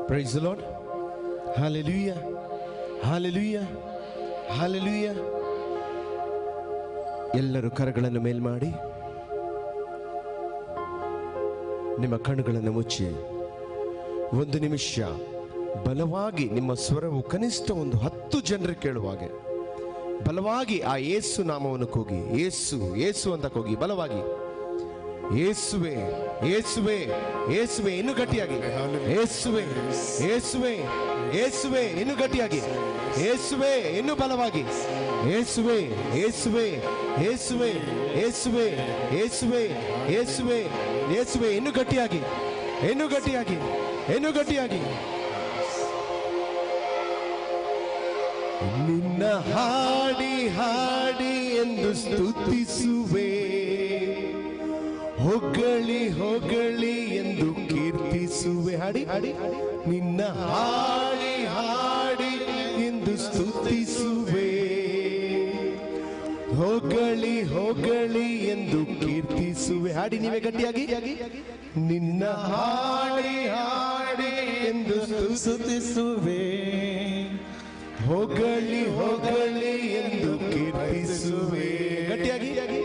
Praise the Lord. Hallelujah. Hallelujah. Hallelujah. ಎಲ್ಲರೂ ಕರಗಳನ್ನು ಮೇಲ್ಮಾಡಿ ನಿಮ್ಮ ಕಣ್ಣುಗಳನ್ನು ಮುಚ್ಚಿ ಒಂದು ನಿಮಿಷ ಬಲವಾಗಿ ನಿಮ್ಮ ಸ್ವರವು ಕನಿಷ್ಠ ಒಂದು 10 ಜನರು ಕೇಳುವಾಗೆ ಬಲವಾಗಿ ಆ ಯೇಸು ನಾಮವನ್ನು ಕೂಗಿ, ಯೇಸು ಯೇಸು ಅಂತ ಕೂಗಿ ಬಲವಾಗಿ, ಯೇಸುವೆ ಯೇಸುವೆ ಯೇಸುವೆ, ಇನ್ನು ಗಟ್ಟಿಯಾಗಿ, ಯೇಸುವೆ ಯೇಸುವೆ ಯೇಸುವೆ, ಇನ್ನು ಗಟ್ಟಿಯಾಗಿ, ಯೇಸುವೆ ಇನ್ನು ಬಲವಾಗಿ, ಯೇಸುವೆ ಯೇಸುವೆ ಯೇಸುವೆ ಯೇಸುವೆ ಯೇಸುವೆ ಯೇಸುವೆ ಯೇಸುವೆ, ಇನ್ನು ಗಟ್ಟಿಯಾಗಿ, ಇನ್ನು ಗಟ್ಟಿಯಾಗಿ, ಇನ್ನು ಗಟ್ಟಿಯಾಗಿ. ನಿನ್ನ ಹಾಡಿ ಹಾಡಿ ಎಂದು ಸ್ತುತಿಸುವೆ, ಹೊಗಳಿ ಹೊಗಳಿ ಎಂದು ಕೀರ್ತಿಸುವೆ. ಹಾಡಿ ಹಾಡಿ, ನಿನ್ನ ಹಾಡಿ ಹಾಡಿ ಎಂದು ಸ್ತುತಿಸುವೆ, ಹೊಗಳಿ ಹೊಗಳಿ ಎಂದು ಕೀರ್ತಿಸುವೆ. ಹಾಡಿ ನೀವೇ ಗಟ್ಟಿಯಾಗಿ, ನಿನ್ನ ಹಾಡಿ ಹಾಡಿ ಎಂದು ಸ್ತುತಿಸುವೆ, ಹೊಗಳಿ ಹೊಗಳಿ ಎಂದು ಕೀರ್ತಿಸುವೆ. ಗಟ್ಟಿಯಾಗಿ,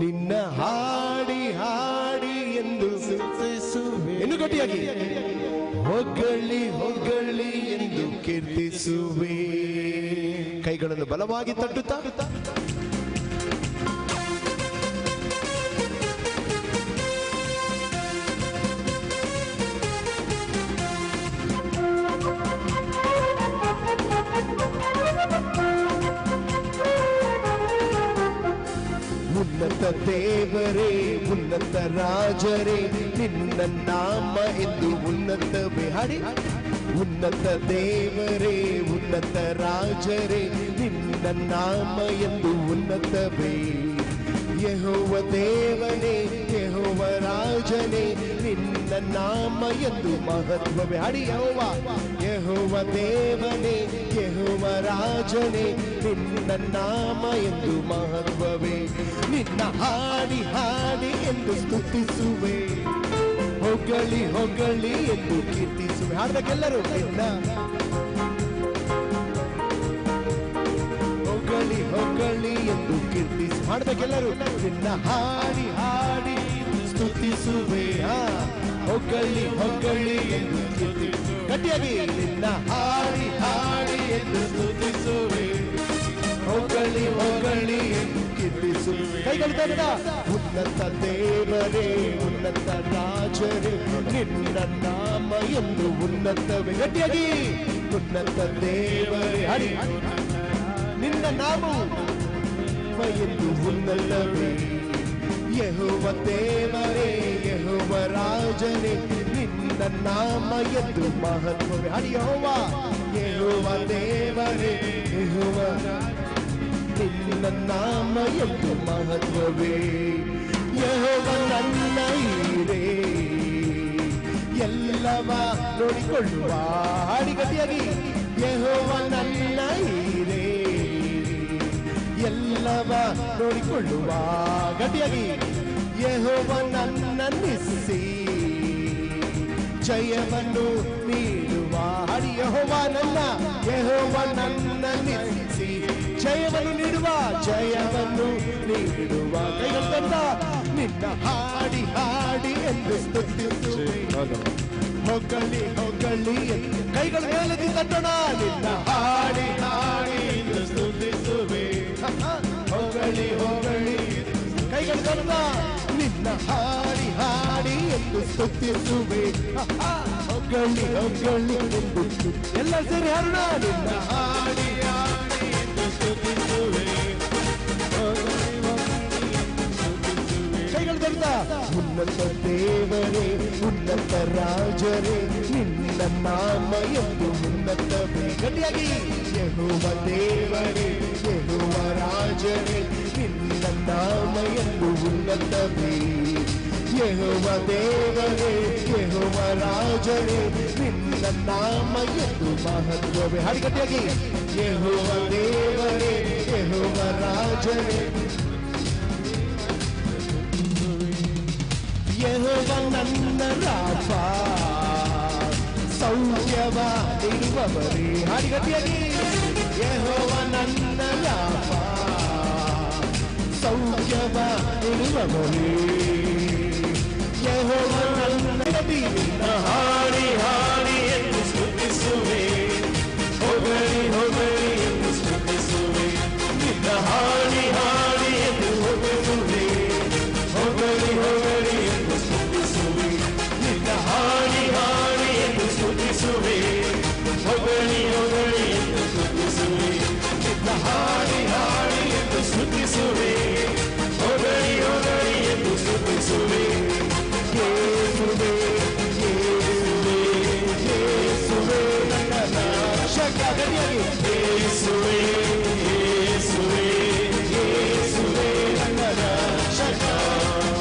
ನಿನ್ನ ಹಾಡಿ ಹಾಡಿ ಎಂದು ಸ್ತುತಿಸುವೆ, ಇನ್ನು ಗಟ್ಟಿಯಾಗಿ, ಹೊಗಳಿ ಹೊಗಳಿ ಎಂದು ಕೀರ್ತಿಸುವೆ. ಕೈಗಳನ್ನು ಬಲವಾಗಿ ತಟ್ಟುತ್ತಾ ಉನ್ನತ ದೇವರೇ, ಉನ್ನತ ರಾಜರೇ, ನಿನ್ನ ನಾಮ ಎಂದು ಉನ್ನತವೇ. ಹಾಡಿ, ಉನ್ನತ ದೇವರೇ, ಉನ್ನತ ರಾಜರೇ, ನಿನ್ನ ನಾಮ ಎಂದು ಉನ್ನತವೇ. ಯೆಹೋವ ದೇವನೇ, ಯೆಹೋವ ರಾಜನೇ, ನಿನ್ನ ನಾಮ ಎಂದು ಮಹತ್ವವೇ. ಹಾಡಿ, ಯೆಹೋವ ಯೆಹೋವ ದೇವನೇ, ಯೆಹೋವ ರಾಜನೇ, ನಿನ್ನ ನಾಮ ಎಂದು ಮಹತ್ವವೇ. ನಿನ್ನ ಹಾಡಿ ಹಾಡಿ ಎಂದು ಸ್ತುತಿಸುವೆ, ಹೊಗಳಿ ಹೊಗಳಿ ಎಂದು ಕೀರ್ತಿಸುವೆ. ಹಾಡಬೇಕೆಲ್ಲರೂ, ನಿನ್ನ ಹೊಗಳಿ ಹೊಗಳಿ ಎಂದು ಕೀರ್ತಿಸು. ಹಾಡಬೇಕೆಲ್ಲರೂ, ನಿನ್ನ ಹಾಡಿ ಹಾಡಿ ಸ್ತುತಿಸುವೆ, ಹೊಗಳಿ ಹೊಗಳಿ ಎಂದು ಕೀರ್ತಿಸು. ಗಟ್ಟಿಯಾಗಿ, ನಿನ್ನ ಹಾಡಿ ಹಾಡಿ ಎಂದು ಸ್ತುತಿಸುವೆ, ಹೊಗಳಿ ಹೊಗಳಿ ಎಂದು ಕೀರ್ತಿಸು. ಕೈಗಳು ತನ್ನ ಉನ್ನತ ದೇವರೇ, ಉನ್ನತ ರಾಜರೇ, ನಿನ್ನ ನಾಮ ಎಂದು ಉನ್ನತವೇ. ಗಟ್ಟಿಯಾಗಿ, ಉನ್ನತ ದೇವರೇ, ಹರಿ ನಿನ್ನ ನಾಮ ಎಂದು ಉನ್ನತವೇ. ಯೆಹೋವ ದೇವರೇ, ಯೆಹೋವ ರಾಜನೇ, ನಿನ್ನ ನಾಮ ಎಂದು ಮಹತ್ವವೇ. ಹರಿ ಯೆಹೋವ, ಯೆಹೋವ ದೇವರೇ, ಯೆಹೋವ ನಿನ್ನ ನಾಮ ಎಂದು ಮಹತ್ವವೇ. ಯೆಹೋವ ನನ್ನ ಈರೇ, ಎಲ್ಲವ ನೋಡಿಕೊಳ್ಳುವ. ಹಾಡಿ ಗಟ್ಟಿಯಾಗಿ, ಯೆಹೋವ ನನ್ನ ಈರೇ, ಎಲ್ಲವ ನೋಡಿಕೊಳ್ಳುವ. ಗಟ್ಟಿಯಾಗಿ, ಯೆಹೋವ ನನ್ನ ನಿಲ್ಲಿಸಿ ಜಯವನ್ನು ನೀಡುವ. ಹಾಡಿ, ಯೆಹೋವ ನನ್ನ, ಯೆಹೋವ ನನ್ನ ನಿಲ್ಲಿಸಿ ಜಯವನ್ನು ನೀಡುವ, ಜಯವನ್ನು ನೀಡುವ. ಕೈಗಳು ತಂದ, ನಿನ್ನ ಹಾಡಿ ಹಾಡಿ ಎಂದು ಸ್ತುತಿಸುವೆ, ಹೊಗಳಿ ಹೊಗಳಿ ಎಂದು. ಕೈಗಳ ಮೇಲದಿ ತಟ್ಟೋಣ, ನಿನ್ನ ಹಾಡಿ ಹಾಡಿ ಎಂದು ಸ್ತುತಿಸುವೆ, ಹೊಗಳಿ ಹೊಗಳಿ. ಕೈಗಳು ತಂದ, ನಿನ್ನ ಹಾಡಿ ಹಾಡಿ ಎಂದು ಸ್ತುತಿಸುವೆ, ಹೊಗಳಿ ಹೊಗಳಿ ಎಂದು. ಎಲ್ಲ ಸೇರಿ ಹಾಡೋಣ, ನಿನ್ನ ಹಾಡಿ ಹಾಡಿ ಎಂದು ಸ್ತುತಿಸುವೆ, ಕೈಗಳು ತಂದ. ಉನ್ನತ ದೇವರೇ, ಉನ್ನತ ರಾಜರೇ, ನಿನ್ನ ನಾಮ ಎಂದು ಉನ್ನತವೇ. ಗಟ್ಟಿಯಾಗಿ, ಯೆಹೋವ ದೇವರೇ, ಯೆಹೋವ ರಾಜರೇ, ನಿನ್ನ ನಾಮ ಎಂದು ಉನ್ನತವೇ. ಯೆಹೋವ ದೇವರೇ, ಯೆಹೋವ ರಾಜರೇ, ನಿನ್ನ ನಾಮ ಎಂದು ಮಹತ್ವವೇ. ಹಾಡಿ ಗಟ್ಟಿಯಾಗಿ, ಯೆಹೋವ ದೇವರೇ, ಯೆಹೋವ ರಾಜರೇ, ಯೆಹೋವ ನನ್ನ ರಾಫ, ಸೌಖ್ಯವ ನೀಡುವವರೇ. ಹಾಡಿ ಗಟ್ಟಿಯಾಗಿ. ಯೆಹೋವ ನನ್ನ ಲಾಭ, ಸೌಖ್ಯವ ನೀಡುವವರೇ. ಯೆಹೋವ ನನ್ನ ನಿನ್ನ ಹಾಡಿ ಹಾಡಿ ಎಂದು ಸ್ತುತಿಸುವೆ, ಹೊಗಳಿ ಹೊಗಳಿ ಎಂದು ಸ್ತುತಿಸುವೆ. ನಿನ್ನ ಹಾಡಿ ಹಾಡಿ ಎಂದು ಹೊಗಳುವೆ, ಹೊಗಳಿ ಹೊಗಳಿ ಎಂದು ಸ್ತುತಿಸುವೆ. ನಿನ್ನ ಹಾಡಿ ಹಾಡಿ ಎಂದು ಸ್ತುತಿಸುವೆ, ಹೊಗಳಿ ಹೊಗಳಿ ಎಂದು ಸ್ತುತಿಸುವೆ. ನಿನ್ನ ಹಾಡಿ ಹಾಡಿ ಎಂದು ಸ್ತುತಿಸುವೆ, ಹೊಗಳಿ ಹೊಗಳಿ ಎಂದು ಸ್ತುತಿಸುವೆ. ಯೇಸುವೇ ಯೇಸುವೇ ಯೇಸುವೇ ನನ್ನ ರಕ್ಷಕ. ಗಟ್ಟಿಯಾಗಿ. ಯೇಸುವೇ ಯೇಸುವೇ ಯೇಸುವೇ ನನ್ನ ರಕ್ಷಕ.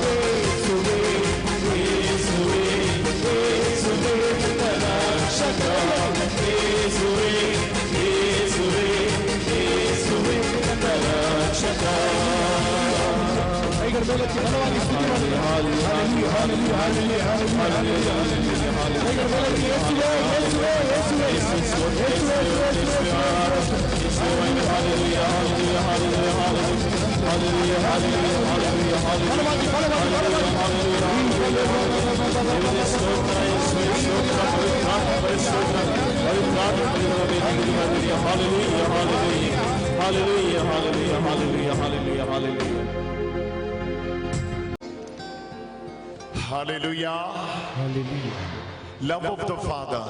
ಯೇಸುವೇ ಯೇಸುವೇ ಯೇಸುವೇ ನನ್ನ ರಕ್ಷಕ. ಯೇಸುವೇ ಯೇಸುವೇ ಯೇಸುವೇ ನನ್ನ ರಕ್ಷಕ. ಕೈಗಳ ಮೇಲಕ್ಕೆ ಬಲವಾಗಿ ಸ್ತುತಿ ಮಾಡಿ. Hallelujah hallelujah hallelujah hallelujah hallelujah. ಕೈಗಳ ಮೇಲಕ್ಕೆ ಯೇಸುವೇ ಯೇಸುವೇ ಯೇಸುವೇ ಯೇಸುವೇ ಯೇಸುವೇ. Hallelujah hallelujah hallelujah hallelujah hallelujah hallelujah hallelujah. ಬಲವಾಗಿ ಬಲವಾಗಿ ಬಲವಾಗಿ. Hallelujah, hallelujah, hallelujah, hallelujah, hallelujah. Hallelujah. Hallelujah. Love of the Father,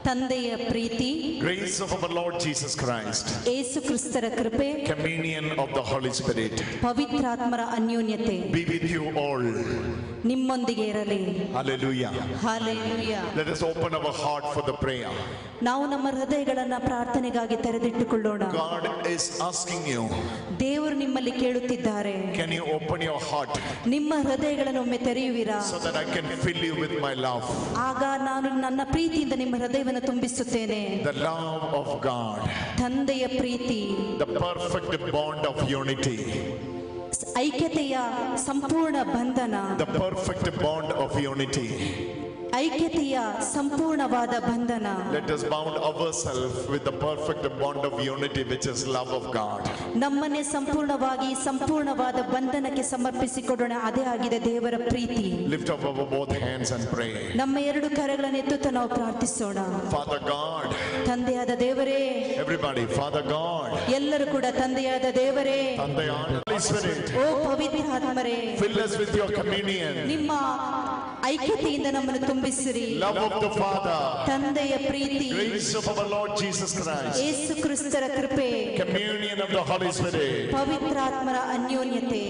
ತಂದೆಯ ಪ್ರೀತಿ, grace of our Lord Jesus Christ, ಯೇಸು ಕ್ರಿಸ್ತರ ಕೃಪೆ, communion of the Holy Spirit ಪವಿತ್ರಾತ್ಮರ ಅನ್ಯೋನ್ಯತೆ be with you all. ನಿಮ್ಮೊಂದಿಗೆ ಇರಲಿ. Hallelujah. Hallelujah. Let us open our heart for the prayer. ನಾವು ನಮ್ಮ ಹೃದಯಗಳನ್ನ ಪ್ರಾರ್ಥನೆಗಾಗಿ ತೆರೆದಿಟ್ಟುಕೊಳ್ಳೋಣ. God is asking you, ದೇವರು ನಿಮ್ಮಲ್ಲಿ ಕೇಳುತ್ತಿದ್ದಾರೆ, can you open your heart ನಿಮ್ಮ ಹೃದಯಗಳನ್ನು ಒಮ್ಮೆ ತೆರೆಯುವಿರಾ? so that I can fill you with my love. ಆಗ ನಾನು ನನ್ನ ಪ್ರೀತಿಯಿಂದ ನಿಮ್ಮ ಹೃದಯವನ್ನು ತುಂಬಿಸುತ್ತೇನೆ. The love of God, ತಂದೆಯ ಪ್ರೀತಿ, the perfect bond of unity, ಐಕ್ಯತೆಯ ಸಂಪೂರ್ಣ ಬಂಧನ, the perfect bond of unity. ಐಕ್ಯತೆಯ ಸಂಪೂರ್ಣವಾದ ಬಂಧನ. Let us bound ourselves with the perfect bond of unity, which is love of God. ನಮ್ಮನ್ನೇ ಸಂಪೂರ್ಣವಾಗಿ ಸಂಪೂರ್ಣವಾದ ಬಂಧನಕ್ಕೆ ಸಮರ್ಪಿಸಿಕೊಡೋಣ. ಅದೇ ಆಗಿದೆ ದೇವರ ಪ್ರೀತಿ. Lift up our both hands and pray. ನಮ್ಮ ಎರಡು ಕರಗಳನ್ನು ಎತ್ತುತ್ತಾ ನಾವು ಪ್ರಾರ್ಥಿಸೋಣ. Father God, ತಂದೆಯಾದ ದೇವರೇ, everybody, Father God, ಎಲ್ಲರೂ ಕೂಡ ತಂದೆಯಾದ ದೇವರೇ, Holy Spirit, O Pavithra ಆತ್ಮರೇ, fill us with your communion. ನಿಮ್ಮ ಐಕ್ಯತೆಯಿಂದ ನಮ್ಮನ್ನು ತುಂಬಿಸಿರಿ. Love of the Father, ತಂದೆಯ ಪ್ರೀತಿ, grace of our Lord Jesus Christ, ಯೇಸು ಕ್ರಿಸ್ತರ ಕೃಪೆ, communion of the Holy Spirit. ಪವಿತ್ರಾತ್ಮರ ಅನ್ಯೋನ್ಯತೆ.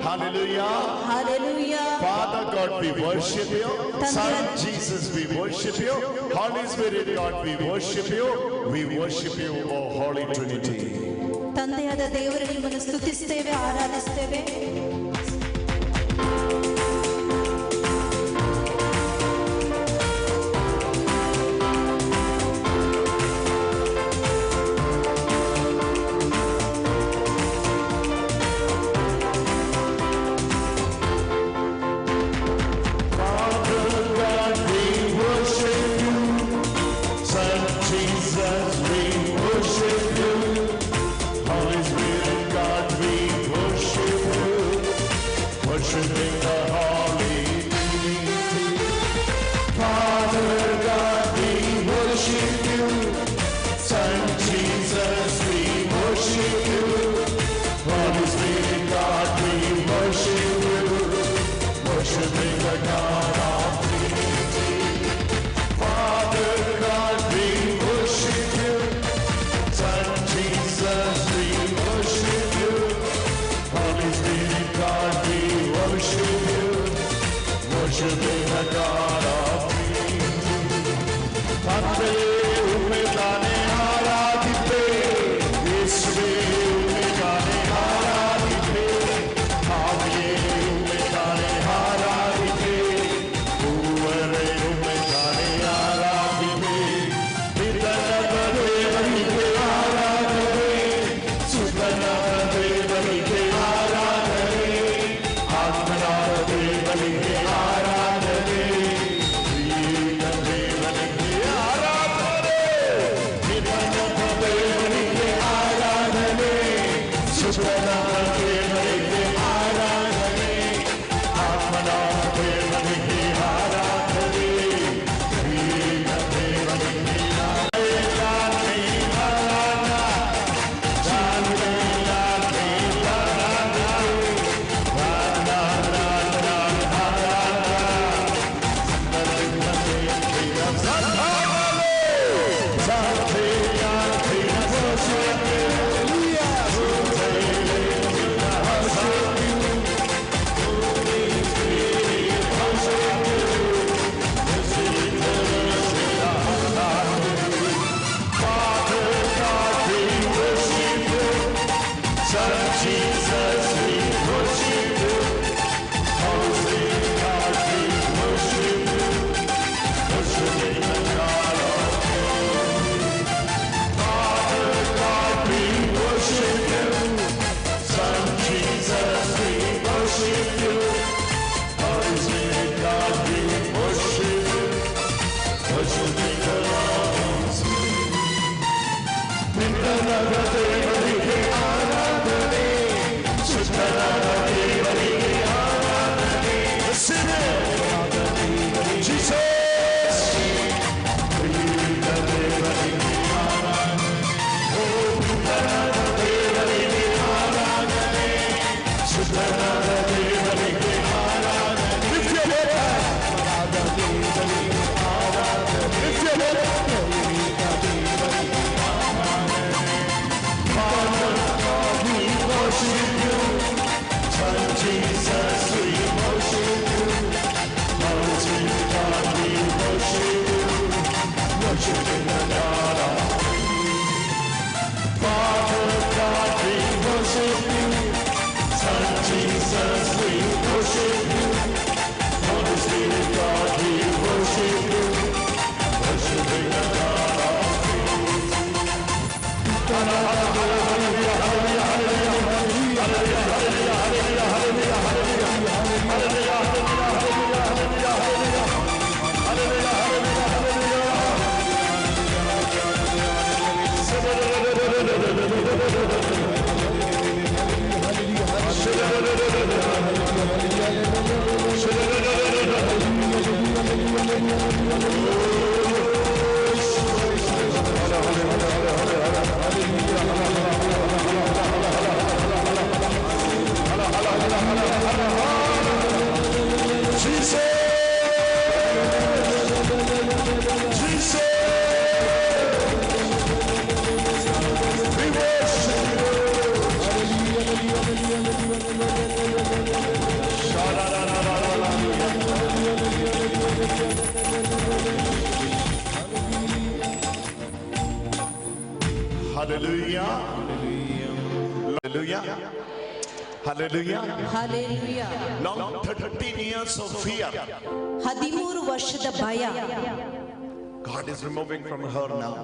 Hallelujah. Hallelujah. Father God, we worship you. Son Jesus, we worship you. Holy Spirit God, we worship you. We worship you, O Holy Trinity. ತಂದೆಯಾದ ದೇವರೇ, ನಿಮ್ಮನ್ನು ಸ್ತುತಿಸ್ತೇವೆ, ಆರಾಧಿಸ್ತೇವೆ. ಆರಾಧನೆ worshiping the Lord. ನಿನ್ನನದ ದೇವರಿಗೆ ಆರಾಧನೆ, ಸುತ್ತನಾದ ದೇವರಿಗೆ ಆರಾಧನೆ. Jesus, ಪ್ರೀತ ದೇವರಿಗೆ ಆರಾಧನೆ, ಓ ಪುತ್ರನಾದ ದೇವರಿಗೆ ಆರಾಧನೆ, ಸುತ್ತನಾದ ದೇವರಿಗೆ ಆರಾಧನೆ. ನಿತ್ಯ ದೇವರಾದ ದೇವರಿಗೆ ಆರಾಧನೆ, ನಿತ್ಯ ದೇವರಾದ worship you, Son Jesus, we worship you. Mighty God, we worship you. Worshiping the God of Father God, we worship you. Son Jesus, we worship you. Holy Spirit God, we worship you. Worshiping the God of Hallelujah. Hallelujah. Hallelujah. Hallelujah. Long 13 years of fear. 13 ವರ್ಷದ ಭಯ God is removing from her now.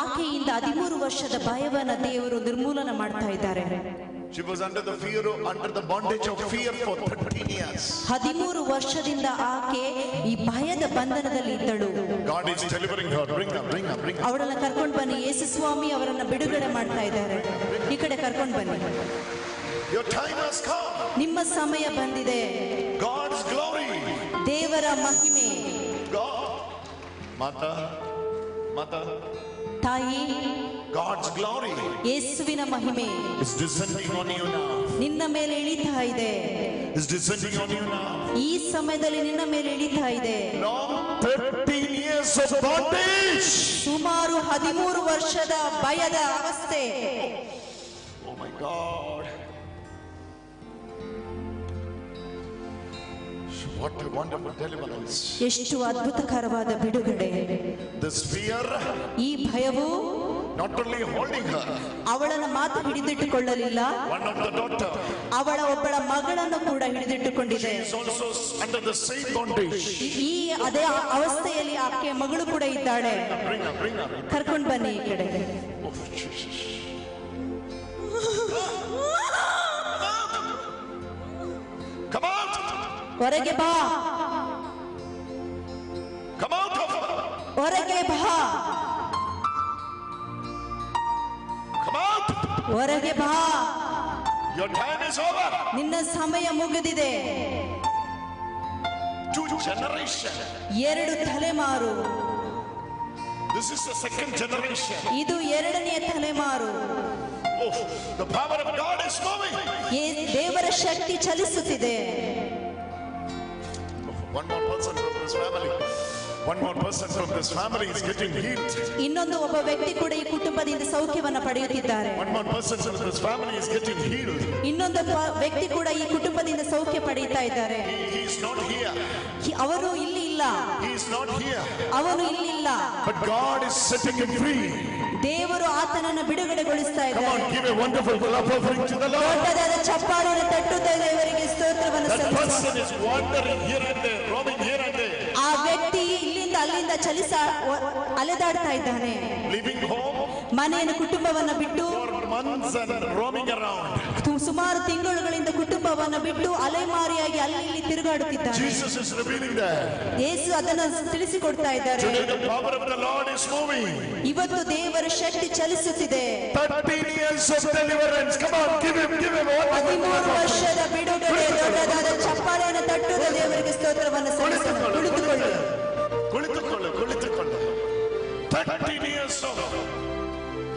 ಆಕೆಯಿಂದ 13 ವರ್ಷದ ಭಯವನ್ನ ದೇವರು ನಿರ್ಮೂಲನ ಮಾಡ್ತಾ ಇದ್ದಾರೆ. She was under the fear, under the bondage of fear for 13 years. 13 ವರ್ಷದಿಂದ ಆಕೆ ಈ ಭಯದ ಬಂಧನದಲ್ಲಿ ಇದ್ದಳು. God is delivering her. Bring her. ಅವಳನ್ನ ಕರ್ಕೊಂಡು ಬನ್ನಿ. ಯೇಸು ಸ್ವಾಮಿ ಅವರನ್ನ ಬಿಡುಗಡೆ ಮಾಡ್ತಾ ಇದ್ದಾರೆ. ಈ ಕಡೆ ಕರ್ಕೊಂಡು ಬನ್ನಿ. Your time has come. ನಿಮ್ಮ ಸಮಯ ಬಂದಿದೆ. God's glory. ದೇವರ ಮಹಿಮೆ. God. Mata. ತಾಯಿ. God's glory. ಯೇಸುವಿನ ಮಹಿಮೆ is descending on you now. ನಿನ್ನ ಮೇಲೆ ಇಳಿತಾ ಇದೆ. is descending on you now. ಈ ಸಮಯದಲ್ಲಿ ನಿನ್ನ ಮೇಲೆ ಇಳಿತಾ ಇದೆ. Long 13 years of bondage. ಸುಮಾರು 13 ವರ್ಷದ ಭಯದ ಅವಸ್ಥೆ. Oh my God. What a wonderful deliverance. ಎಷ್ಟು ಅದ್ಭುತಕರವಾದ ಬಿಡುಗಡೆ. This fear. ಈ ಭಯವು not only holding her. ಅವಳನ್ನು ಮಾತ್ರ ಹಿಡಿದಿಟ್ಟುಕೊಳ್ಳಲಿಲ್ಲ. One of the daughter. ಅವಳ ಒಬ್ಬಳ ಮಗಳನ್ನು ಕೂಡ ಹಿಡಿದಿಟ್ಟುಕೊಂಡಿದೆ. She is also under the same bondage. ಈ ಅದೇ ಅವಸ್ಥೆಯಲ್ಲಿ ಆಕೆ ಮಗಳು ಕೂಡ ಇದ್ದಾಳೆ. Bring her. ಕರ್ಕೊಂಡು ಬನ್ನಿ ಈ ಕಡೆ. Oh Jesus. Come out. ಹೊರಗೆ ಬಾ. Come out of her. ಹೊರಗೆ ಬಾ. Come out. ಹೊರಗೆ ಬಾ. Your time is over. ನಿನ್ನ ಸಮಯ ಮುಗಿದಿದೆ. 2 generations. 2 ತಲೆಮಾರು. This is the second generation. ಇದು 2ನೇ ತಲೆಮಾರು. Oh, the power of God is moving. ದೇವರ ಶಕ್ತಿ ಚಲಿಸುತ್ತಿದೆ. One more person from this family. One more person from this family is getting healed. ಇನ್ನೊಂದು ಒಬ್ಬ ವ್ಯಕ್ತಿ ಕೂಡ ಈ ಕುಟುಂಬದಿಂದ ಸೌಖ್ಯವನ್ನು ಪಡೆಯುತ್ತಿದ್ದಾರೆ. One more person from this family is getting healed. ಇನ್ನೊಂದು ವ್ಯಕ್ತಿ ಕೂಡ ಈ ಕುಟುಂಬದಿಂದ ಸೌಖ್ಯ ಪಡೆಯುತ್ತಾ ಇದ್ದಾರೆ. He is not here. ಅವರು ಇಲ್ಲಿ ಇಲ್ಲ. He is not here. ಅವನು ಇಲ್ಲಿ ಇಲ್ಲ. But God is setting him free. ದೇವರು ಆತನನ್ನು ಬಿಡುಗಡೆಗೊಳಿಸ್ತಾ Come ಇದ್ದಾರೆ. on, give a wonderful clap offering to the Lord. ದೊಡ್ಡದಾದ ಚಪ್ಪಾಳೆಯನ್ನು ತಟ್ಟುತ್ತಾ ದೇವರಿಗೆ ಸ್ತೋತ್ರವನ್ನು That ಸಲ್ಲಿಸೋಣ. person is wandering here and there, roaming here and there. ಆ ವ್ಯಕ್ತಿ ಇಲ್ಲಿಂದ ಅಲ್ಲಿಂದ ಅಲೆದಾಡ್ತಾ ಇದ್ದಾನೆ. leaving home, ಮನೆಯನ್ನು ಕುಟುಂಬವನ್ನ ಬಿಟ್ಟು for months and roaming around. ಸುಮಾರು ತಿಂಗಳುಗಳಿಂದ ಕುಟುಂಬವನ್ನ ಬಿಟ್ಟು ಅಲೆಮಾರಿಯಾಗಿ ಅಲ್ಲಿ ಇಲ್ಲಿ ತಿರುಗಾಡುತ್ತಿದ್ದಾನೆ. Jesus is revealing that. ಯೇಸು ಅದನ್ನು ತಿಳಿಸಿಕೊಡ್ತಾ ಇದ್ದಾರೆ. Today the power of the Lord is moving. ಇವತ್ತು ದೇವರ ಶಕ್ತಿ ಚಲಿಸುತ್ತಿದೆ. 13 years of deliverance. Come on, give him 13 ವರ್ಷದ ಬಿಡುಗಡೆ. ದೊಡ್ಡದಾದ ಚಪ್ಪಾಳೆಯನ್ನು ತಟ್ಟುವ ದೇವರಿಗೆ ಸ್ತೋತ್ರವನ್ನು ಸಲ್ಲಿಸೋಣ. ಕುಳಿತುಕೊಳ್ಳು. 13 years of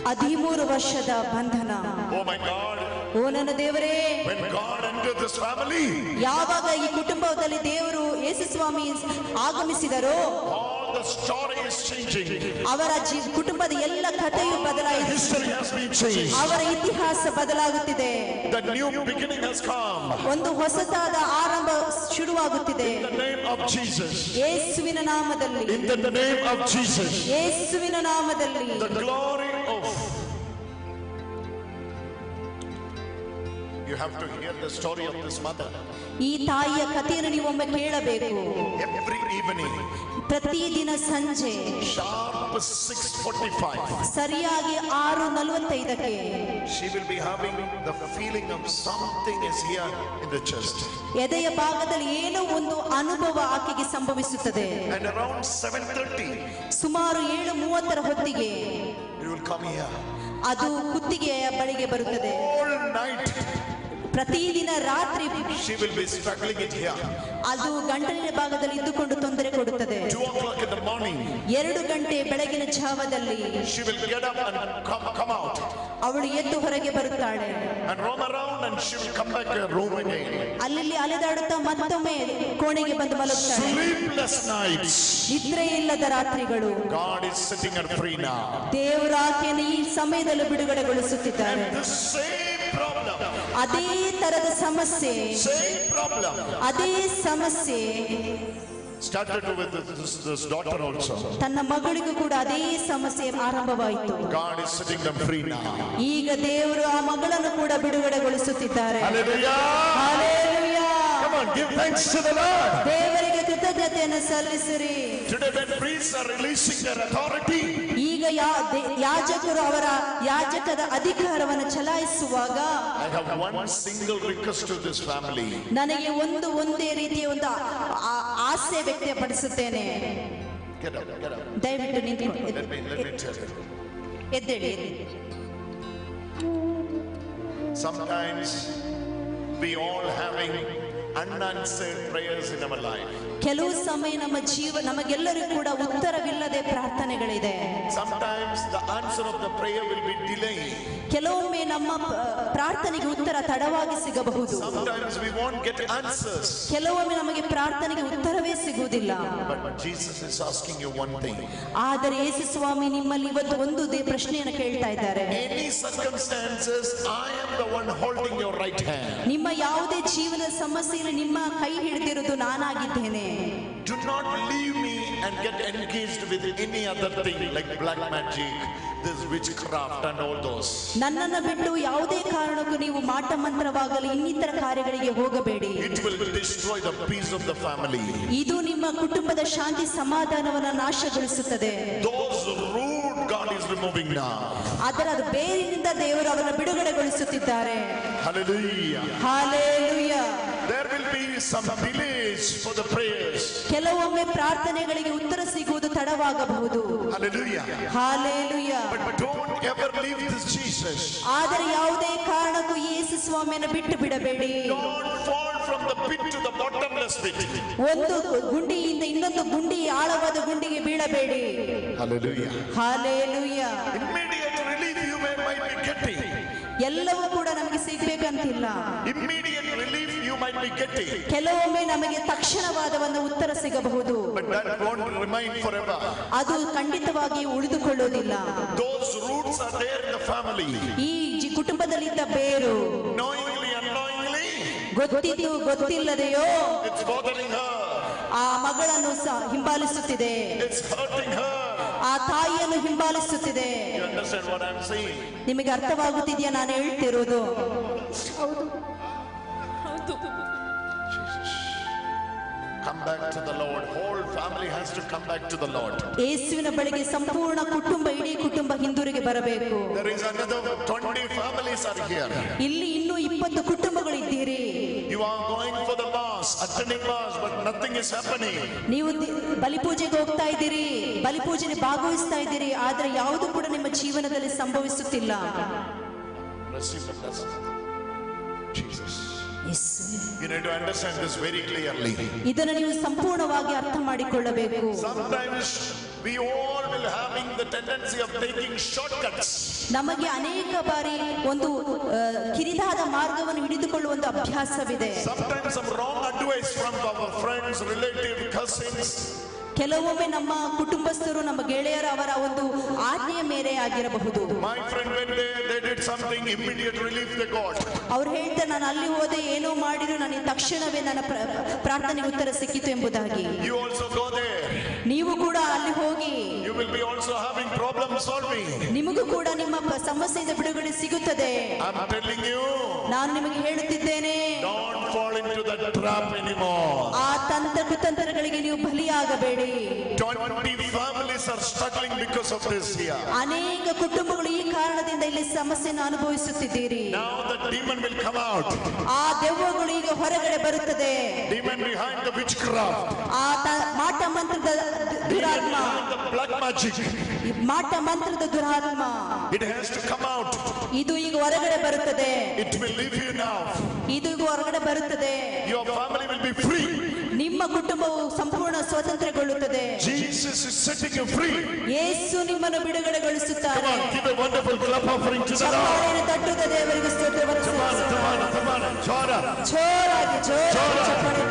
13 ವರ್ಷದ ಬಂಧನ. Oh my God. ಓ ನನ್ನ ದೇವರೇ, when God entered this family, ಯಾವಾಗ ಈ ಕುಟುಂಬದಲ್ಲಿ ದೇವರು ಯೇಸು ಸ್ವಾಮಿ ಆಗಮಿಸಿದರೋ all the story is changing. ಅವರ ಕುಟುಂಬದ ಎಲ್ಲ ಕಥೆಯು ಬದಲಾಯಿತು. History has been changed. ಅವರ ಇತಿಹಾಸ ಬದಲಾಗುತ್ತಿದೆ. The new beginning has come. ಒಂದು ಹೊಸದಾದ ಆರಂಭ ಶುರುವಾಗುತ್ತಿದೆ. In the name of Jesus. ಯೇಸುವಿನ ನಾಮದಲ್ಲಿ. In the name of Jesus. ಯೇಸುವಿನ ನಾಮದಲ್ಲಿ. The glory of. You have to hear the story of this mother. ಈ ತಾಯಿಯ ಕಥೆಯನ್ನು ನೀವು ಒಮ್ಮೆ ಕೇಳಬೇಕು. Every evening, ಪ್ರತಿದಿನ ಸಂಜೆ sharp 6:45, ಸರಿಯಾಗಿ 6:45ಕ್ಕೆ she will be having the feeling of something is here in the chest. ಎದೆಯ ಭಾಗದಲ್ಲಿ ಏನೋ ಒಂದು ಅನುಭವ ಆಕೆಗೆ ಸಂಭವಿಸುತ್ತದೆ. And around 7:30, ಸುಮಾರು 7:30ರ ಹೊತ್ತಿಗೆ you will come here. ಅದು ಕುತ್ತಿಗೆಯ ಬಳಿಗೆ ಬರುತ್ತದೆ. All night, ಪ್ರತಿದಿನ ರಾತ್ರಿ she will be struggling it here. ಅದು ಗಂಟಲಿನ ಭಾಗದಲ್ಲಿ ಇದ್ದುಕೊಂಡು ತೊಂದರೆ ಕೊಡುತ್ತದೆ. 2 o'clock in the morning, 2 ಗಂಟೆ ಬೆಳಗಿನ ಜಾವದಲ್ಲಿ she will get up and come out ಅವಳು ಎದ್ದು ಹೊರಗೆ ಬರುತ್ತಾಳೆ. and roam around, and she will come back to her room again. ಅಲ್ಲಿ ಅಲೆದಾಡುತ್ತಾ ಮತ್ತೊಮ್ಮೆ ಕೋಣೆಗೆ ಬಂದು ಮಲಗುತ್ತಾಳೆ. Sleepless nights. ನಿದ್ರೆ ಇಲ್ಲದ ರಾತ್ರಿಗಳು. God is setting her free now. ದೇವರು ಆಕೆಯನ್ನು ಈ ಸಮಯದಲ್ಲಿ ಬಿಡುಗಡೆಗೊಳಿಸುತ್ತಿದ್ದಾರೆ. And the same problem, ಅದೇ ತರದ ಸಮಸ್ಯೆ, same problem ಅದೇ ಸಮಸ್ಯೆ started with this daughter also. ತನ್ನ ಮಗಳಿಗೂ ಕೂಡ ಅದೇ ಸಮಸ್ಯೆ ಆರಂಭವಾಯಿತು. God is setting them free now. ಈಗ ದೇವರು ಆ ಮಗಳನ್ನು ಕೂಡ ಬಿಡುಗಡೆಗೊಳಿಸುತ್ತಿದ್ದಾರೆ. Hallelujah. Hallelujah. Come on, give thanks to the Lord. ದೇವರಿಗೆ ಕೃತಜ್ಞತೆಯನ್ನು ಸಲ್ಲಿಸಿರಿ. Today when priests are releasing their authority, ಈಗ ಯಾಜಕರು ಅವರ ಯಾಜಕದ ಅಧಿಕಾರವನ್ನು ಚಲಾಯಿಸುವಾಗ I have one single request to this family. ನನಗೆ ಒಂದೇ ರೀತಿಯ ಒಂದು ಆಸೆ ವ್ಯಕ್ತಪಡಿಸುತ್ತೇನೆ. Get up. ದಯವಿಟ್ಟು ನಿಂತ್ಕೊಳ್ಳಿ. Let me tell you. ಎದ್ದೇಳಿ. Sometimes we all having unanswered prayers in our life. ಕೆಲವು ಸಮಯ ನಮಗೆಲ್ಲರಿಗೂ ಕೂಡ ಉತ್ತರವಿಲ್ಲದೆ ಪ್ರಾರ್ಥನೆಗಳಿದೆ. Sometimes the answer of the prayer will be delayed. ಕೆಲವೊಮ್ಮೆ ನಮ್ಮ ಪ್ರಾರ್ಥನೆಗೆ ಉತ್ತರ ತಡವಾಗಿ ಸಿಗಬಹುದು. Sometimes we won't get answers. ಕೆಲವೊಮ್ಮೆ ನಮಗೆ ಪ್ರಾರ್ಥನೆಗೆ ಉತ್ತರವೇ ಸಿಗುವುದಿಲ್ಲ. But Jesus is asking you one thing. ಆದರೆ ಯೇಸು ಸ್ವಾಮಿ ನಿಮ್ಮಲ್ಲಿ ಇವತ್ತು ಒಂದು ಪ್ರಶ್ನೆಯನ್ನು ಕೇಳ್ತಾ ಇದ್ದಾರೆ. Any circumstances, I am the one holding your right hand. ನಿಮ್ಮ ಯಾವುದೇ ಜೀವನದ ಸಮಸ್ಯೆಯಲ್ಲಿ ನಿಮ್ಮ ಕೈ ಹಿಡಿದಿರುವುದು ನಾನಾಗಿದ್ದೇನೆ. Do not leave me and get engaged with any other thing like black magic, this witchcraft and all those. ನನ್ನನ್ನು ಬಿಟ್ಟು ಯಾವುದೇ ಕಾರಣಕ್ಕೂ ನೀವು ಮಾಟ ಮಂತ್ರವಾಗಲಿ ಇನ್ನಿತರ ಕಾರ್ಯಗಳಿಗೆ ಹೋಗಬೇಡಿ. It will destroy the peace of the family. ಇದು ನಿಮ್ಮ ಕುಟುಂಬದ ಶಾಂತಿ ಸಮಾಧಾನವನ್ನು ನಾಶಗೊಳಿಸುತ್ತದೆ. Those root God is removing now. ಅದರ ಬೇರಿನಿಂದ ದೇವರು ಅವರನ್ನು ಬಿಡುಗಡೆಗೊಳಿಸುತ್ತಿದ್ದಾರೆ. Hallelujah. Hallelujah. There will be some delays for the prayers. ಕೆಲವೊಮ್ಮೆ ಪ್ರಾರ್ಥನೆಗಳಿಗೆ ಉತ್ತರ ಸಿಗುವುದು ತಡವಾಗಬಹುದು. Hallelujah. Hallelujah. But don't ever leave this Jesus. ಆದರೆ ಯಾವುದೇ ಕಾರಣಕ್ಕೂ ಯೇಸು ಸ್ವಾಮಿಯನ್ನು ಬಿಟ್ಟು ಬಿಡಬೇಡಿ. Don't fall from the pit to the bottomless pit. ಒಂದು ಗುಂಡಿಯಿಂದ ಇನ್ನೊಂದು ಆಳವಾದ ಗುಂಡಿಗೆ ಬೀಳಬೇಡಿ. Hallelujah. Hallelujah. Immediate relief you might be getting. ಎಲ್ಲವೂ ಕೂಡ ನಮಗೆ ಸಿಗ್ಬೇಕಂತಿಲ್ಲ. Immediate relief you might be getting. ಕೆಲವೊಮ್ಮೆ ನಮಗೆ ತಕ್ಷಣವಾದ ಒಂದು ಉತ್ತರ ಸಿಗಬಹುದು. But that won't remain forever. ಅದು ಖಂಡಿತವಾಗಿ ಉಳಿದುಕೊಳ್ಳುವುದಿಲ್ಲ. Those roots are there in the family. ಈ ಕುಟುಂಬದಲ್ಲಿದ್ದ ಬೇರು Knowingly, unknowingly, ಗೊತ್ತಿದ್ದು ಗೊತ್ತಿಲ್ಲದೆಯೋ it's bothering her. ಆ ಮಗಳನ್ನು ಹಿಂಬಾಲಿಸುತ್ತಿದೆ. It's hurting her. ಆ ತಾಯಿಯನ್ನು ಹಿಂಬಾಲಿಸುತ್ತಿದೆ. You understand what I'm saying? ನಿಮಗೆ ಅರ್ಥವಾಗುತ್ತಿದೆಯಾ ನಾನು ಹೇಳ್ತಿರೋದು? Come back to the Lord. Whole family has to come back to the Lord. ಯೇಸುವಿನ ಬಳಿಗೆ ಸಂಪೂರ್ಣ ಕುಟುಂಬ, ಇಡೀ ಕುಟುಂಬ ಹಿಂದಿರುಗಿ ಬರಬೇಕು. There is another 20 families are here. ಇಲ್ಲಿ ಇನ್ನೂ 20 ಕುಟುಂಬಗಳಿದ್ದೀರಿ. You are going for the mass, attending mass, but nothing is happening. ನೀವು ಬಲಿಪೂಜೆಗೆ ಹೋಗ್ತಾ ಇದ್ದೀರಿ, ಬಲಿಪೂಜೆಗೆ ಭಾಗವಹಿಸ್ತಾ ಇದ್ದೀರಿ, ಆದ್ರೆ ಯಾವುದು ಕೂಡ ನಿಮ್ಮ ಜೀವನದಲ್ಲಿ ಸಂಭವಿಸುತ್ತಿಲ್ಲ. Receive the blessing. Jesus. Yes. You need to understand this very clearly. ಇದನ್ನು ನೀವು ಸಂಪೂರ್ಣವಾಗಿ ಅರ್ಥ ಮಾಡಿಕೊಳ್ಳಬೇಕು. Sometimes we all will having the tendency of taking shortcuts. ನಮಗೆ ಅನೇಕ ಬಾರಿ ಒಂದು ಕಿರಿದಾದ ಮಾರ್ಗವನ್ನು ಹಿಡಿದುಕೊಳ್ಳುವ ಒಂದು ಅಭ್ಯಾಸವಿದೆ. Sometimes some wrong advice from our friends, relatives, cousins. ಕೆಲವೊಮ್ಮೆ ನಮ್ಮ ಕುಟುಂಬಸ್ಥರು, ನಮ್ಮ ಗೆಳೆಯರ ಅವರ ಒಂದು ಆಜ್ಞೆಯ ಮೇರೆ ಆಗಿರಬಹುದು. My friend went there, they did something, immediate relief they got. ಅವ್ರು ಹೇಳ್ತಾರೆ, ನಾನು ಅಲ್ಲಿ ಹೋದೆ, ಏನೋ ಮಾಡಿದ್ರು, ನನಗೆ ತಕ್ಷಣವೇ ನನ್ನ ಪ್ರಾರ್ಥನೆಗೆ ಉತ್ತರ ಸಿಕ್ಕಿತು ಎಂಬುದಾಗಿ. You also go there. ನೀವು ಕೂಡ ಅಲ್ಲಿ ಹೋಗಿ, You will be also having problem solving. ನಿಮಗೂ ಕೂಡ ನಿಮ್ಮ ಸಮಸ್ಯೆಯಿಂದ ಬಿಡುಗಡೆ ಸಿಗುತ್ತದೆ. I'm telling you, ನಾನು ನಿಮಗೆ ಹೇಳುತ್ತಿದ್ದೇನೆ, don't fall into that trap anymore. ಆ ತಂತ್ರ ಕುತಂತ್ರಗಳಿಗೆ ನೀವು ಬಲಿಯಾಗಬೇಡಿ. 20 families are struggling because of this here. ಅನೇಕ ಕುಟುಂಬಗಳು ಈ ಕಾರಣದಿಂದ ಇಲ್ಲಿ ಸಮಸ್ಯೆಯನ್ನು ಅನುಭವಿಸುತ್ತಿದ್ದೀರಿ. Now the demon will come out. ಆ ದೆವ್ವಗಳು ಈಗ ಹೊರಗಡೆ ಬರುತ್ತದೆ. Demon behind the witchcraft. ಆ ಮಾಟ ಮಂತ್ರದ ದುರಾತ್ಮ, Behind the black magic. ಮಾಟ ಮಂತ್ರದ ದುರಾತ್ಮ, It has to come out. ಇದು ಈಗ ಹೊರಗಡೆ ಬರುತ್ತದೆ. It will leave you now. ಇದು ಈಗ ಹೊರಗಡೆ ಬರುತ್ತದೆ. Your family will be free. ನಿಮ್ಮ ಕುಟುಂಬವು ಸಂಪೂರ್ಣ ಸ್ವತಂತ್ರಗೊಳ್ಳುತ್ತದೆ. Jesus is setting you free. ಯೇಸು ನಿಮ್ಮನ್ನು ಬಿಡುಗಡೆಗೊಳಿಸುತ್ತಾರೆ. Come on, give a wonderful clap offering to the Lord. ಚಪ್ಪಾಳೆಯನ್ನು ತಟ್ಟುತ್ತ ದೇವರಿಗೆ ಸ್ತೋತ್ರವನ್ನು ಸಲ್ಲಿಸೋಣ. ಜೋರಾಗಿ ಚಪ್ಪಾಳೆಯನ್ನು ತಟ್ಟೋಣ.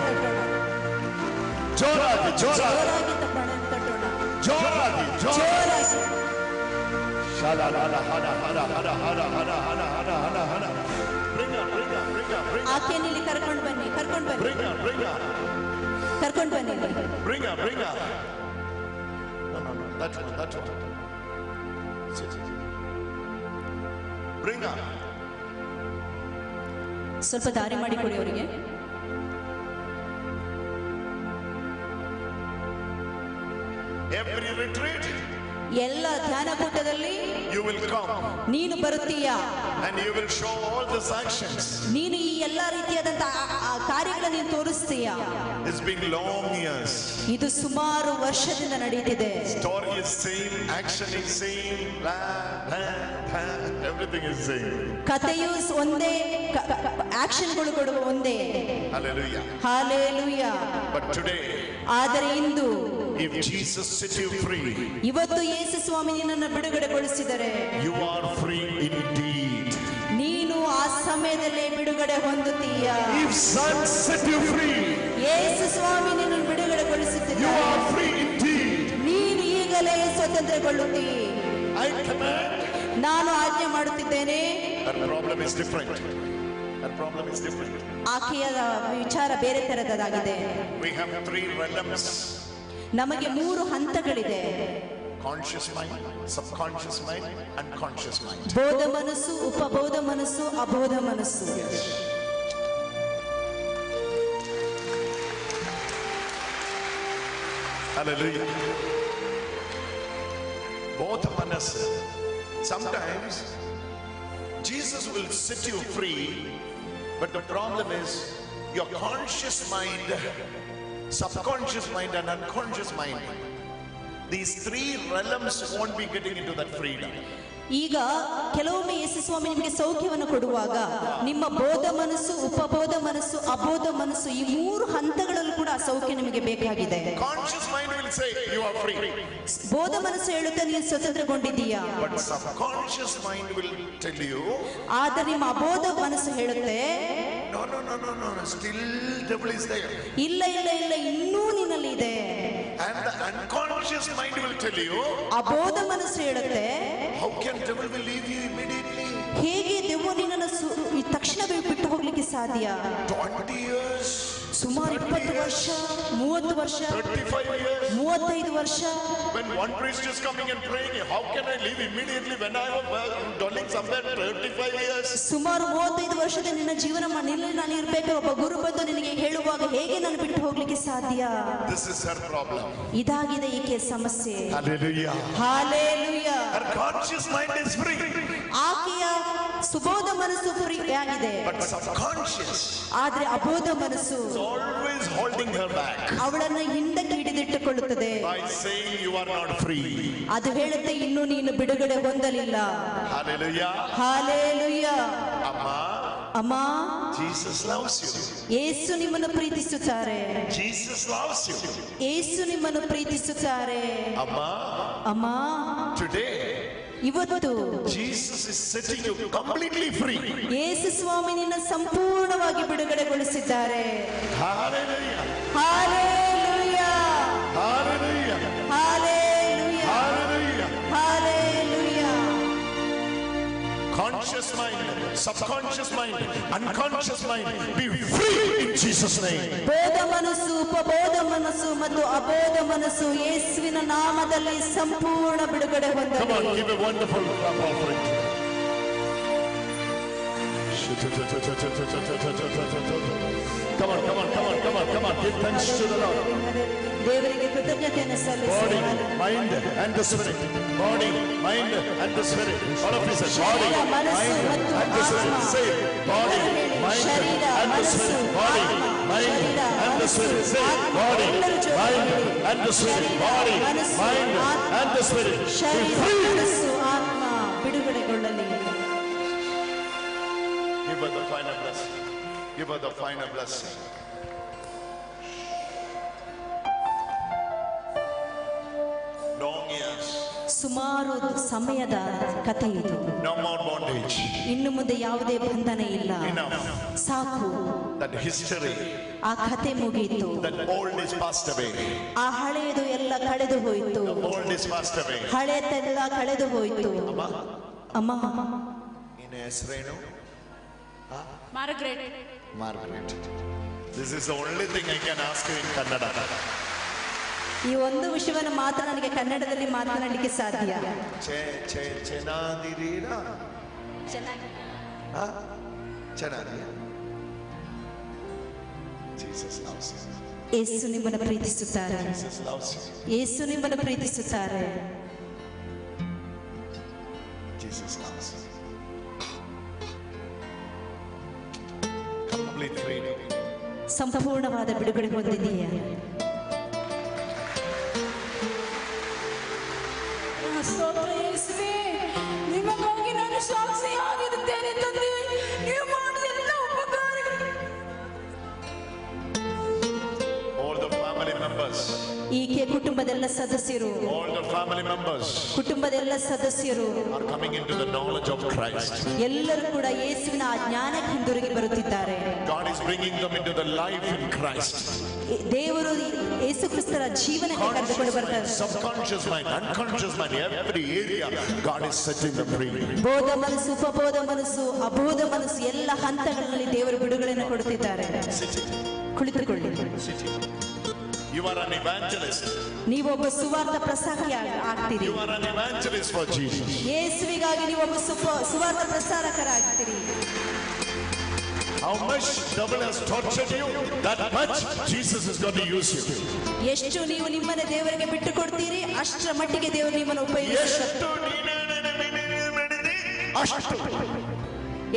ಜೋರಾಗಿ ಜೋರಾಗಿ ಚಪ್ಪಾಳೆಯನ್ನು ತಟ್ಟೋಣ. ಜೋರಾಗಿ ಜೋರಾಗಿ. Shalala hana hana hana hana hana hana hana hana hana. Bring her. ಆಕೆಯನ್ನು ಇಲ್ಲಿ ಕರ್ಕೊಂಡು ಬನ್ನಿ, ಕರ್ಕೊಂಡು ಬನ್ನಿ, Bring her. ಕರ್ಕೊಂಡು ಬನ್ನಿ. Bring her. No, that one. Sit. Bring her. ಸ್ವಲ್ಪ ದಾರಿ ಮಾಡಿಕೊಡಿ ಅವರಿಗೆ. Every retreat, ಎಲ್ಲ ಧ್ಯಾನಕೂಟದಲ್ಲಿ you will come ನೀನು ಬರುತ್ತೀಯ. and you will show all these actions. ನೀನು ಈ ಎಲ್ಲಾ ರೀತಿಯಾದಂತಹ ಕಾರ್ಯಗಳನ್ನು ನೀನು ತೋರಿಸ್ತೀಯ. It's been long years. ಇದು ಸುಮಾರು ವರ್ಷದಿಂದ ನಡೀತಿದೆ. Story is same, action is same, everything is same. ಕಥೆಯು ಒಂದೇ, ಆಕ್ಷನ್ಗಳು ಕೊಡುವ ಒಂದೇ. Hallelujah. ಹಾಲೆಲೂಯಾ. But today, ಆದರೆ ಇಂದು if Jesus set you free, ಇವತ್ತು ಯೇಸು ಸ್ವಾಮಿ ನಿನ್ನನ್ನು ಬಿಡುಗಡೆಗೊಳಿಸಿದರೆ, you are free indeed. ನೀನು ಆ ಸಮಯದಲ್ಲೇ ಬಿಡುಗಡೆ ಹೊಂದುತ್ತೀಯ. If Son set you free, ಯೇಸು ಸ್ವಾಮಿ ನಿನ್ನನ್ನು you ಬಿಡುಗಡೆಗೊಳಿಸುತ್ತಿದ್ದಾರೆ. are free indeed. ನೀನು ಈಗಲೇ ಸ್ವತಂತ್ರಗೊಳ್ಳುತ್ತೀ. I command. ನಾನು ಆಜ್ಞೆ ಮಾಡುತ್ತಿದ್ದೇನೆ. Her problem is different. ಆಕೆಯ ವಿಚಾರ ಬೇರೆ ತರದಾಗಿದೆ. We have 3 realms. ನಮಗೆ 3 ಹಂತಗಳಿದೆ. Conscious mind, subconscious mind, unconscious mind. ಬೋಧ ಮನಸ್ಸು, ಉಪಬೋಧ ಮನಸ್ಸು, ಅಬೋಧ ಮನಸ್ಸು. Hallelujah. Both manas. Sometimes Jesus will set you free, but the problem is your conscious mind, subconscious mind and unconscious mind. These 3 realms won't be getting into that freedom. ಈಗ ಕೆಲವೊಮ್ಮೆ ಯೇಸು ಸ್ವಾಮಿ ನಿಮಗೆ ಸೌಖ್ಯವನ್ನು ಕೊಡುವಾಗ ನಿಮ್ಮ ಬೋಧ ಮನಸ್ಸು, ಉಪಬೋಧ ಮನಸ್ಸು, ಅಬೋಧ ಮನಸ್ಸು, ಈ 3 ಹಂತಗಳಲ್ಲೂ ಕೂಡ ಆ ಸೌಖ್ಯ ನಿಮಗೆ ಬೇಕಾಗಿದೆ. Conscious mind will say you are free. ಬೋಧ ಮನಸ್ಸು ಹೇಳುತ್ತೆ ನೀನು ಸ್ವತಂತ್ರಗೊಂಡಿದ್ದೀಯಾ. But subconscious mind will tell you, ಆದರೆ ನಿಮ್ಮ ಅಬೋಧ ಮನಸ್ಸು ಹೇಳುತ್ತೆ, no, still devil is there. ಇಲ್ಲ, ಇನ್ನೂ ನಿನ್ನಲ್ಲಿ ಇದೆ. And the unconscious mind will tell you, ಅಬೋಧ ಮನಸ್ಸು ಹೇಳುತ್ತೆ, how can devil will leave you immediately? ಹೇಗೆ ದೆವ್ವ ನಿನ್ನನ್ನು ತಕ್ಷಣವೇ ಬಿಟ್ಟು ಹೋಗ್ಲಿಕ್ಕೆ ಸಾಧ್ಯ? 20 years ಸುಮಾರು 20 ವರ್ಷ, 30 ವರ್ಷ, 35 years. 35 ವರ್ಷ. When one priest is coming and praying, how can I leave immediately when I am dwelling somewhere 35 years? ಸುಮಾರು 35 ವರ್ಷದ ನಿನ್ನ ಜೀವನ ಮನೆಯಲ್ಲಿ ನಾನು ಇರಬೇಕು. ಒಬ್ಬ ಗುರು ಬಂದು ನಿನಗೆ ಹೇಳುವಾಗ ಹೇಗೆ ನಾನು ಬಿಟ್ಟು ಹೋಗ್ಲಿಕ್ಕೆ ಸಾಧ್ಯ? This is her problem. ಇದಾಗಿದೆ ಈಕೆ ಸಮಸ್ಯೆ. Hallelujah. Hallelujah. Her conscious mind is free. ಆಕೆಯ ಸುಬೋಧ ಮನಸ್ಸು ಫ್ರೀ ಆಗಿದೆ, But subconscious ಆದ್ರೆ ಅಬೋಧ ಮನಸ್ಸು is always holding her back ಅವಳನ್ನು ಹಿಂದಕ್ಕೆ ಹಿಡಿದಿಟ್ಟುಕೊಳ್ಳುತ್ತದೆ. by saying you are not free. ಅದು ಹೇಳುತ್ತೆ ಇನ್ನು ನೀನು ಬಿಡುಗಡೆ ಹೊಂದಲಿಲ್ಲ. Hallelujah. Hallelujah. Amma, ಅಮ್ಮ, Jesus loves you. ಯೇಸು ನಿಮ್ಮನ್ನು ಪ್ರೀತಿಸುತ್ತಾರೆ. Jesus loves you. ಯೇಸು ನಿಮ್ಮನ್ನು ಪ್ರೀತಿಸುತ್ತಾರೆ. Amma, ಅಮ್ಮ, today ಇವತ್ತು Jesus is setting you completely free. ಯೇಸು ಸ್ವಾಮಿ ನಿನ್ನ ಸಂಪೂರ್ಣವಾಗಿ ಬಿಡುಗಡೆಗೊಳಿಸಿದ್ದಾರೆ. Hallelujah. Hallelujah. Hallelujah. Hallelujah. Hallelujah. Hallelujah. Conscious mind, subconscious mind, unconscious mind, be free in Jesus' name. ಬೋಧ ಮನಸ್ಸು, ಉಪಬೋಧ ಮನಸ್ಸು ಮತ್ತು ಅಬೋಧ ಮನಸ್ಸು ಯೇಸುವಿನ ನಾಮದಲ್ಲಿ ಸಂಪೂರ್ಣ ಬಿಡುಗಡೆ Come on, ಹೊಂದಲಿ. give a wonderful clap offering. Come on, come on, come on, come on, come on. Give thanks to the Lord. ದೇವರಿಗೆ ಕೃತಜ್ಞತೆಯನ್ನು Body, ಸಲ್ಲಿಸಿ. mind, and the spirit. Body, mind, and the spirit. All of you say body, mind, and the spirit. Say body, mind, and the spirit. Body, mind, and the spirit. Say body, mind, and the spirit. Body, mind, and the spirit. Be ಶರೀರ, free. ಮನಸ್ಸು, ಆತ್ಮ ಬಿಡುಗಡೆಗೊಳ್ಳಲಿ. Give her the final blessing. Give her the final blessing. Long years. ಸುಮಾರು ಸಮಯದ ಕಥೆ ಇದು. No more bondage. ಇನ್ನು ಮುಂದೆ ಯಾವುದೇ ಬಂಧನ ಇಲ್ಲ. Enough. ಸಾಕು. That history, ಆ ಕಥೆ ಮುಗಿಯಿತು. that old is passed away. ಆ ಹಳೆಯದು ಎಲ್ಲ ಕಳೆದು ಹೋಯಿತು. Old is passed away. ಹಳೆಯದೆಲ್ಲ ಕಳೆದು ಹೋಯಿತು. ಅಮ್ಮ, In Esreno, Margaret, Margaret. This is the only thing I can ask you in Kannada. ಈ ಒಂದು ವಿಷಯವನ್ನು ಮಾತ್ರ ನನಗೆ ಕನ್ನಡದಲ್ಲಿ ಮಾತನಾಡಲಿಕ್ಕೆ ಸಾಧ್ಯ. ಚೆನ್ನಾದಿರೀರಾ? ಚೆನ್ನಾಗಿದೆಯಾ? Jesus loves you. ಯೇಸು ನಿಮ್ಮನ್ನು ಪ್ರೀತಿಸುತ್ತಾರೆ. Jesus loves you. ಯೇಸು ನಿಮ್ಮನ್ನು ಪ್ರೀತಿಸುತ್ತಾರೆ. Jesus loves you. Complete freedom. ಸಂಪೂರ್ಣವಾದ ಬಿಡುಗಡೆ ಹೊಂದಿದೆಯಾ? ಸ್ತೋತ್ರ ಯೇಸುವೇ, ನಿಮಗಾಗಿ ನಾನು ಸಾಕ್ಷಿಯಾಗಿರುತ್ತೇನೆ ತಂದೆ. ನೀವು ಮಾಡಿದ ಎಲ್ಲ ಉಪಕಾರಗಳು. All the family members. ಈಕೆ ಕುಟುಂಬದೆಲ್ಲ ಸದಸ್ಯರು, All the family members ಕುಟುಂಬದೆಲ್ಲ ಸದಸ್ಯರು are coming into the knowledge of Christ. ಎಲ್ಲರೂ ಕೂಡ ಯೇಸುವಿನ ಆ ಜ್ಞಾನಕ್ಕೆ ಹಿಂದಿರುಗಿ ಬರುತ್ತಿದ್ದಾರೆ. God is bringing them into the life in Christ. ದೇವರು ಯೇಸು ಕ್ರಿಸ್ತರ ಜೀವನಕ್ಕೆ ಕರೆದುಕೊಂಡು ಬರ್ತಾರೆ. Subconscious mind, unconscious mind, every area God is setting them free. ಬೋಧ ಮನಸ್ಸು, ಉಪಬೋಧ ಮನಸ್ಸು, ಅಬೋಧ ಮನಸ್ಸು ಎಲ್ಲ ಹಂತಗಳಲ್ಲಿ ದೇವರು ಬಿಡುಗಡೆಯನ್ನು ಕೊಡುತ್ತಿದ್ದಾರೆ. Sitting, ಕುಳಿತುಕೊಳ್ಳಿ. sitting. You are an evangelist. ನೀವೊಬ್ಬ ಸುವಾರ್ಥ ಪ್ರಸಾರಕ ಆಗ್ತೀರಿ. You are an evangelist for Jesus. ಯೇಸುವಿಗಾಗಿ ನೀವೊಬ್ಬ ಸುವಾರ್ಥ ಪ್ರಸಾರಕರಾಗ್ತೀರಿ. How much devil has tortured you, that much Jesus is going to use you. ಎಷ್ಟು ನೀವು ನಿಮ್ಮನ್ನ ದೇವರಿಗೆ ಬಿಟ್ಟು ಕೊಡ್ತೀರಿ, ಅಷ್ಟರ ಮಟ್ಟಿಗೆ ದೇವರು ನಿಮ್ಮನ್ನು ಉಪಯೋಗಿಸುತ್ತಾರೆ.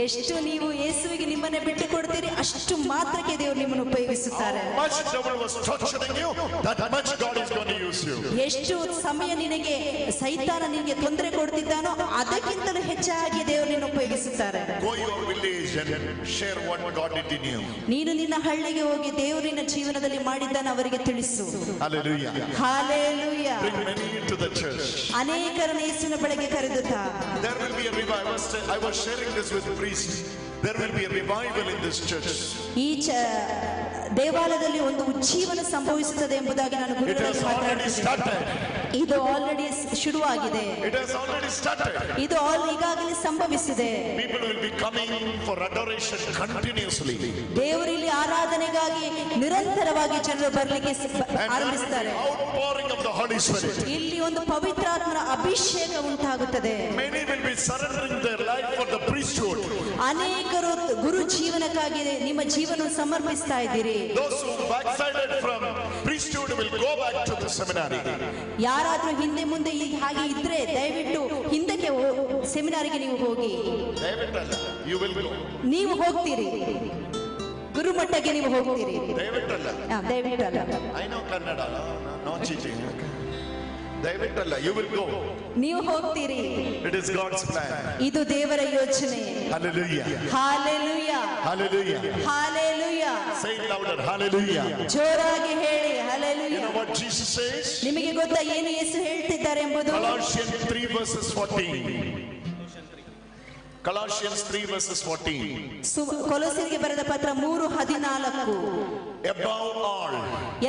ಎಷ್ಟು ನೀವು ಯೇಸುವಿಗೆ ನಿಮ್ಮನ್ನ ಬಿಟ್ಟು ಕೊಡ್ತೀರಿ, ಅಷ್ಟು ಮಾತ್ರಕ್ಕೆ ದೇವರು ನಿಮ್ಮನ್ನು ಉಪಯೋಗಿಸುತ್ತಾರೆ. How much devil was torturing you, that much God is going to use you. ಎಷ್ಟು ಸಮಯ ನಿನಗೆ ಸೈತಾನ ನಿನಗೆ ತೊಂದರೆ ಕೊಡ್ತಿದ್ದಾನೋ ಅದಕ್ಕಿಂತಲೂ ಹೆಚ್ಚಾಗಿ ದೇವರು ನಿನ್ನ ಉಪಯೋಗಿಸುತ್ತಾರೆ. Go your village and share what God did in you. ನೀನು ನಿನ್ನ ಹಳ್ಳಿಗೆ ಹೋಗಿ ದೇವರಿನ ಜೀವನದಲ್ಲಿ ಮಾಡಿದ್ದನ್ನು ಅವರಿಗೆ ತಿಳಿಸು. Hallelujah. Hallelujah. Bring many into the church. ಅನೇಕರನ್ನು ಯೇಸುವಿನ ಬಳಿಗೆ ಕರೆದುತ್ತಾ. There will be a revival. I was sharing this with priests. There will be a revival in this church. ಈ ದೇವಾಲಯದಲ್ಲಿ ಒಂದು ಉಜ್ಜೀವನ ಸಂಭವಿಸುತ್ತದೆ ಎಂಬುದಾಗಿ ನಾನು It has already ಗುರುಗಳಲ್ಲಿ started. ಇದು ಆಲ್ರೆಡಿ ಶುರುವಾಗಿದೆ. It has already started. ಇದು ಈಗಾಗಲೇ ಸಂಭವಿಸಿದೆ. People will be coming for adoration continuously. ದೇವರಲ್ಲಿ ಆರಾಧನೆಗಾಗಿ ನಿರಂತರವಾಗಿ ಜನರು ಬರಲಿಕ್ಕೆ ಆರಂಭಿಸುತ್ತಾರೆ. Outpouring of the Holy Spirit. ಇಲ್ಲಿ ಒಂದು ಪವಿತ್ರಾತ್ಮನ ಅಭಿಷೇಕ ಉಂಟಾಗುತ್ತದೆ. Many will be surrendering their life for the priesthood. ಅನೇಕರು ಗುರು ಜೀವನಕ್ಕಾಗಿ ನಿಮ್ಮ ಜೀವನ ಸಮರ್ಪಿಸ್ತಾ ಇದ್ದೀರಿ. Those who backslided from priesthood will go back to the seminary. ಯಾರಾದ್ರೂ ಹಿಂದೆ ಮುಂದೆ ಹಾಗೆ ಇದ್ರೆ ದಯವಿಟ್ಟು ಹಿಂದಕ್ಕೆ ಸೆಮಿನಾರಿಗೆ ನೀವು ಹೋಗಿ. ದಯವಿಟ್ಟಲ್ಲ, you will go. ನೀವು ಹೋಗ್ತೀರಿ, ಗುರುಮಟ್ಟಕ್ಕೆ ನೀವು ಹೋಗ್ತೀರಿ. ದಯವಿಟ್ಟಲ್ಲ. ದಯವಿಟ್ಟಲ್ಲ. I know Kannada, no cheating. ದಯವಿಟ್ಟಲ್ಲ, you will go. ನೀವು ಹೋಗ್ತೀರಿ. It is God's plan. ಇದು ದೇವರ ಯೋಚನೆ. Hallelujah. Hallelujah. Hallelujah. Hallelujah. Say it louder. Hallelujah. ಜೋರಾಗಿ ಹೇಳಿ You hallelujah. know what Jesus says? ನಿಮಗೆ ಗೊತ್ತಾ ಏನು ಯೇಸು ಹೇಳ್ತಿದ್ದಾರೆ ಎಂಬುದು? Colossians 3 verses 14. Colossians 3 verses 14. ಕೊಲೊಸ್ಸೆರಿಗೆ ಬರೆದ ಪತ್ರ 3:14. Above all.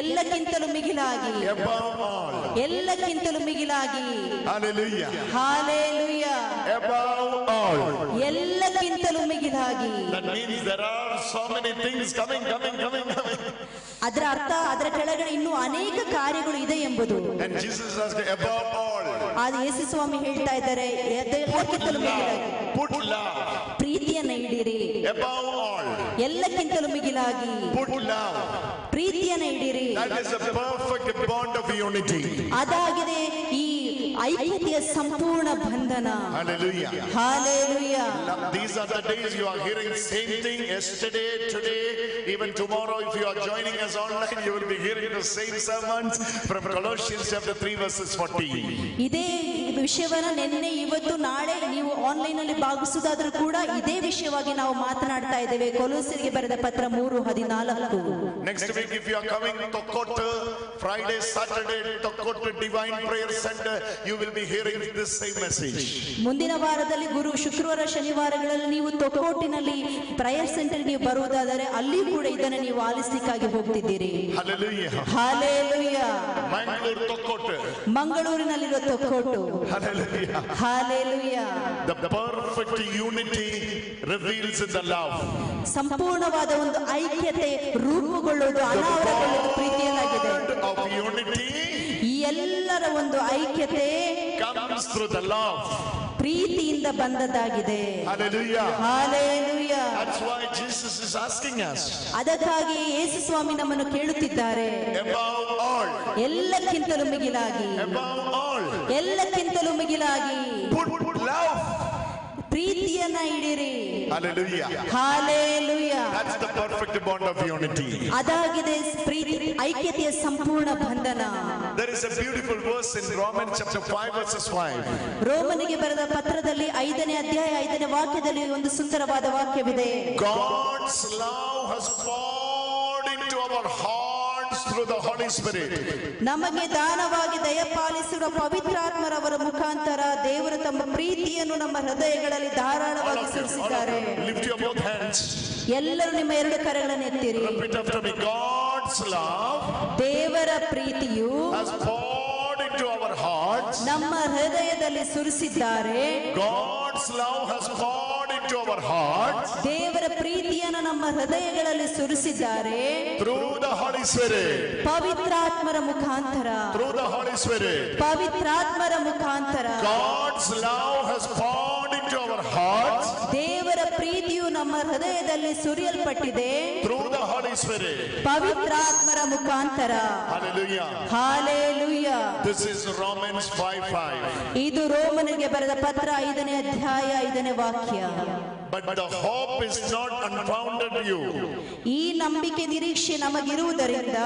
ಎಲ್ಲಕ್ಕಿಂತಲೂ ಮಿಗಿಲಾಗಿ. Above all. ಎಲ್ಲಕ್ಕಿಂತಲೂ ಮಿಗಿಲಾಗಿ. Hallelujah. Hallelujah. Above all. ಎಲ್ಲಕ್ಕಿಂತಲೂ ಮಿಗಿಲಾಗಿ. That means there are so many things coming. ಅದರ ಅರ್ಥ ಅದರ ಕೆಳಗಡೆ ಇನ್ನೂ ಅನೇಕ ಕಾರ್ಯಗಳು ಇದೆ ಎಂಬುದು. And Jesus asked above all. ಆದ ಯೇಸು ಸ್ವಾಮಿ ಹೇಳ್ತಾ ಇದ್ದಾರೆ ಎಲ್ಲಕ್ಕಿಂತಲೂ ಮಿಗಿಲಾಗಿ. Put love. ಪ್ರೀತಿಯನ್ನು ಇಡಿರಿ. Above all. ಎಲ್ಲಕ್ಕಿಂತಲೂ ಮಿಗಿಲಾಗಿ. Put love. ಪ್ರೀತಿಯನ್ನು ಇಡಿರಿ. That is a perfect bond of unity. ಅದಾಗಿದೆ ಈ ಐಕ್ಯತೆಯ ಸಂಪೂರ್ಣ ಬಂಧನ. Hallelujah. Hallelujah. These are the days you are hearing same thing yesterday, today, even tomorrow. If you are joining us online, you will be hearing the same sermons from Colossians chapter 3 verses 14. ಇದೇ ವಿಷಯವನ್ನ ನಿನ್ನೆ ಇವತ್ತು ನಾಳೆ ನೀವು online ಅಲ್ಲಿ ಭಾಗಿಸುವುದಾದ್ರೂ ಕೂಡ ಇದೇ ವಿಷಯವಾಗಿ ನಾವು ಮಾತನಾಡ್ತಾ ಇದ್ದೇವೆ. ಕೊಲೊಸ್ಸೆರಿಗೆ ಬರೆದ ಪತ್ರ 3:14. Next week if you are coming Tokkotte, Friday, Saturday, Tokkotte Divine Prayer Center, you will be hearing this same message. ಮುಂದಿನ ವಾರದಲ್ಲಿ ಶುಕ್ರವಾರ ಶನಿವಾರಗಳಲ್ಲಿ ನೀವು ತೊಕ್ಕೋಟಿನಲ್ಲಿ ಪ್ರೇಯರ್ ಸೆಂಟರ್ ನೀವು ಬರುವುದಾದರೆ ಅಲ್ಲಿ ಕೂಡ ಇದನ್ನು ನೀವು ಆಲಿಸಲಿಕ್ಕಾಗಿ ಹೋಗ್ತಿದ್ದೀರಿ. Hallelujah. Hallelujah. Mangalore Tokkotte. ಮಂಗಳೂರಿನಲ್ಲಿರೋ Thokkottu. Hallelujah. Hallelujah. The perfect unity reveals in the love. ಸಂಪೂರ್ಣವಾದ ಒಂದು ಐಕ್ಯತೆ ರೂಪುಗೊಳ್ಳುವುದು ಅನಾವರಣಗೊಳ್ಳುವುದು ಪ್ರೀತಿಯಲ್ಲಾಗಿದೆ. Of unity ಈ ಎಲ್ಲರ ಒಂದು ಐಕ್ಯತೆ comes through the love. ಪ್ರೀತಿಯಿಂದ ಬಂದದ್ದಾಗಿದೆ. Hallelujah. Hallelujah. That's why Jesus is asking us. ಅದಕ್ಕಾಗಿ ಯೇಸು ಸ್ವಾಮಿ ನಮ್ಮನ್ನು ಕೇಳುತ್ತಿದ್ದಾರೆ. Above all. ಎಲ್ಲಕ್ಕಿಂತಲೂ ಮಿಗಿಲಾಗಿ. Above all. ಎಲ್ಲಕ್ಕಿಂತಲೂ ಮಿಗಿಲಾಗಿ. Put love. ಪ್ರೀತಿಯನ್ನ ಇಡಿರಿ. Hallelujah. Hallelujah. That's the perfect bond of unity. ಅದಾಗಿದೆ ಪ್ರೀತಿ ಐಕ್ಯತೆಯ ಸಂಪೂರ್ಣ ಬಂಧನ. There is a beautiful verse in Romans chapter 5 verses 5. ರೋಮನಿಗೆ ಬರೆದ ಪತ್ರದಲ್ಲಿ 5ನೇ ಅಧ್ಯಾಯ 5ನೇ ವಾಕ್ಯದಲ್ಲಿ ಒಂದು ಸುಂದರವಾದ ವಾಕ್ಯವಿದೆ. God's love has poured into our hearts through the Holy Spirit. ನಮಗೆ ದಾನವಾಗಿ ದಯಪಾಲಿಸಿರುವ ಪವಿತ್ರಾತ್ಮರವರ ಮುಖಾಂತರ ದೇವರು ತಮ್ಮ ಪ್ರೀತಿಯನ್ನು ನಮ್ಮ ಹೃದಯಗಳಲ್ಲಿ ಧಾರಾಳವಾಗಿ ಸುರಿಸಿದ್ದಾರೆ. Lift your both hands. ಎಲ್ಲರೂ ನಿಮ್ಮ ಎರಡು ಕರಗಳನ್ನು ಎತ್ತಿರಿ. Repeat after me. God's love ದೇವರ ಪ್ರೀತಿಯು has poured into our hearts. ನಮ್ಮ ಹೃದಯದಲ್ಲಿ ಸುರಿಸಿದ್ದಾರೆ. God's love has poured into our hearts. ದೇವರ ಪ್ರೀತಿಯನ್ನು ನಮ್ಮ ಹೃದಯಗಳಲ್ಲಿ ಸುರಿಸಿದ್ದಾರೆ. Through the Holy Spirit. ಪವಿತ್ರಾತ್ಮರ ಮುಖಾಂತರ. Through the Holy Spirit. ಪವಿತ್ರಾತ್ಮರ ಮುಖಾಂತರ. God's love has poured into our hearts. ದೇವರ ಪ್ರೀತಿಯು ನಮ್ಮ ಹೃದಯದಲ್ಲಿ ಸುರಿಯಲ್ಪಟ್ಟಿದೆ. Through the Holy Spirit. ಪವಿತ್ರಾತ್ಮರ ಮುಖಾಂತರ. Hallelujah. Hallelujah. This is Romans 5:5. ಇದು ರೋಮನಿಗೆ ಬರೆದ ಪತ್ರ 5ನೇ ಅಧ್ಯಾಯ 5ನೇ ವಾಕ್ಯ. But the hope is not unfounded you. ಈ ನಂಬಿಕೆ ನಿರೀಕ್ಷೆ ನಮಗಿರುವುದರಿಂದ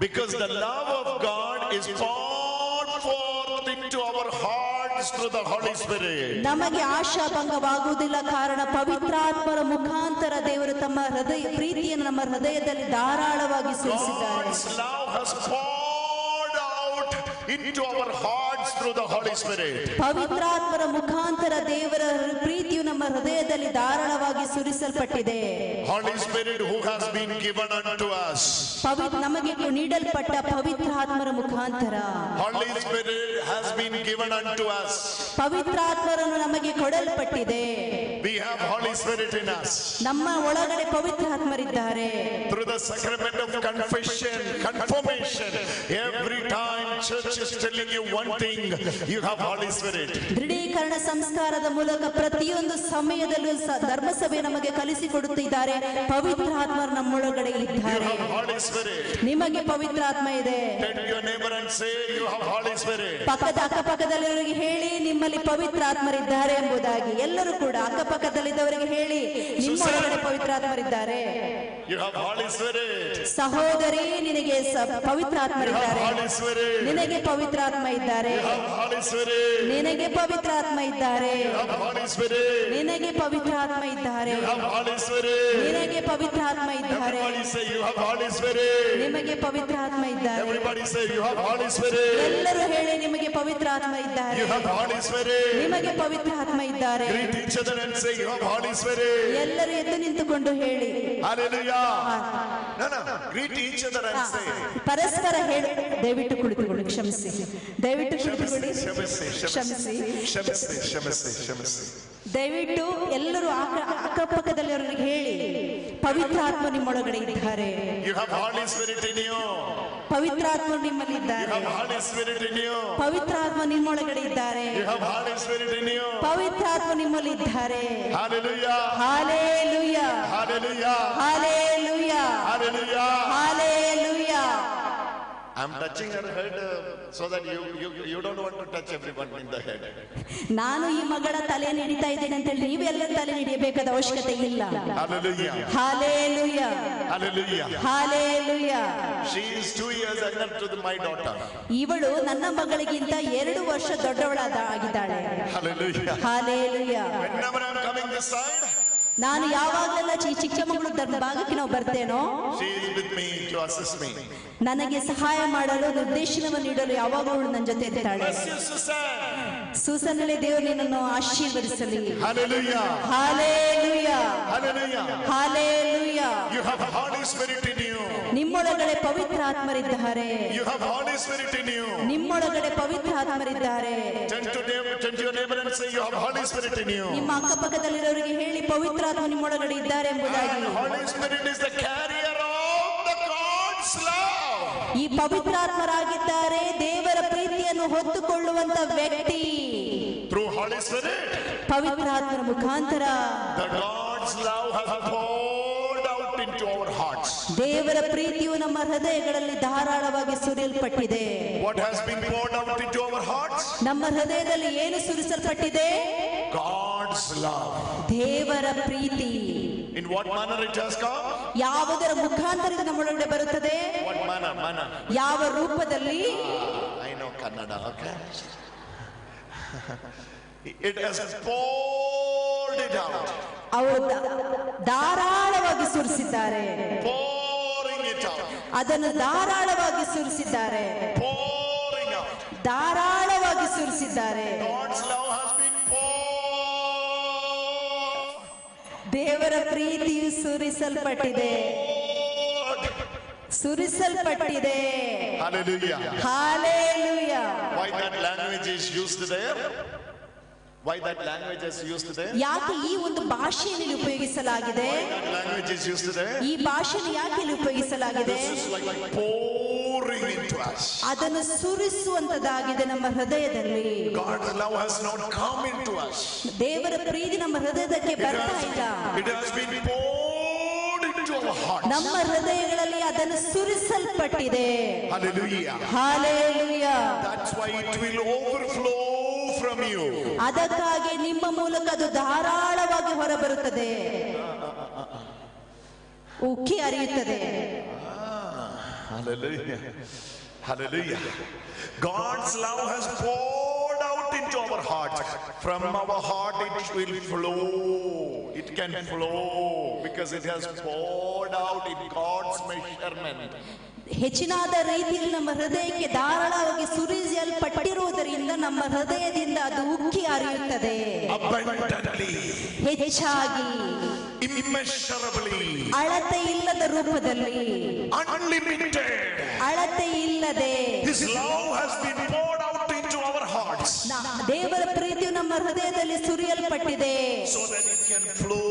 Because the love of God is poured forth into our hearts through the Holy Spirit. ನಮಗೆ ಆಶಾಭಂಗವಾಗುವುದಿಲ್ಲ, ಕಾರಣ ಪವಿತ್ರಾತ್ಮರ ಮುಖಾಂತರ ದೇವರು ತಮ್ಮ ಹೃದಯ ಪ್ರೀತಿಯನ್ನು ನಮ್ಮ ಹೃದಯದಲ್ಲಿ ಧಾರಾಳವಾಗಿ ಸುರಿಸಿದ್ದಾರೆ. God's love has poured out into our hearts through the Holy Spirit. ಪವಿತ್ರಾತ್ಮರ ಮುಖಾಂತರ ದೇವರ ಪ್ರೀತಿಯು ನಮ್ಮ ಹೃದಯದಲ್ಲಿ ಧಾರಾಳವಾಗಿ ಸುರಿಸಲ್ಪಟ್ಟಿದೆ. Holy Spirit who has been given unto us. ನಮಗೆ ನೀಡಲ್ಪಟ್ಟ ಪವಿತ್ರಾತ್ಮರ ಮುಖಾಂತರ. Holy Spirit has been given unto us. ಪವಿತ್ರಾತ್ಮರನ್ನು ನಮಗೆ ಕೊಡಲ್ಪಟ್ಟಿದೆ. We have Holy Spirit in us. ನಮ್ಮ ಒಳಗಡೆ ಪವಿತ್ರಾತ್ಮರಿದ್ದಾರೆ. Through the sacrament of confession, confirmation, every time church is telling you one thing, you have Holy Spirit. ದೃಢೀಕರಣ ಸಂಸ್ಕಾರದ ಮೂಲಕ ಪ್ರತಿಯೊಂದು ಸಮಯದಲ್ಲೂ ಧರ್ಮಸಭೆ ನಮಗೆ ಕಲಿಸಿಕೊಡುತ್ತಿದ್ದಾರೆ, ಪವಿತ್ರಾತ್ಮರು ನಮ್ಮೊಳಗಡೆ ಇದ್ದಾರೆ. You have Holy Spirit. ನಿಮಗೆ ಪವಿತ್ರಾತ್ಮ ಇದೆ. Tell your neighbor and say you have Holy Spirit. ಅಕ್ಕಪಕ್ಕದಲ್ಲಿರೋರಿಗೆ ಹೇಳಿ ನಿಮ್ಮಲ್ಲಿ ಪವಿತ್ರಾತ್ಮರಿದ್ದಾರೆ ಎಂಬುದಾಗಿ. ಎಲ್ಲರೂ ಕೂಡ ಅಕ್ಕಪಕ್ಕದಲ್ಲಿದ್ದವರಿಗೆ ಹೇಳಿ ನಿಮ್ಮೊಳಗಡೆ ಪವಿತ್ರಾತ್ಮರಿದ್ದಾರೆ. You have Holy Spirit. ಸಹೋದರಿ ನಿನಗೆ ಪವಿತ್ರಾತ್ಮರಿದ್ದಾರೆ. You have Holy Spirit. ನಿನಗೆ ಪವಿತ್ರಾತ್ಮ ಇದ್ದಾರೆ. You have Holy Spirit. ನಿನಗೆ ಪವಿತ್ರಾತ್ಮ ಇದ್ದಾರೆ. You have Holy Spirit. ನಿನಗೆ ಪವಿತ್ರಾತ್ಮ ಇದ್ದಾರೆ. You have Holy Spirit. ನಿನಗೆ ಪವಿತ್ರಾತ್ಮ ಇದ್ದಾರೆ. Everybody say you have Holy Spirit. ನಿಮಗೆ ಪವಿತ್ರಾತ್ಮ ಇದ್ದಾರೆ. Everybody say you have Holy Spirit. ಎಲ್ಲರೂ ಹೇಳಿ ನಿಮಗೆ ಪವಿತ್ರಾತ್ಮ ಇದ್ದಾರೆ. You have Holy Spirit. ನಿಮಗೆ ಪವಿತ್ರಾತ್ಮ ಇದ್ದಾರೆ. Greet each other and say you have Holy Spirit. ಎಲ್ಲರೂ ಎದ್ದು ನಿಂತುಕೊಂಡು ಹೇಳಿ. Hallelujah. No. Greet each other and say. ಪರಸ್ಪರ ಹೇಳಿ. ದಯವಿಟ್ಟು ಕುಳಿತುಕೊಳ್ಳಿ. ಕ್ಷಮಿಸಿ. ದಯವಿಟ್ಟು ಕುಳಿತುಕೊಳ್ಳಿ. ಕ್ಷಮಿಸಿ. ದಯವಿಟ್ಟು ಎಲ್ಲರೂ ಅಕ್ಕಪಕ್ಕದಲ್ಲಿರೋರಿಗೆ ಹೇಳಿ ಪವಿತ್ರಾತ್ಮ ನಿಮ್ಮೊಳಗಡೆ ಇದ್ದಾರೆ. You have Holy Spirit in you. ಪವಿತ್ರಾತ್ಮ ನಿಮ್ಮಲ್ಲಿ You ಇದ್ದಾರೆ. have Holy Spirit in you. ಪವಿತ್ರಾತ್ಮ ನಿಮ್ಮೊಳಗಡೆ ಇದ್ದಾರೆ. You have Holy Spirit in you. ಪವಿತ್ರಾತ್ಮ ನಿಮ್ಮಲ್ಲಿ ಇದ್ದಾರೆ. Hallelujah. Hallelujah. Hallelujah. Hallelujah. Hallelujah. Hallelujah. I'm touching her head so that you don't want to touch everyone in the head. ನಾನು ಈ ಮಗಳ ತಲೆಯನ್ನು ಹಿಡಿತಾ ಇದ್ದೇನೆ ಅಂತ ಹೇಳಿ ನೀವೆಲ್ಲರ ತಲೆ ಹಿಡಿಯಬೇಕಾದ ಅವಶ್ಯಕತೆ ಇಲ್ಲ. Hallelujah. Hallelujah. Hallelujah. Hallelujah. She is 2 years younger to my daughter. ಇವಳು ನನ್ನ ಮಗಳಿಗಿಂತ 2 ವರ್ಷ ದೊಡ್ಡವಳಾಗಿದ್ದಾಳೆ. Hallelujah. Hallelujah. Whenever I'm coming this side, ನಾನು ಯಾವಾಗಲೆಲ್ಲ ಚಿಕ್ಕಮಗಳೂರು ಧರ್ಮ ಭಾಗಕ್ಕೆ ನಾವು ಬರ್ತೇನೋ she is with me to assist me. ನನಗೆ ಸಹಾಯ ಮಾಡಲು ನಿರ್ದೇಶನವನ್ನು ನೀಡಲು ಯಾವಾಗಲೂ ನನ್ನ ಜೊತೆ ಇರ್ತಾಳೆ. Bless you, Susan. ಸೂಸನಳೆ ದೇವರು ನಿನ್ನನ್ನು ಆಶೀರ್ವದಿಸಲಿ. Hallelujah. Hallelujah. Hallelujah. Hallelujah. You have Holy Spirit in you. ನಿಮ್ಮೊಳಗಡೆ ಪವಿತ್ರಾತ್ಮರಿದ್ದಾರೆ. You have Holy Spirit in you. ನಿಮ್ಮೊಳಗಡೆ ಪವಿತ್ರಾತ್ಮರಿದ್ದಾರೆ. Turn to your neighbor and say you have Holy Spirit in you. ನಿಮ್ಮ ಅಕ್ಕಪಕ್ಕದಲ್ಲಿರೋರಿಗೆ ಹೇಳಿ ಪವಿತ್ರಾತ್ಮ ನಿಮ್ಮೊಳಗಡೆ ಇದ್ದಾರೆ ಎಂಬುದಾಗಿ. And Holy Spirit is the carrier of the God's love. ಈ ಪವಿತ್ರಾತ್ಮರಾಗಿದ್ದಾರೆ ದೇವರ ಪ್ರೀತಿಯನ್ನು ಹೊತ್ತುಕೊಳ್ಳುವಂತ ವ್ಯಕ್ತಿ. Through Holy Spirit, ಪವಿತ್ರಾತ್ಮರ ಮುಖಾಂತರ the God's love has poured out into our hearts. ದೇವರ ಪ್ರೀತಿಯು ನಮ್ಮ ಹೃದಯಗಳಲ್ಲಿ ಧಾರಾಳವಾಗಿ ಸುರಿಯಲ್ಪಟ್ಟಿದೆ. What has been poured out into our hearts? ನಮ್ಮ ಹೃದಯದಲ್ಲಿ ಏನು ಸುರಿಸಲ್ಪಟ್ಟಿದೆ? God's love. ದೇವರ ಪ್ರೀತಿ. In what manner it has come? ಯಾವುದರ ಮುಖಾಂತರ ನಮ್ಮೊಳಗಡೆ ಬರುತ್ತದೆ? What manner? ಯಾವ ರೂಪದಲ್ಲಿ? I know Kannada, okay? It has poured it out. ಅವರು ಧಾರಾಳವಾಗಿ ಸುರಿಸಿದ್ದಾರೆ. Pouring it out. ಅದನ್ನು ಧಾರಾಳವಾಗಿ ಸುರಿಸಿದ್ದಾರೆ. Pouring out. ಧಾರಾಳವಾಗಿ ಸುರಿಸಿದ್ದಾರೆ. God's love has been poured. ದೇವರ ಪ್ರೀತಿಯು ಸುರಿಸಲ್ಪಟ್ಟಿದೆ. ಸುರಿಸಲ್ಪಟ್ಟಿದೆ. Hallelujah. Hallelujah. Why that language is used there? Why that language is used there? ಯಾಕೆ ಈ ಒಂದು ಭಾಷೆಯನ್ನು ಉಪಯೋಗಿಸಲಾಗಿದೆ? That language is used there. ಈ ಭಾಷೆಯನ್ನು ಯಾಕೆ ಉಪಯೋಗಿಸಲಾಗಿದೆ? This is like pouring into us. ಅದನ್ನು ಸುರಿಸುವಂತದಾಗಿದೆ ನಮ್ಮ ಹೃದಯದಲ್ಲಿ. God's love has not come into us. ದೇವರ ಪ್ರೀತಿ ನಮ್ಮ ಹೃದಯಕ್ಕೆ ಬರ್ತಾ ಇಲ್ಲ. It has been poured into our hearts. ನಮ್ಮ ಹೃದಯಗಳಲ್ಲಿ ಅದನ್ನು ಸುರಿಸಲ್ಪಟ್ಟಿದೆ. Hallelujah. Hallelujah. That's why it will overflow from you. ಅದಕ್ಕಾಗಿ ನಿಮ್ಮ ಮೂಲಕ ಅದು ಧಾರಾಳವಾಗಿ ಹೊರಬರುತ್ತದೆ. ಉಕ್ಕಿ ಹರಿಯುತ್ತದೆ. Hallelujah. Hallelujah. God's love has poured out into our heart. From our heart it will flow. It can flow because it has poured out in God's measurement. ಹೆಚ್ಚಿನಾದ ರೀತಿಯಲ್ಲಿ ನಮ್ಮ ಹೃದಯಕ್ಕೆ ಧಾರಾಳವಾಗಿ ಸುರಿಸಲ್ಪಟ್ಟಿರುವುದರಿಂದ ನಮ್ಮ ಹೃದಯದಿಂದ ಅದು ಉಕ್ಕಿ ಹರಿಯುತ್ತದೆ. abundantly, ಹೆಚ್ಚಾಗಿ, immeasurably, ಅಳತೆ ಇಲ್ಲದ ರೂಪದಲ್ಲಿ, unlimited. ಅಳತೆ ಇಲ್ಲದೆ His love has been poured out into our hearts ದೇವರ ಪ್ರೀತಿಯು ನಮ್ಮ ಹೃದಯದಲ್ಲಿ ಸುರಿಯಲ್ಪಟ್ಟಿದೆ. so that it can flow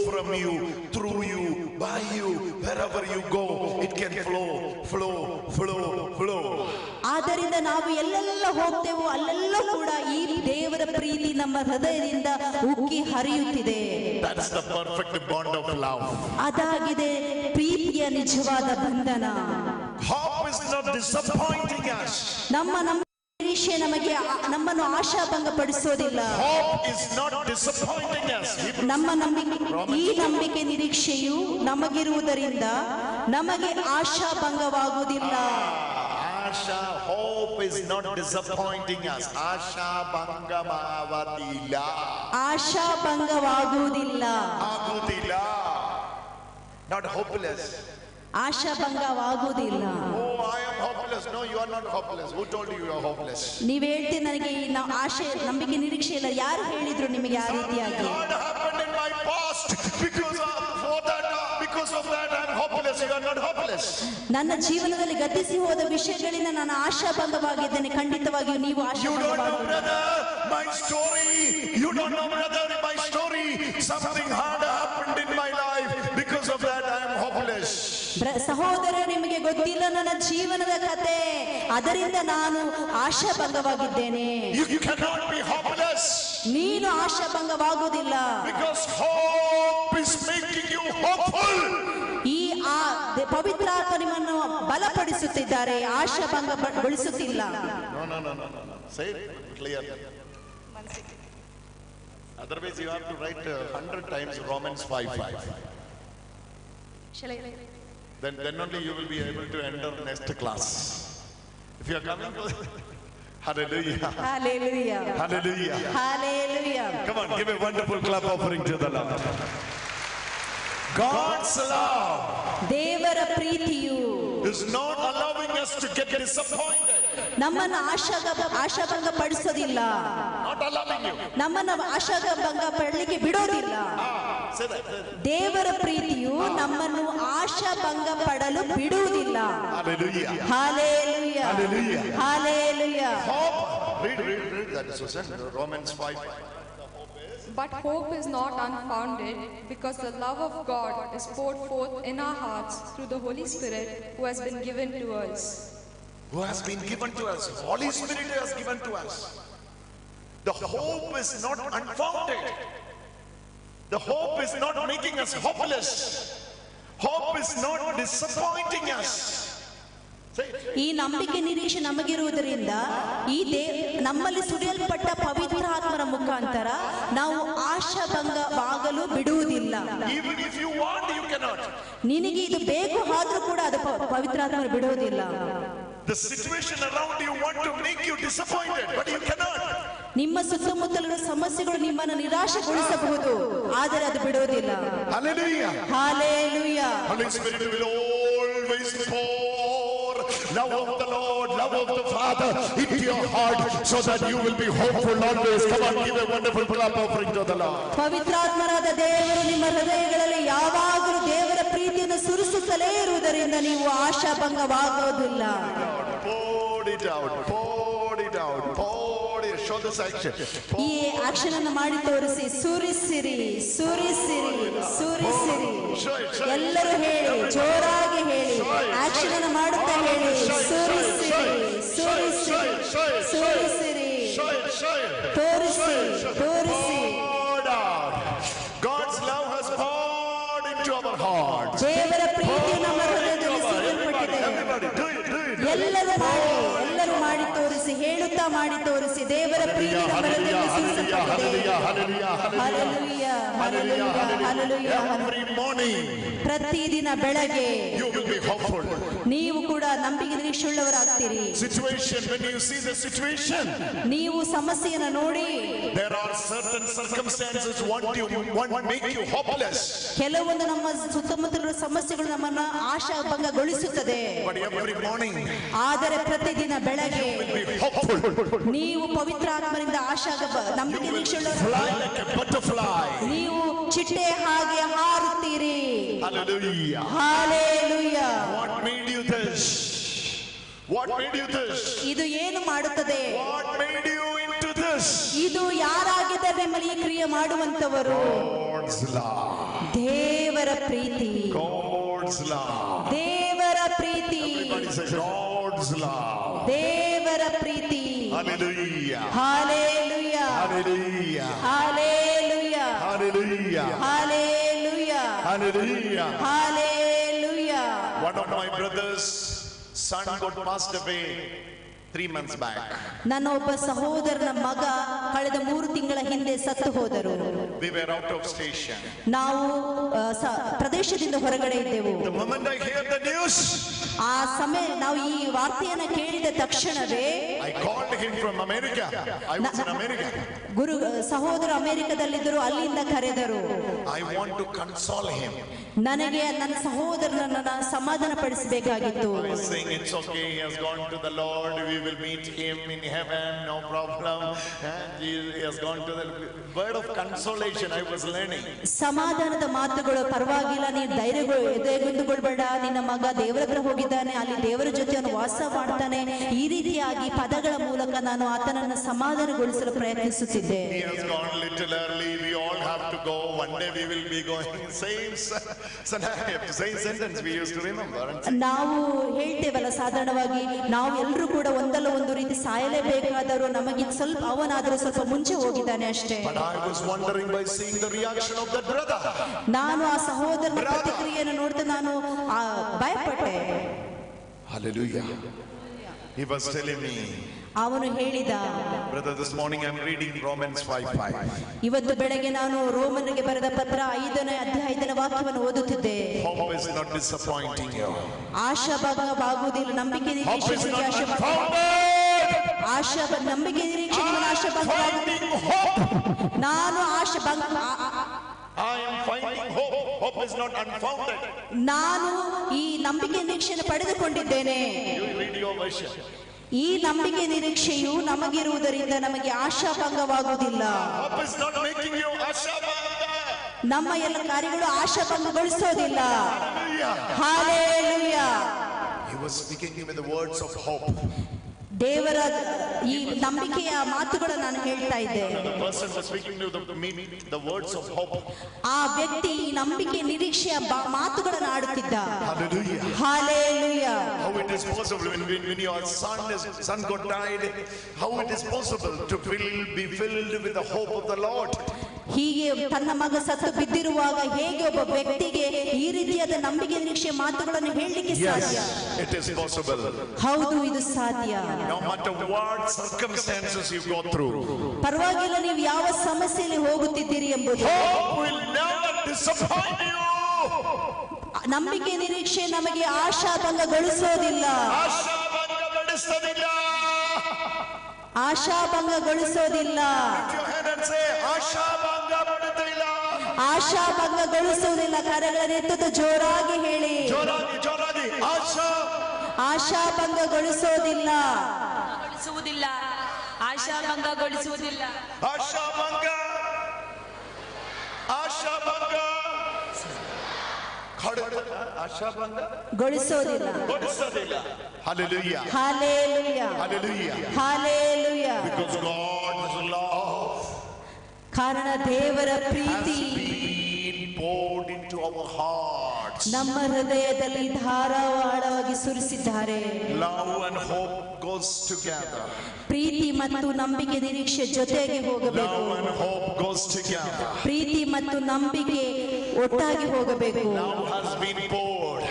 from you, through you, by you, wherever you go. It can flow. ಆದ್ದರಿಂದ ನಾವು ಎಲ್ಲೆಲ್ಲ ಹೋಗ್ತೇವೋ ಅಲ್ಲೆಲ್ಲ ಕೂಡ ಈ ದೇವರ ಪ್ರೀತಿ ನಮ್ಮ ಹೃದಯದಿಂದ ಉಕ್ಕಿ ಹರಿಯುತ್ತಿದೆ. That's the perfect bond of love. ಅದಾಗಿದೆ ಪ್ರೀತಿಯ ನಿಜವಾದ ಬಂಧನ. Hope is not disappointing us. ನಮ್ಮ ನಿರೀಕ್ಷೆ ನಮ್ಮನ್ನು ಆಶಾಭಂಗ ಪಡಿಸೋದಿಲ್ಲ. Hope is not disappointing us. ನಮ್ಮ ಈ ನಂಬಿಕೆ ನಿರೀಕ್ಷೆಯು ನಮಗಿರುವುದರಿಂದ ನಮಗೆ ಆಶಾಭಂಗವಾಗುವುದಿಲ್ಲ. Hope is not disappointing us. ಆಶಾಭಂಗವಾಗುವುದಿಲ್ಲ. Not hopeless. ಆಶಾಭಂಗವಾಗುವುದಿಲ್ಲ. Oh, I am hopeless. No, you are not hopeless. Who told you you are hopeless? ನೀವು ಹೇಳ್ತೀರಿ ನನಗೆ ಆಶೆ ನಂಬಿಕೆ ನಿರೀಕ್ಷೆ ಇಲ್ಲ. ಯಾರು ಹೇಳಿದ್ರು ನಿಮಗೆ ಆ ರೀತಿಯಾಗಿ? What happened in my past? Because of that I am hopeless. You are not hopeless. ನನ್ನ ಜೀವನದಲ್ಲಿ ಗತಿಸಿ ಹೋದ ವಿಷಯಗಳಿಂದ ನಾನು ಆಶಾಭಂಗವಾಗಿದ್ದೇನೆ. ಖಂಡಿತವಾಗಿಯೂ ನೀವು ಆಶಾಭಂಗವಾಗಿದ್ದೀರಿ. My story. You don't know, brother, my story. Something hard happened in my life. Because of that I am hopeless. ಸಹೋದರ, ನಿಮಗೆ ಗೊತ್ತಿಲ್ಲ ನನ್ನ ಜೀವನದ ಕತೆ, ಅದರಿಂದ ನಾನು ಆಶಾಭಂಗವಾಗಿದ್ದೇನೆ. You cannot be hopeless. ನೀನು ಆಶಾಭಂಗವಾಗುವುದಿಲ್ಲ. Because hope is making you hopeful. ಈ ಪವಿತ್ರಾತ್ಮ ನಿಮ್ಮನ್ನು ಬಲಪಡಿಸುತ್ತಿದ್ದಾರೆ, ಆಶಾಭಂಗಗೊಳಿಸುತ್ತಿಲ್ಲ. No. Say it clearly. Otherwise you have to write 100 times Romans 5:5. Shall I? Then only you will be able to enter next class. If you are coming to Hallelujah. Hallelujah. Hallelujah. Hallelujah. Come on, give a wonderful clap offering to the Lord. God's love ದೇವರ ಪ್ರೀತಿಯು is not allowing us to get disappointed. ನಮ್ಮನ್ನು ಆಶಾಭಂಗ ಪಡಿಸೋದಿಲ್ಲ. Not allowing you. ನಮ್ಮನ್ನು ಆಶಾಭಂಗ ಪಡಲಿಕ್ಕೆ ಬಿಡೋದಿಲ್ಲ. Say that. ದೇವರ ಪ್ರೀತಿಯು ನಮ್ಮನ್ನು ಆಶಾಭಂಗ ಪಡಲು ಬಿಡುವುದಿಲ್ಲ. Hallelujah. Hallelujah. Hallelujah. Hallelujah. Hope. Read that, Susan. Romans 5:5. But hope is not unfounded, because the love of God is poured forth in our hearts through the Holy Spirit who has been given to us. Who has been given to us? Holy Spirit has given to us. The hope is not unfounded. The hope is not making us hopeless. Hope is not disappointing us. ಈ ನಂಬಿಕೆ ನಿರೀಕ್ಷೆ ನಮಗಿರುವುದರಿಂದ ನಮ್ಮಲ್ಲಿ ಸುರಿಯಲ್ಪಟ್ಟ ಪವಿತ್ರ ಆತ್ಮರ ಮುಖಾಂತರ ನಾವು ಆಶಾಭಂಗವಾಗಲು ಬಿಡುವುದಿಲ್ಲ. Even if you want, you cannot. ನಿನಗೆ ಇದು ಬೇಕು ಆದ್ರೂ ಕೂಡ ಅದು ಪವಿತ್ರ ಆತ್ಮರು ಬಿಡುವುದಿಲ್ಲ. The situation around you want to make you disappointed, but you cannot. ನಿಮ್ಮ ಸುತ್ತಮುತ್ತಲಿನ ಸಮಸ್ಯೆಗಳು ನಿಮ್ಮನ್ನು ನಿರಾಶೆಗೊಳಿಸಬಹುದು, ಆದರೆ ಅದು ಬಿಡುವುದಿಲ್ಲ. Hallelujah. Hallelujah. Holy Spirit will always pour love of the Lord, love of the Father into your heart, so that you will be hopeful always. Come on, give a wonderful clap offering to the Lord. ಪವಿತ್ರಾತ್ಮರಾದ ದೇವರು ನಿಮ್ಮ ಹೃದಯಗಳಲ್ಲಿ ಯಾವಾಗಲೂ ದೇವರ ಪ್ರೀತಿಯನ್ನು ಸುರಿಸುತ್ತಲೇ ಇರುವುದರಿಂದ ನೀವು ಆಶಾಭಂಗವಾಗುವುದಿಲ್ಲ. Pour it out, pour it out, pour it. Show this action. ಈ action ಅನ್ನು ಮಾಡಿ ತೋರಿಸಿ. ಸುರಿಸಿರಿ, ಸುರಿಸಿರಿ, ಸುರಿಸಿರಿ. ಎಲ್ಲರೂ ಹೇಳಿ, ಜೋರಾಗಿ ಹೇಳಿ, ಆಕ್ಷನ್ ಅನ್ನು ಮಾಡುತ್ತಾ ಹೇಳಿ. ಸುರಿಸಿರಿ, ಸುರಿಸಿರಿ, ಸುರಿಸಿರಿ. ತೋರಿಸಿ, ತೋರಿಸಿ. God's love has poured into our heart. ದೇವರ ಪ್ರೀತಿ ನಮ್ಮ ಹೃದಯದಲ್ಲಿ ಸುರಿಯಲ್ಪಟ್ಟಿದೆ. ಎಲ್ಲರೂ ಮಾಡಿ ತೋರಿಸಿ, ಹೇಳುತ್ತಾ ಮಾಡಿ ತೋರಿಸಿ. ದೇವರ ಪ್ರೀತಿ ನಮ್ಮ ಹೃದಯದಲ್ಲಿ ಸುರಿಸಲ್ಪಟ್ಟಿದೆ. Hallelujah. Hallelujah. Hallelujah. Hallelujah. morning, ಪ್ರತಿದಿನ ಬೆಳಗ್ಗೆ you will be hopeful. ನೀವು ಕೂಡ ನಂಬಿಕೆ ನಿರೀಕ್ಷೆಯುಳ್ಳವರಾಗ್ತೀರಿ. Situation, when you see the situation, ನೀವು ಸಮಸ್ಯೆಯನ್ನು ನೋಡಿ, there are certain circumstances want make you hopeless. ಕೆಲವೊಂದು ನಮ್ಮ ಸುತ್ತಮುತ್ತಲಿನ ಸಮಸ್ಯೆಗಳು ನಮ್ಮನ್ನ ಆಶಾಭಂಗಗೊಳಿಸುತ್ತದೆ. But every morning, ಆದರೆ ಪ್ರತಿದಿನ ಬೆಳಗ್ಗೆ be hopeful. ನೀವು ಪವಿತ್ರ ಆತ್ಮರಿಂದ ನಂಬಿಕೆ ನಿರೀಕ್ಷೆಯುಳ್ಳವರಾಗಿ Fly like a butterfly. ನೀವು ಚಿಟ್ಟೆ ಹಾಗೆ ಹಾರುತ್ತೀರಿ. Hallelujah. Hallelujah. What made you this? What made you this? ಇದು ಏನು ಮಾಡುತ್ತದೆ? What made you into this? ಇದು ಯಾರಾಗಿದೆ ನಿಮ್ಮಲ್ಲಿ ಈ ಕ್ರಿಯೆ ಮಾಡುವಂತವರು? God's love. ದೇವರ ಪ್ರೀತಿ. God's love. ದೇವರ ಪ್ರೀತಿ. Everybody say God's love. ದೇವರ ಪ್ರೀತಿ. Hallelujah. Hallelujah. Hallelujah. Hallelujah. Hallelujah. Hallelujah. Hallelujah. Hallelujah. One of my brothers' son got passed away 3 months back. ನನ್ನ ಒಬ್ಬ ಸಹೋದರನ ಮಗ ಕಳೆದ 3 ತಿಂಗಳ ಹಿಂದೆ ಸತ್ತು ಹೋದರು. We were out of station. ನಾವು ಪ್ರದೇಶದಿಂದ ಹೊರಗಡೆ ಇದ್ದೆವು. The moment I heard the news, ಆ ಸಮಯ ನಾವು ಈ ವಾರ್ತೆಯನ್ನು ಕೇಳಿದ ತಕ್ಷಣವೇ I called him from America. I was in America. ಗುರು ಸಹೋದರ ಅಮೆರಿಕದಲ್ಲಿದ್ದರು, ಅಲ್ಲಿಂದ ಕರೆದರು. I want to console him. ನನಗೆ ನನ್ನ ಸಹೋದರನನ್ನ ಸಮಾಧಾನ ಪಡಿಸಬೇಕಾಗಿತ್ತು. I was saying it's okay, he has gone to the Lord, we will meet him in heaven, no problem. He has gone to the word of consolation I was learning. ಸಮಾಧಾನದ ಮಾತುಗಳು, ಪರವಾಗಿಲ್ಲ, ನೀನು ಧೈರ್ಯಗೊಂಡುಕೊಳ್ಬೇಡ, ನಿನ್ನ ಮಗ ದೇವರ ಹತ್ರ ಹೋಗಿದ್ದಾನೆ, ಅಲ್ಲಿ ದೇವರ ಜೊತೆ ಅವನು ವಾಸ ಮಾಡ್ತಾನೆ, ಈ ರೀತಿಯಾಗಿ ಪದಗಳ ಮೂಲಕ ನಾನು ಆತನನ್ನು ಸಮಾಧಾನಗೊಳಿಸಲು ಪ್ರಯತ್ನಿಸುತ್ತಿದ್ದೆ. He has gone little early, we all have to go, one day we will be going. Same sentence we used to remember. ನಾವು ಹೇಳ್ತೇವಲ್ಲ, ಸಾಧಾರಣವಾಗಿ ನಾವು ಎಲ್ಲರೂ ಕೂಡ ಒಂದಲ್ಲ ಒಂದು ರೀತಿ ಸಾಯಲೇಬೇಕಾದರೂ ನಮಗೆ ಸ್ವಲ್ಪ ಅವನಾದರೂ ಸ್ವಲ್ಪ ಮುಂಚೆ ಹೋಗಿದ್ದಾನೆ ಅಷ್ಟೇ. But I was wondering by seeing the reaction of that brother. ನಾನು ಆ ಸಹೋದರನ ಪ್ರತಿಕ್ರಿಯೆಯನ್ನು ನೋಡ್ತಾ ನಾನು ಭಯಪಟ್ಟೆ. Hallelujah. He was telling me, ಅವನು ಹೇಳಿದ, brother, this morning I'm reading Romans 5:5. ಇವತ್ತು ಬೆಳಗ್ಗೆ ನಾನು ರೋಮನ್ಗೆ ಬರೆದ ಪತ್ರ 5ನೇ ಅಧ್ಯಾಯದ ವಾಕ್ಯವನ್ನು ಓದುತ್ತಿದ್ದೆ. Hope is not disappointing you. ಆಶಾಭಂಗವಾಗುವುದಿಲ್ಲ, ನಂಬಿಕೆ Hope is not ನಿರೀಕ್ಷೆ unfounded. ನಂಬಿಕೆ ನಿರೀಕ್ಷೆ ಆಶಾಭಂಗವಾಗುವುದಿಲ್ಲ. ನಾನು I am finding hope. Hope is not unfounded. ನಾನು ಈ ನಂಬಿಕೆ ನಿರೀಕ್ಷೆಯನ್ನು ಪಡೆದುಕೊಂಡಿದ್ದೇನೆ. You read your version. ಈ ನಂಬಿಕೆ ನಿರೀಕ್ಷೆಯು ನಮಗಿರುವುದರಿಂದ ನಮಗೆ ಆಶಾಭಂಗವಾಗುವುದಿಲ್ಲ. Hope is not making you ashabanga. ನಮ್ಮ ಎಲ್ಲ ಕಾರ್ಯಗಳು ಆಶಾಭಂಗಗೊಳಿಸೋದಿಲ್ಲ. Hallelujah. Hallelujah. He was speaking with the words of hope. ದೇವರ ಈ ನಂಬಿಕೆಯ ಮಾತುಗಳನ್ನು ನಾನು ಹೇಳ್ತಾ ಇದ್ದೆ. The person was speaking to the words of hope. ಆ ವ್ಯಕ್ತಿ ಈ ನಂಬಿಕೆ ನಿರೀಕ್ಷೆಯ ಮಾತುಗಳನ್ನು ಆಡುತ್ತಿದ್ದ. Hallelujah. Hallelujah. How it is possible when your son got died, how it is possible to be filled with the hope of the Lord. ಹೀಗೆ ತನ್ನ ಮಗ ಸತ್ತು ಬಿದ್ದಿರುವಾಗ ಹೇಗೆ ಒಬ್ಬ ವ್ಯಕ್ತಿಗೆ ಈ ರೀತಿಯಾದ ನಂಬಿಕೆ ನಿರೀಕ್ಷೆ ಮಾತುಗಳನ್ನು ಹೇಳಲಿಕ್ಕೆ ಸಾಧ್ಯ? It is possible. ಹೌದು, ಇದು ಸಾಧ್ಯ. No matter what circumstances you go through, ಪರವಾಗಿಲ್ಲ, ನೀವು ಯಾವ ಸಮಸ್ಯೆಯಲ್ಲಿ ಹೋಗುತ್ತಿದ್ದೀರಿ ಎಂಬುದು, hope will never disappoint you. ನಂಬಿಕೆ ನಿರೀಕ್ಷೆ ನಮಗೆ ಆಶಾಭಂಗಗೊಳಿಸೋದಿಲ್ಲ. ಆಶಾಭಂಗಗೊಳಿಸೋದಿಲ್ಲ. ಆಶಾಭಂಗಗೊಳಿಸುವುದಿಲ್ಲ. ಕರೆಗಳೆತ್ತುತ್ತ ಜೋರಾಗಿ ಹೇಳಿ. ಆಶಾಭಂಗಗೊಳಿಸೋದಿಲ್ಲ. ಆಶಾಭಂಗಗೊಳಿಸುವುದಿಲ್ಲ. ಗೊಳಿಸೋದಿಲ್ಲ. Hallelujah. Hallelujah. Hallelujah. Hallelujah. Because God's love ಕಾರಣ ದೇವರ ಪ್ರೀತಿ been poured into our hearts. ನಮ್ಮ ಹೃದಯದಲ್ಲಿ ಧಾರಾವಾಳವಾಗಿ ಸುರಿಸಿದ್ದಾರೆ. Love and hope goes together. ಪ್ರೀತಿ ಮತ್ತು ನಂಬಿಕೆ ನಿರೀಕ್ಷೆ ಜೊತೆಗೆ ಹೋಗಬೇಕು. Love and hope goes together. ಪ್ರೀತಿ ಮತ್ತು ನಂಬಿಕೆ ಒಟ್ಟಾಗಿ ಹೋಗಬೇಕು. Love has been poured.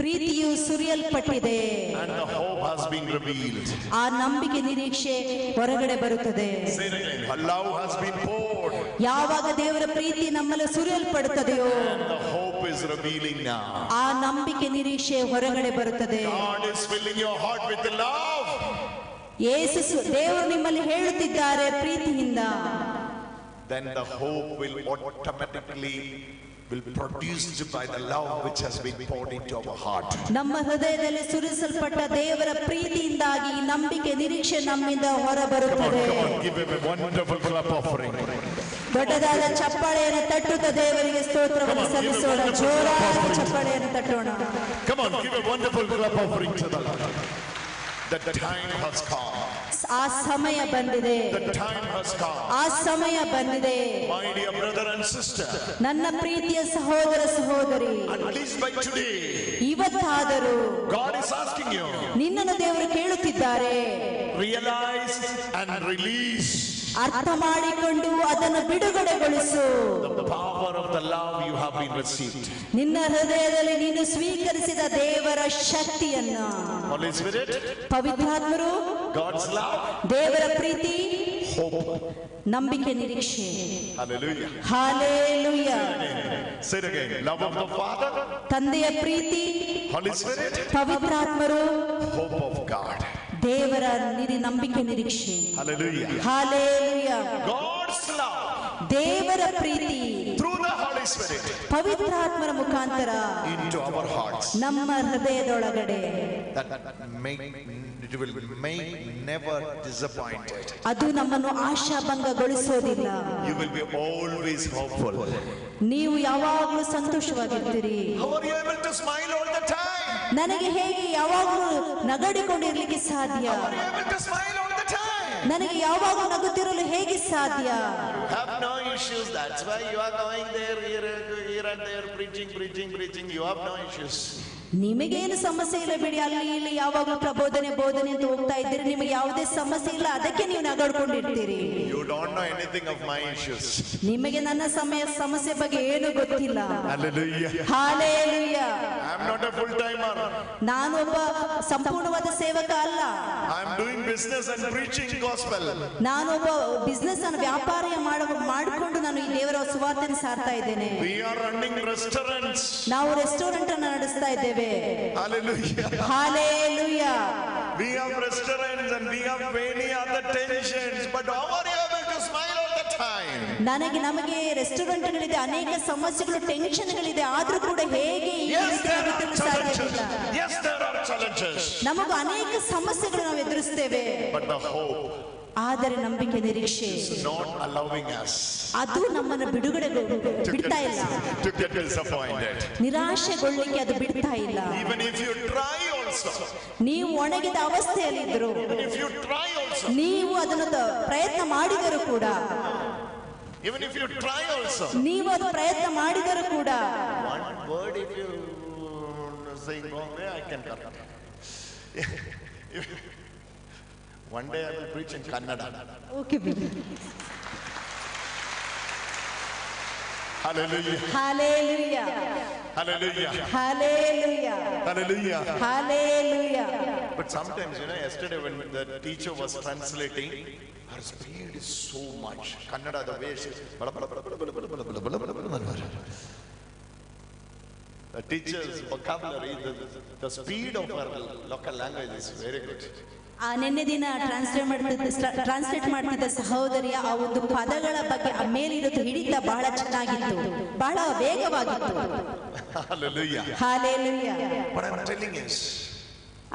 ಪ್ರೀತಿಯು ಸುರಿಯಲ್ಪಟ್ಟಿದೆ. And the hope has been revealed. ಆ ನಂಬಿಕೆ ನಿರೀಕ್ಷೆ ಹೊರಗಡೆ ಬರುತ್ತದೆ. Say it again. Love has been poured. ಯಾವಾಗ ದೇವರ ಪ್ರೀತಿ ನಮ್ಮಲ್ಲಿ ಸುರಿಯಲ್ಪಡುತ್ತದೆಯೋ And the hope is revealing now. ಆ ನಂಬಿಕೆ ನಿರೀಕ್ಷೆ ಹೊರಗಡೆ ಬರುತ್ತದೆ. God is filling your heart with the love. ಯೇಸು ದೇವರು ನಿಮ್ಮಲ್ಲಿ ಹೇಳುತ್ತಿದ್ದಾರೆ ಪ್ರೀತಿಯಿಂದ. Then the hope will automatically be produced by the love which has been poured into our heart. ನಮ್ಮ ಹೃದಯದಲ್ಲಿ ಸುರಿಸಲ್ಪಟ್ಟ ದೇವರ ಪ್ರೀತಿಯಿಂದಾಗಿ ನಂಬಿಕೆ ನಿರೀಕ್ಷೆ ನಮ್ಮಿಂದ ಹೊರಬರುತ್ತದೆ. Come on, give him a wonderful clap offering. ದೊಡ್ಡದಾದ ಚಪ್ಪಾಳೆಯನ್ನು ತಟ್ಟುತ್ತಾ ದೇವರಿಗೆ ಸ್ತೋತ್ರವನ್ನು ಸಲ್ಲಿಸೋಣ. ಜೋರಾದ ಚಪ್ಪಾಳೆಯನ್ನು ತಟ್ಟೋಣ. Come on, give a wonderful clap offering to the Lord. The time has come. ಆ ಸಮಯ ಬಂದಿದೆ. The time has come. ಆ ಸಮಯ ಬಂದಿದೆ. My dear brother and sister, ನನ್ನ ಪ್ರೀತಿಯ ಸಹೋದರ ಸಹೋದರಿ, at least by today, ಇವತ್ತಾದರೂ God is asking you, ನಿನ್ನನ್ನು ದೇವರು ಕೇಳುತ್ತಿದ್ದಾರೆ. realize and release ಅರ್ಥ ಮಾಡಿಕೊಂಡು ಅದನ್ನು ಬಿಡುಗಡೆಗೊಳಿಸು. the power of the love you have been received. ನಿನ್ನ ಹೃದಯದಲ್ಲಿ ನೀನು ಸ್ವೀಕರಿಸಿದ ದೇವರ ಶಕ್ತಿಯನ್ನು. Holy Spirit, ಪವಿತ್ರಾತ್ಮರು, God's love, ದೇವರ ಪ್ರೀತಿ, hope. ನಂಬಿಕೆ ನಿರೀಕ್ಷೆ. Hallelujah. Hallelujah. Say it again. Love of the Father, ತಂದೆಯ ಪ್ರೀತಿ, Holy Spirit, ಪವಿತ್ರಾತ್ಮರು, hope of God. ದೇವರ ನಂಬಿಕೆ ನಿರೀಕ್ಷೆ. Hallelujah. ಹಾಲೆಲೂಯಾ. God's love ದೇವರ ಪ್ರೀತಿ through the Holy Spirit ಪವಿತ್ರಾತ್ಮರ ಮುಖಾಂತರ into our hearts. ನಮ್ಮ ಹೃದಯದೊಳಗಡೆ It will make never disappointed. ಅದು ನಮ್ಮನ್ನು ಆಶಾಭಂಗಗೊಳಿಸೋದಿಲ್ಲ. You will be always hopeful. ನೀವು ಯಾವಾಗಲೂ ಸಂತೋಷವಾಗಿರ್ತೀರಿ. How are you able to smile all the time? ನನಗೆ ಹೇಗೆ ಯಾವಾಗಲೂ ನಗಡಿಕೊಂಡಿರ್ಲಿಕ್ಕೆ ಸಾಧ್ಯ? How are you able to smile all the time? ನನಗೆ ಯಾವಾಗಲೂ ನಗುತ್ತಿರಲು ಹೇಗೆ ಸಾಧ್ಯ? You have no issues. That's why you are going there, here and there, preaching. You have no issues. ನಿಮಗೇನು ಸಮಸ್ಯೆ ಇಲ್ಲ ಬಿಡಿ, ಅಲ್ಲಿ ಇಲ್ಲಿ ಯಾವಾಗಲೂ ಬೋಧನೆ ಅಂತ ಹೋಗ್ತಾ ಇದ್ದೀರಿ, ನಿಮಗೆ ಯಾವುದೇ ಸಮಸ್ಯೆ ಇಲ್ಲ, ಅದಕ್ಕೆ ನೀವು ನಗಡ್ಕೊಂಡಿರ್ತೀರಿ. You don't know anything of my issues. ನಿಮಗೆ ನನ್ನ ಸಮಸ್ಯೆ ಬಗ್ಗೆ ಏನು ಗೊತ್ತಿಲ್ಲ. Hallelujah. Hallelujah. I am not a full timer. ನಾನು ಒಬ್ಬ ಸಂಪೂರ್ಣವಾದ ಸೇವಕ ಅಲ್ಲ. I am doing business and preaching gospel. ನಾನು ಒಬ್ಬ ಬಿಸ್ನೆಸ್ ಅನ್ನು ವ್ಯಾಪಾರ ಮಾಡಿಕೊಂಡು ನಾನು ಈ ದೇವರ ಸುವಾರ್ತೆಯನ್ನು ಸಾರ್ತಾ ಇದ್ದೇನೆ. We are running restaurants. ನಾವು ರೆಸ್ಟೋರೆಂಟ್ ಅನ್ನು ನಡೆಸ್ತಾ ಇದ್ದೇವೆ. Hallelujah. Hallelujah. We have restaurants and we have many other tensions, but how are you able to smile all the time? ನಮಗೆ ರೆಸ್ಟೋರೆಂಟ್ಗಳಿದೆ, ಅನೇಕ ಸಮಸ್ಯೆಗಳು, ಟೆನ್ಷನ್ಗಳಿದೆ, ಆದ್ರೂ ಕೂಡ ಹೇಗೆ ಈ Yes, ರೀತಿ there are ನಗುತ್ತಲು ಸಾಧ್ಯವಿಲ್ಲ. challenges. Yes, there are challenges. ನಮಗೂ ಅನೇಕ ಸಮಸ್ಯೆಗಳು ನಾವು ಎದುರಿಸ್ತೇವೆ, But the hope ಆದರೆ ನಂಬಿಕೆ ನಿರೀಕ್ಷೆ is not allowing us ಅದು ನಮ್ಮನ್ನು ಬಿಡ್ತಾ ಇಲ್ಲ. to get disappointed. ನಿರಾಶೆಗೊಳ್ಳಿಕ್ಕೆ ಅದು ಬಿಡ್ತಾ ಇಲ್ಲ. Even if you try also. ನೀವು ಒಣಗಿದ ಅವಸ್ಥೆಯಲ್ಲಿದ್ದರು, Even if you try also. ನೀವು ಅದನ್ನು ಪ್ರಯತ್ನ ಮಾಡಿದರೂ ಕೂಡ, Even if you try also. ನೀವು ಅದು ಪ್ರಯತ್ನ ಮಾಡಿದರೂ ಕೂಡ, One word if you say wrong way, I can correct. One day I will preach in Kannada. Okay. Hallelujah. Hallelujah. Hallelujah. Hallelujah. Hallelujah. Hallelujah. But sometimes, yesterday when the teacher was translating, her speed is so much. Kannada, the way she... The teacher's vocabulary, the speed of her local language is very good. ಆ ನಿನ್ನೆ ದಿನ translate ಮಾಡ್ತಿದ್ದ ಸಹೋದರಿಯ ಆ ಒಂದು ಪದಗಳ ಬಗ್ಗೆ ಆ ಮೇಲಿರೋದು ಹಿಡಿತ ಬಹಳ ಚೆನ್ನಾಗಿತ್ತು, ಬಹಳ ವೇಗವಾಗಿತ್ತು. Hallelujah. Hallelujah. What I'm telling is,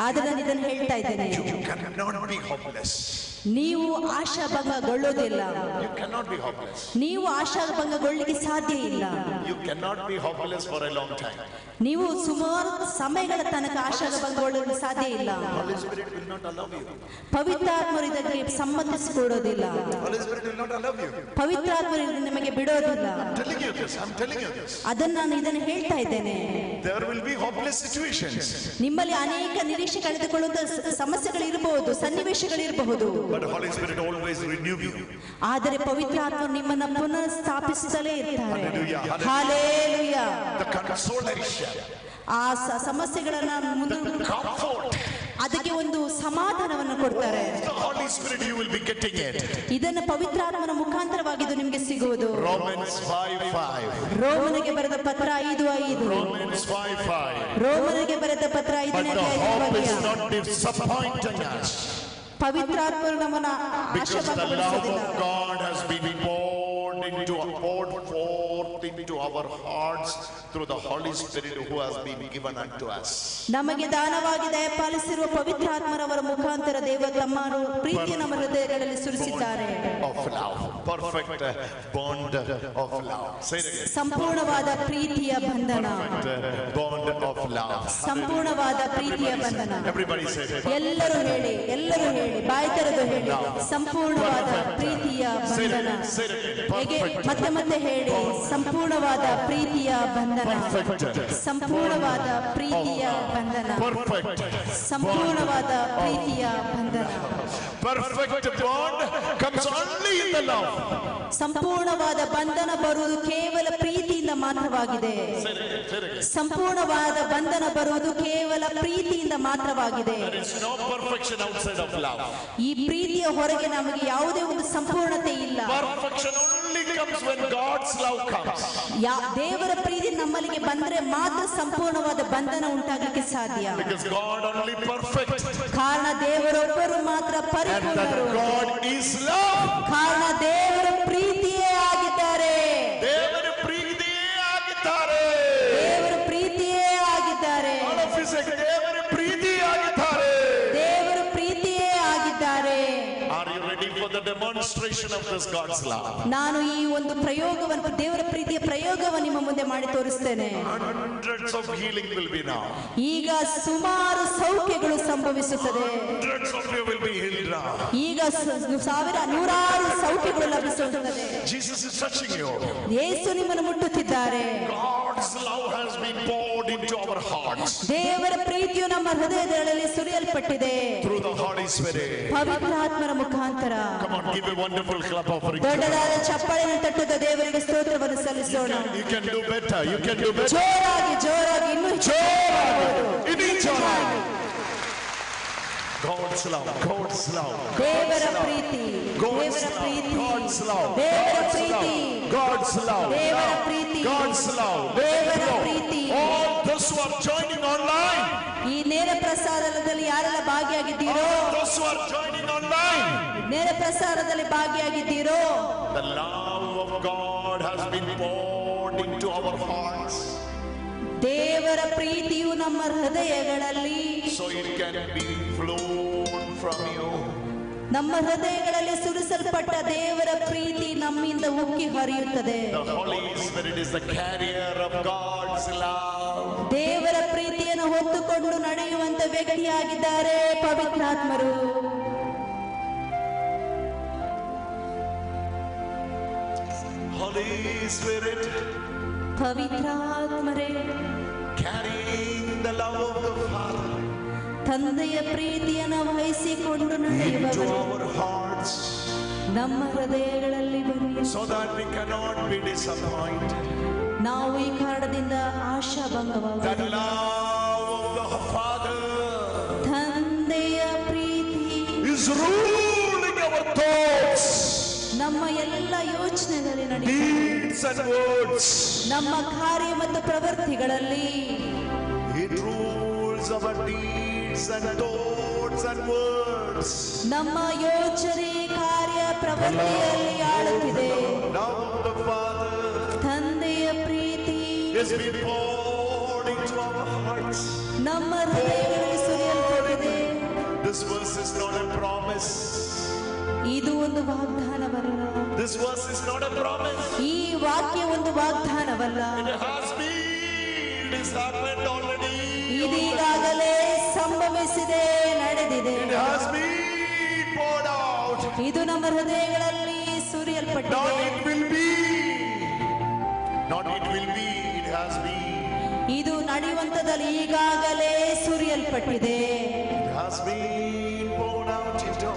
ಆದ್ರೆ ನಾನು ಇದನ್ನು ಹೇಳ್ತಾ ಇದ್ದೇನೆ, you cannot be hopeless. ನೀವು ಆಶಾಭಂಗಗೊಳ್ಳೋದಿಲ್ಲ. You cannot be hopeless. ನೀವು ಆಶಾಭಂಗಗೊಳ್ಳಿಕ್ಕೆ ಸಾಧ್ಯ ಇಲ್ಲ. You cannot be hopeless for a long time. ನೀವು ಸುಮಾರು ಸಮಯಗಳ ತನಕ ಆಶಾಭಂಗಗೊಳ್ಳಲು ಸಾಧ್ಯ ಇಲ್ಲ. Holy Spirit will not allow you. ಪವಿತ್ರಾತ್ಮರು ಇದಕ್ಕೆ ಸಮ್ಮತಿಸಿಕೊಡೋದಿಲ್ಲ. Holy Spirit will not allow you. ಪವಿತ್ರಾತ್ಮರು ನಿಮಗೆ ಬಿಡೋದಿಲ್ಲ. I'm telling you this. I'm telling you this. ನಾನು ಇದನ್ನು ಹೇಳ್ತಾ ಇದ್ದೇನೆ. There will be hopeless situations. ನಿಮ್ಮಲ್ಲಿ ಅನೇಕ ನಿರೀಕ್ಷೆ ಕಳೆದುಕೊಳ್ಳುವಂತ ಸಮಸ್ಯೆಗಳು ಇರಬಹುದು, ಸನ್ನಿವೇಶಗಳಿರಬಹುದು. But Holy Spirit always renew you. ಆದರೆ ಪವಿತ್ರಾತ್ಮರು ನಿಮ್ಮನ್ನು ಪುನಃ ಸ್ಥಾಪಿಸುತ್ತಲೇ ಇರ್ತಾರೆ. Hallelujah. Hallelujah. The consolation. ಆ ಸಮಸ್ಯೆಗಳನ್ನ comfort. ಅದಕ್ಕೆ ಒಂದು ಸಮಾಧಾನವನ್ನು ಕೊಡ್ತಾರೆ. The Holy Spirit you will be getting it. ಇದನ್ನು ಪವಿತ್ರಾತ್ಮನ ಮುಖಾಂತರವಾಗಿದ್ದು ನಿಮಗೆ ಸಿಗುವುದು. Romans 5:5. ರೋಮನಿಗೆ ಬರೆದ ಪತ್ರ 5:5. Romans 5:5. ರೋಮನಿಗೆ ಬರೆದ ಪತ್ರ 5ನೇ But the hope is ಅಧ್ಯಾಯ. not disappointing us. ಪವಿತ್ರಾತ್ಮರು ನಮ್ಮನ್ನ Because the love ಆಶೀರ್ವಾದಗೊಳಿಸುವುದಿಲ್ಲ. of God has been poured forth into our hearts through the Holy Spirit who has been given unto us. ನಮಗೆ ದಾನವಾಗಿ ದಯಪಾಲಿಸಿರುವ ಪವಿತ್ರಾತ್ಮರವರ ಮುಖಾಂತರ ದೇವರು ತಮ್ಮ ಪ್ರೀತಿ ನಮ್ಮ ಹೃದಯಗಳಲ್ಲಿ ಸುರಿಸಿದ್ದಾರೆ. Of love, perfect bond of love. Say it again. ಸಂಪೂರ್ಣವಾದ ಪ್ರೀತಿಯ ಬಂಧನ. Perfect bond of love. ಸಂಪೂರ್ಣವಾದ ಪ್ರೀತಿಯ ಬಂಧನ. Everybody say it. ಎಲ್ಲರೂ ಹೇಳಿ, ಬಾಯಿ ತೆರೆದು ಹೇಳಿ, ಸಂಪೂರ್ಣವಾದ ಪ್ರೀತಿಯ ಬಂಧನ. ಹೇಗೆ ಮತ್ತೆ ಮತ್ತೆ ಹೇಳಿ, ಸಂಪೂರ್ಣವಾದ ಪ್ರೀತಿಯ ಬಂಧನ. ಸಂಪೂರ್ಣವಾದ ಪ್ರೀತಿಯ ಬಂಧನ. ಸಂಪೂರ್ಣವಾದ ಪ್ರೀತಿಯ ಬಂಧನ. Perfect bond comes only in the love. ಸಂಪೂರ್ಣವಾದ ಬಂಧನ ಬರುವುದು ಕೇವಲ ಪ್ರೀತಿಯಿಂದ ಮಾತ್ರವಾಗಿದೆ. ಸಂಪೂರ್ಣವಾದ ಬಂಧನ ಬರುವುದು ಕೇವಲ ಪ್ರೀತಿಯಿಂದ ಮಾತ್ರವಾಗಿದೆ. There is no perfection outside of love. ಈ ಪ್ರೀತಿಯ ಹೊರಗೆ ನಮಗೆ ಯಾವುದೇ ಒಂದು ಸಂಪೂರ್ಣತೆ ಇಲ್ಲ. Perfection only comes when God's love comes. ದೇವರ ಪ್ರೀತಿ ನಮ್ಮಲ್ಲಿಗೆ ಬಂದ್ರೆ ಮಾತ್ರ ಸಂಪೂರ್ಣವಾದ ಬಂಧನ ಉಂಟಾಗಲಿಕ್ಕೆ ಸಾಧ್ಯ. Because God only perfect. ಕಾರಣ ದೇವರೊಬ್ಬರು ಮಾತ್ರ ಪರಿಪೂರ್ಣರು. God is love. ಕಾರಣ ದೇವರ ಪ್ರೀತಿಯೇ ಆಗಿದ್ದಾರೆ. ದೇವರ ಪ್ರೀತಿಯೇ ಆಗಿದ್ದಾರೆ. ದೇವರ ಪ್ರೀತಿಯೇ ಆಗಿದ್ದಾರೆ. All of you say, ದೇವರ ಪ್ರೀತಿಯೇ ಆಗಿದ್ದಾರೆ. ದೇವರ ಪ್ರೀತಿಯೇ ಆಗಿದ್ದಾರೆ. Are you ready for the demonstration of this God's love? ನಾನು ಈ ಒಂದು ಪ್ರಯೋಗವನ್ನು, ದೇವರ ಪ್ರೀತಿಯ ಪ್ರಯೋಗವನ್ನು ನಿಮ್ಮ ಮುಂದೆ ಮಾಡಿ ತೋರಿಸ್ತೇನೆ. Hundreds of healing will be now. ಈಗ ಸುಮಾರು ಸೌಖ್ಯಗಳು ಸಂಭವಿಸುತ್ತದೆ. Hundreds of you will be healed now. ಈಗ ನೂರಾರು ಸೌಖ್ಯಗಳು ಲಭಿಸುತ್ತದೆ. Jesus is touching you. ಯೇಸು ನಿಮ್ಮನ್ನು ಮುಟ್ಟುತ್ತಿದ್ದಾರೆ. God's love has been poured into our hearts ದೇವರ ಪ್ರೀತಿಯು ನಮ್ಮ ಹೃದಯದಲ್ಲಿ ಸುರಿಯಲ್ಪಟ್ಟಿದೆ through the Holy Spirit. ಪವಿತ್ರಾತ್ಮರ ಮುಖಾಂತರ. Come on, give a wonderful clap offering. ದೊಡ್ಡದಾದ ಚಪ್ಪಾಳೆಯನ್ನು ತಟ್ಟುತ್ತ ದೇವರಿಗೆ ಸ್ತೋತ್ರವನ್ನು ಸಲ್ಲಿಸೋಣ. You can do better. You can do better. ಜೋರಾಗಿ ಇನ್ನೂ ಜೋರಾಗಿ. God's love. God's love. ದೇವರ ಪ್ರೀತಿ, ದೇವರ ಪ್ರೀತಿ, God's love. ದೇವರ ಪ್ರೀತಿ, God's love. ದೇವರ ಪ್ರೀತಿ, God's love. ದೇವರ ಪ್ರೀತಿ. All those who are joining online. ಈ ನೇರ ಪ್ರಸಾರದಲ್ಲಿ ಯಾರೆಲ್ಲ ಭಾಗಿಯಾಗಿದ್ದೀರೋ, Those who are joining online. ನೇರ ಪ್ರಸಾರದಲ್ಲಿ ಭಾಗಿಯಾಗಿದ್ದೀರೋ, The love of God has been poured into our hearts. ದೇವರ ಪ್ರೀತಿಯು ನಮ್ಮ ಹೃದಯಗಳಲ್ಲಿ, So it can be flown from you. ನಮ್ಮ ಹೃದಯಗಳಲ್ಲಿ ಸುರಿಸಲ್ಪಟ್ಟ ದೇವರ ಪ್ರೀತಿ ನಮ್ಮಿಂದ ಉಕ್ಕಿ ಹರಿಯುತ್ತದೆ. The Holy Spirit is the carrier of God's love. ದೇವರ ಪ್ರೀತಿಯನ್ನು ಹೊತ್ತುಕೊಂಡು ನಡೆಯುವಂತ ವ್ಯಕ್ತಿಯಾಗಿದ್ದಾರೆ ಪವಿತ್ರಾತ್ಮರು. Holy Spirit ಪವಿತ್ರಾತ್ಮರೇ, carrying the love of the Father ತಂದೆಯ ಪ್ರೀತಿಯನ್ನು ವಹಿಸಿಕೊಂಡು into ನಡೆಯುವವರು our hearts ನಮ್ಮ ಹೃದಯಗಳಲ್ಲಿ ಬನ್ನಿ. so that we cannot be disappointed. ನಾವು ಈ ಕಾರಣದಿಂದ That ಆಶಾಭಂಗವಾಗುವುದಿಲ್ಲ. love of the Father ತಂದೆಯ ಪ್ರೀತಿ is ruling our thoughts, ನಮ್ಮ ಎಲ್ಲ ಯೋಚನೆಗಳಲ್ಲಿ ನಡೆಯುತ್ತದೆ. deeds and words. ನಮ್ಮ ಕಾರ್ಯ ಮತ್ತು ಪ್ರವೃತ್ತಿಗಳಲ್ಲಿ It rules our deeds and thoughts and words. ನಮ್ಮ ಯೋಚನೆ, ಕಾರ್ಯ, ಪ್ರವೃತ್ತಿಯಲ್ಲಿ ಆಳುತ್ತಿದೆ. Love of the Father ತಂದೆಯ ಪ್ರೀತಿ is being poured into our hearts. ನಮ್ಮ ಹೃದಯಗಳಲ್ಲಿ ಸುರಿಯಲ್ಪಟ್ಟಿದೆ. This verse is not a promise. ಇದು ಒಂದು ವಾಗ್ದಾನವಲ್ಲ. This verse is not a promise. ಈ ವಾಕ್ಯ ಒಂದು ವಾಗ್ದಾನವಲ್ಲ. It has been. It has happened already. ಇದೀಗಾಗಲೇ ಸಂಭವಿಸಿದೆ, ನಡೆದಿದೆ. It has been poured out. ಇದು ನಮ್ಮ ಹೃದಯಗಳಲ್ಲಿ Not ಸುರಿಯಲ್ಪಟ್ಟಿದೆ. it will be. Not it will be. It has been. ಇದು ನಡೆಯುವಂತದಲ್ಲಿ ಈಗಾಗಲೇ ಸುರಿಯಲ್ಪಟ್ಟಿದೆ. It has been poured out into.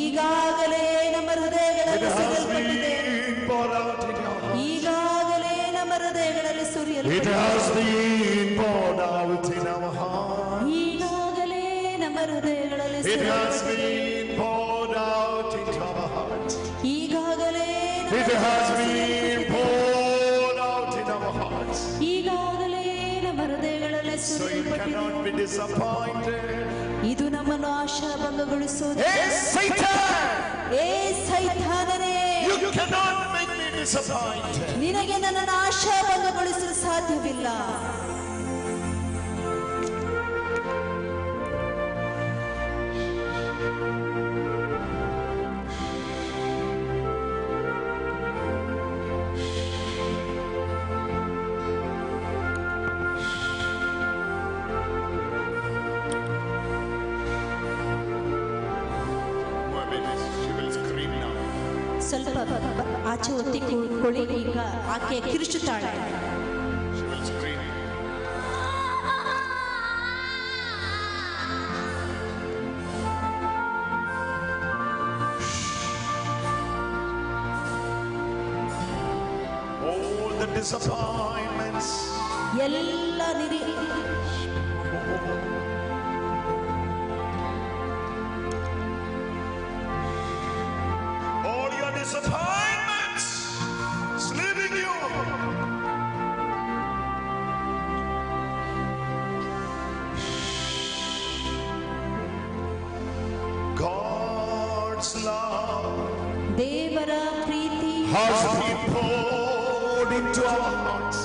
ಈಗಾಗಲೇ ನಮ್ಮ It ಹೃದಯಗಳಲ್ಲಿ has ಸುರಿಯಲ್ಪಟ್ಟಿದೆ. been poured out into. ಈಗಾಗಲೇ ನಮ್ಮ ಹೃದಯಗಳಲ್ಲಿ It ಸುರಿಯಲ್ಪಟ್ಟಿದೆ. has been poured out in our hearts. ಈಗಾಗಲೇ ನಮ್ಮ ಹೃದಯಗಳಲ್ಲಿ It has ಸುರಿಯಲ್ಪಟ್ಟಿದೆ. been poured out into our hearts. ಈಗಾಗಲೇ ನಮ್ಮ It has ಹೃದಯಗಳಲ್ಲಿ been ಸುರಿಯಲ್ಪಟ್ಟಿದೆ. poured out in our hearts. ಈಗಾಗಲೇ ನಮ್ಮ ಹೃದಯಗಳಲ್ಲಿ So you ಸುರಿಯಲ್ಪಟ್ಟಿದೆ. cannot be disappointed. ಇದು ನಮ್ಮನ್ನು ಆಶಾಭಂಗಗೊಳಿಸುವುದು. Hey Satan! ಏ ಸೈತಾನನೇ, You cannot make me disappointed. ನಿನಗೆ ನನ್ನನ್ನು ಆಶಾಭಂಗಗೊಳಿಸಲು ಸಾಧ್ಯವಿಲ್ಲ. She will scream now. ಸ್ವಲ್ಪ ಆಚೆ ಒತ್ತಿಕೊಳ್ಳಿ. ಈಗ ಆಕೆ ಕಿರುಚುತ್ತಾಳೆ. She will scream. All the disappointments. ಎಲ್ಲ All your disappointments is leaving you. God's love ದೇವರ ಪ್ರೀತಿ has been poured into our hearts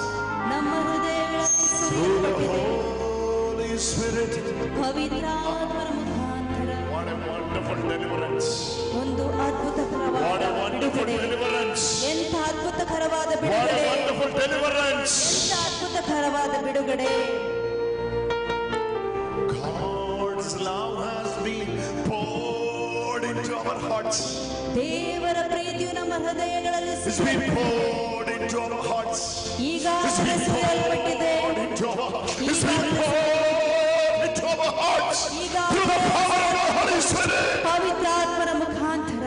ನಮ್ಮ ಹೃದಯಗಳಲ್ಲಿ through the ಸುರಿಯಲ್ಪಟ್ಟಿದೆ. Holy Spirit. ಪವಿತ್ರಾತ್ಮರ ಮುಖಾಂತರ What a wonderful deliverance. ಒಂದು ಅದ್ಭುತಕರವಾದ What a wonderful ಬಿಡುಗಡೆ. deliverance. ಎಂಥ ಅದ್ಭುತಕರವಾದ What a ಬಿಡುಗಡೆ. wonderful deliverance. ಎಂಥ ಅದ್ಭುತಕರವಾದ ಬಿಡುಗಡೆ. God's love has been poured into our hearts. ದೇವರ ಪ್ರೀತಿಯು ನಮ್ಮ ಹೃದಯಗಳಲ್ಲಿ It's been poured into our hearts. ಈಗಾಗಲೇ ಸುರಿಯಲ್ಪಟ್ಟಿದೆ. It's been poured into our hearts through the power of the Holy Spirit. ಪವಿತ್ರಾತ್ಮರ ಮುಖಾಂತರ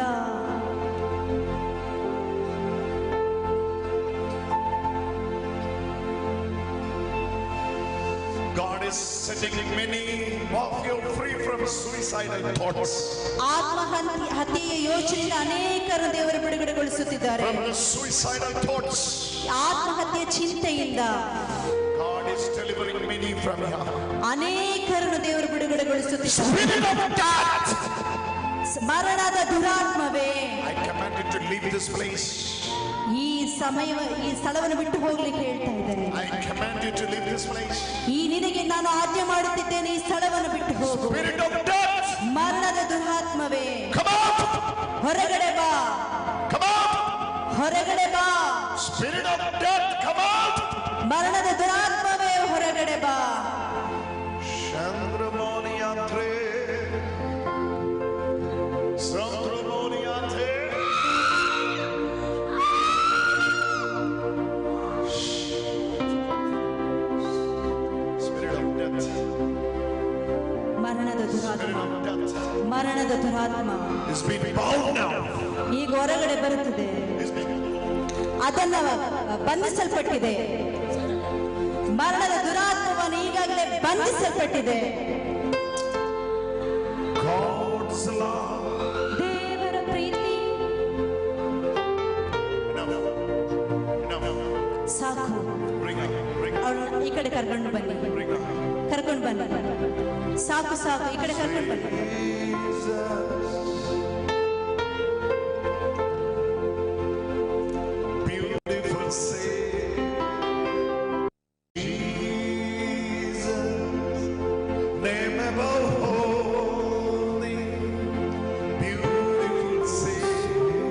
God is setting many of you free from suicidal thoughts, ಹತ್ಯೆಯ ಯೋಚನೆಯಿಂದ ಅನೇಕರು ದೇವರು ಬಿಡುಗಡೆಗೊಳಿಸುತ್ತಿದ್ದಾರೆ. from the suicidal thoughts. ಆತ್ಮಹತ್ಯೆ ಚಿಂತೆಯಿಂದ God is delivering many from here. ಅನೇಕರನ್ನು ದೇವರು ಬಿಡುಗಡೆಗೊಳಿಸುತ್ತಿದ್ದಾರೆ. Spirit of death, ಮರಣದ ದುರಾತ್ಮವೇ, I command you to leave this place. ಈ ಸ್ಥಳವನ್ನು ಬಿಟ್ಟು ಹೋಗ್ಲಿಕ್ಕೆ ಹೇಳ್ತಾ ಇದ್ದಾರೆ. I command you to leave this place. ನಿನಗೆ ನಾನು ಆಜ್ಞೆ ಮಾಡುತ್ತಿದ್ದೇನೆ, ಈ ಸ್ಥಳವನ್ನು ಬಿಟ್ಟು ಹೋಗು. Spirit of death, ಮರಣದ ದುರಾತ್ಮವೇ, come out, ಹೊರಗಡೆ ಬಾ, come out. ಹೊರಗಡೆ ಬಾ. Spirit of death, come out. ಮರಣದ ದುರಾತ್ಮವೇ, ಹೊರಗಡೆ ಬಾ. Chandramoniatre, Chandramoniatre. Spirit of death, ಮರಣದ ದುರಾತ್ಮ, Spirit of death ಮರಣದ ದುರಾತ್ಮ is being bound now. ಈಗ ಹೊರಗಡೆ ಬರುತ್ತದೆ. Is being ಅದನ್ನ ಬಂಧಿಸಲ್ಪಟ್ಟಿದೆ. ಮರಣದ ದುರಾತ್ಮವನ್ನು ಈಗಾಗಲೇ ಬಂಧಿಸಲ್ಪಟ್ಟಿದೆ. God's love. ದೇವರ ಪ್ರೀತಿ Enough. ಸಾಕು. Bring her. ಅವ್ರನ್ನ ಈ ಕಡೆ ಕರ್ಕೊಂಡು ಬನ್ನಿ, Bring her. ಕರ್ಕೊಂಡು ಬನ್ನಿ. ಸಾಕು ಸಾಕು, ಈ ಕಡೆ ಕರ್ಕೊಂಡು ಬನ್ನಿ. Beautiful Savior, Jesus, name above holy, beautiful Savior,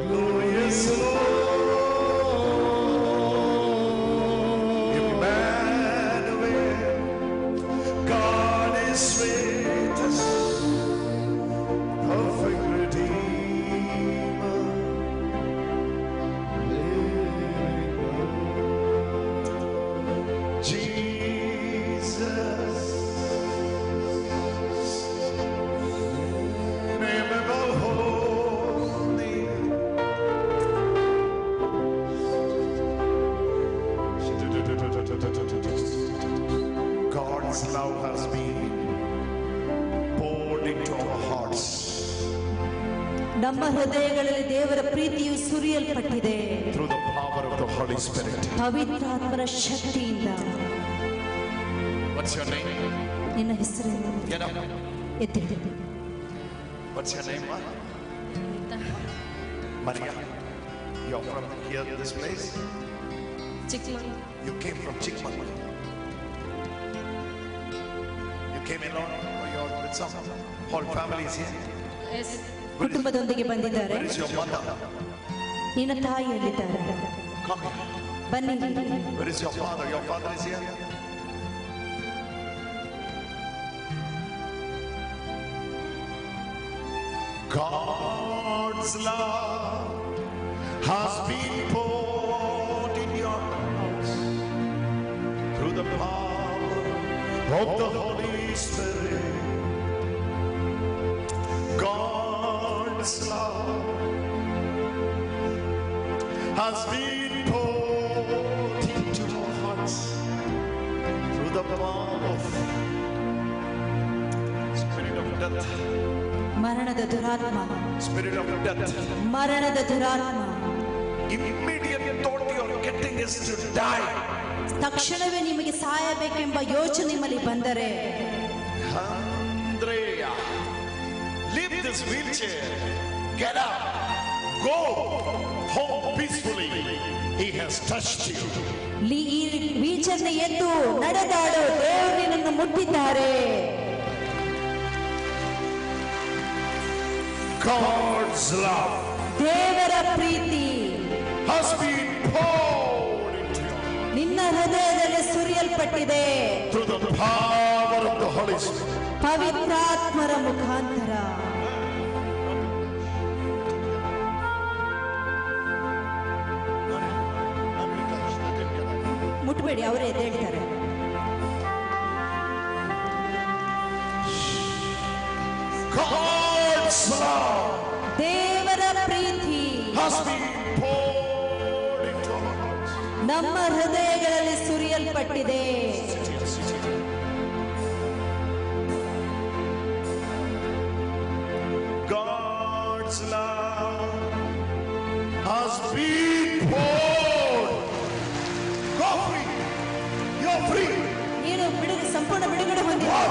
glorious Lord, Emmanuel, God is with us, perfect Redeemer. ನಮ್ಮ ಹೃದಯಗಳಲ್ಲಿ ದೇವರ ಪ್ರೀತಿಯು ಸುರಿಯಲ್ಪಟ್ಟಿದೆ through the power of the Holy Spirit. ಪವಿತ್ರಾತ್ಮರ ಶಕ್ತಿಯಿಂದ. What's your name? ನಿನ್ನ ಹೆಸರೇನು? Get up. ಎತ್ತಿಡಿ. What's your name? Maria. You're from here, this place? Chikmagalur. You came from Chikmagalur. You came alone or you're with some? Whole family is here? Yes. ಕುಟುಂಬದೊಂದಿಗೆ ಬಂದಿದ್ದಾರೆ. Where is your mother? ನಿನ್ನ ತಾಯಿ ಎಲ್ಲಿದ್ದಾರೆ? Come here. ಬನ್ನಿ. Where is your father? Your father is here? God's love has been poured in your hearts through the power of the Holy Spirit. God's love has been poured into our hearts through the power of spirit of death. ಮರಣದ ದುರಾತ್ಮ. Spirit of death. ಮರಣದ ದುರಾತ್ಮ. Immediate thought you're getting is to die. ತಕ್ಷಣವೇ ನಿಮಗೆ ಸಾಯಬೇಕೆಂಬ ಯೋಚನೆ ನಿಮ್ಮಲ್ಲಿ ಬಂದರೆ, Andrea, leave this wheelchair. Get up. Go home peacefully. He has touched you. ಈ ವೀಲ್ಚೇರ್ನ ಎದ್ದು ನಡೆದಾಡು, ದೇವರು ನಿನ್ನನ್ನು ಮುಟ್ಟಿದ್ದಾರೆ. God's love ದೇವರ ಪ್ರೀತಿ has been poured into you ನಿನ್ನ ಹೃದಯದಲ್ಲಿ ಸುರಿಯಲ್ಪಟ್ಟಿದೆ through the power of the Holy Spirit. ಪವಿತ್ರಾತ್ಮರ ಮುಖಾಂತರ. ಮುಟ್ಬೇಡಿ, ಅವರೇ ಎದ್ದೇಳ್ತಾರೆ. God's love ದೇವರ ಪ್ರೀತಿ has been poured into our hearts. ನಮ್ಮ ಹೃದಯಗಳಲ್ಲಿ ಸುರಿಯಲ್ಪಟ್ಟಿದೆ. God's love has been poured. Go free. You're free. ನೀನು ಸಂಪೂರ್ಣ ಬಿಡುಗಡೆ ಹೊಂದಿದೆ.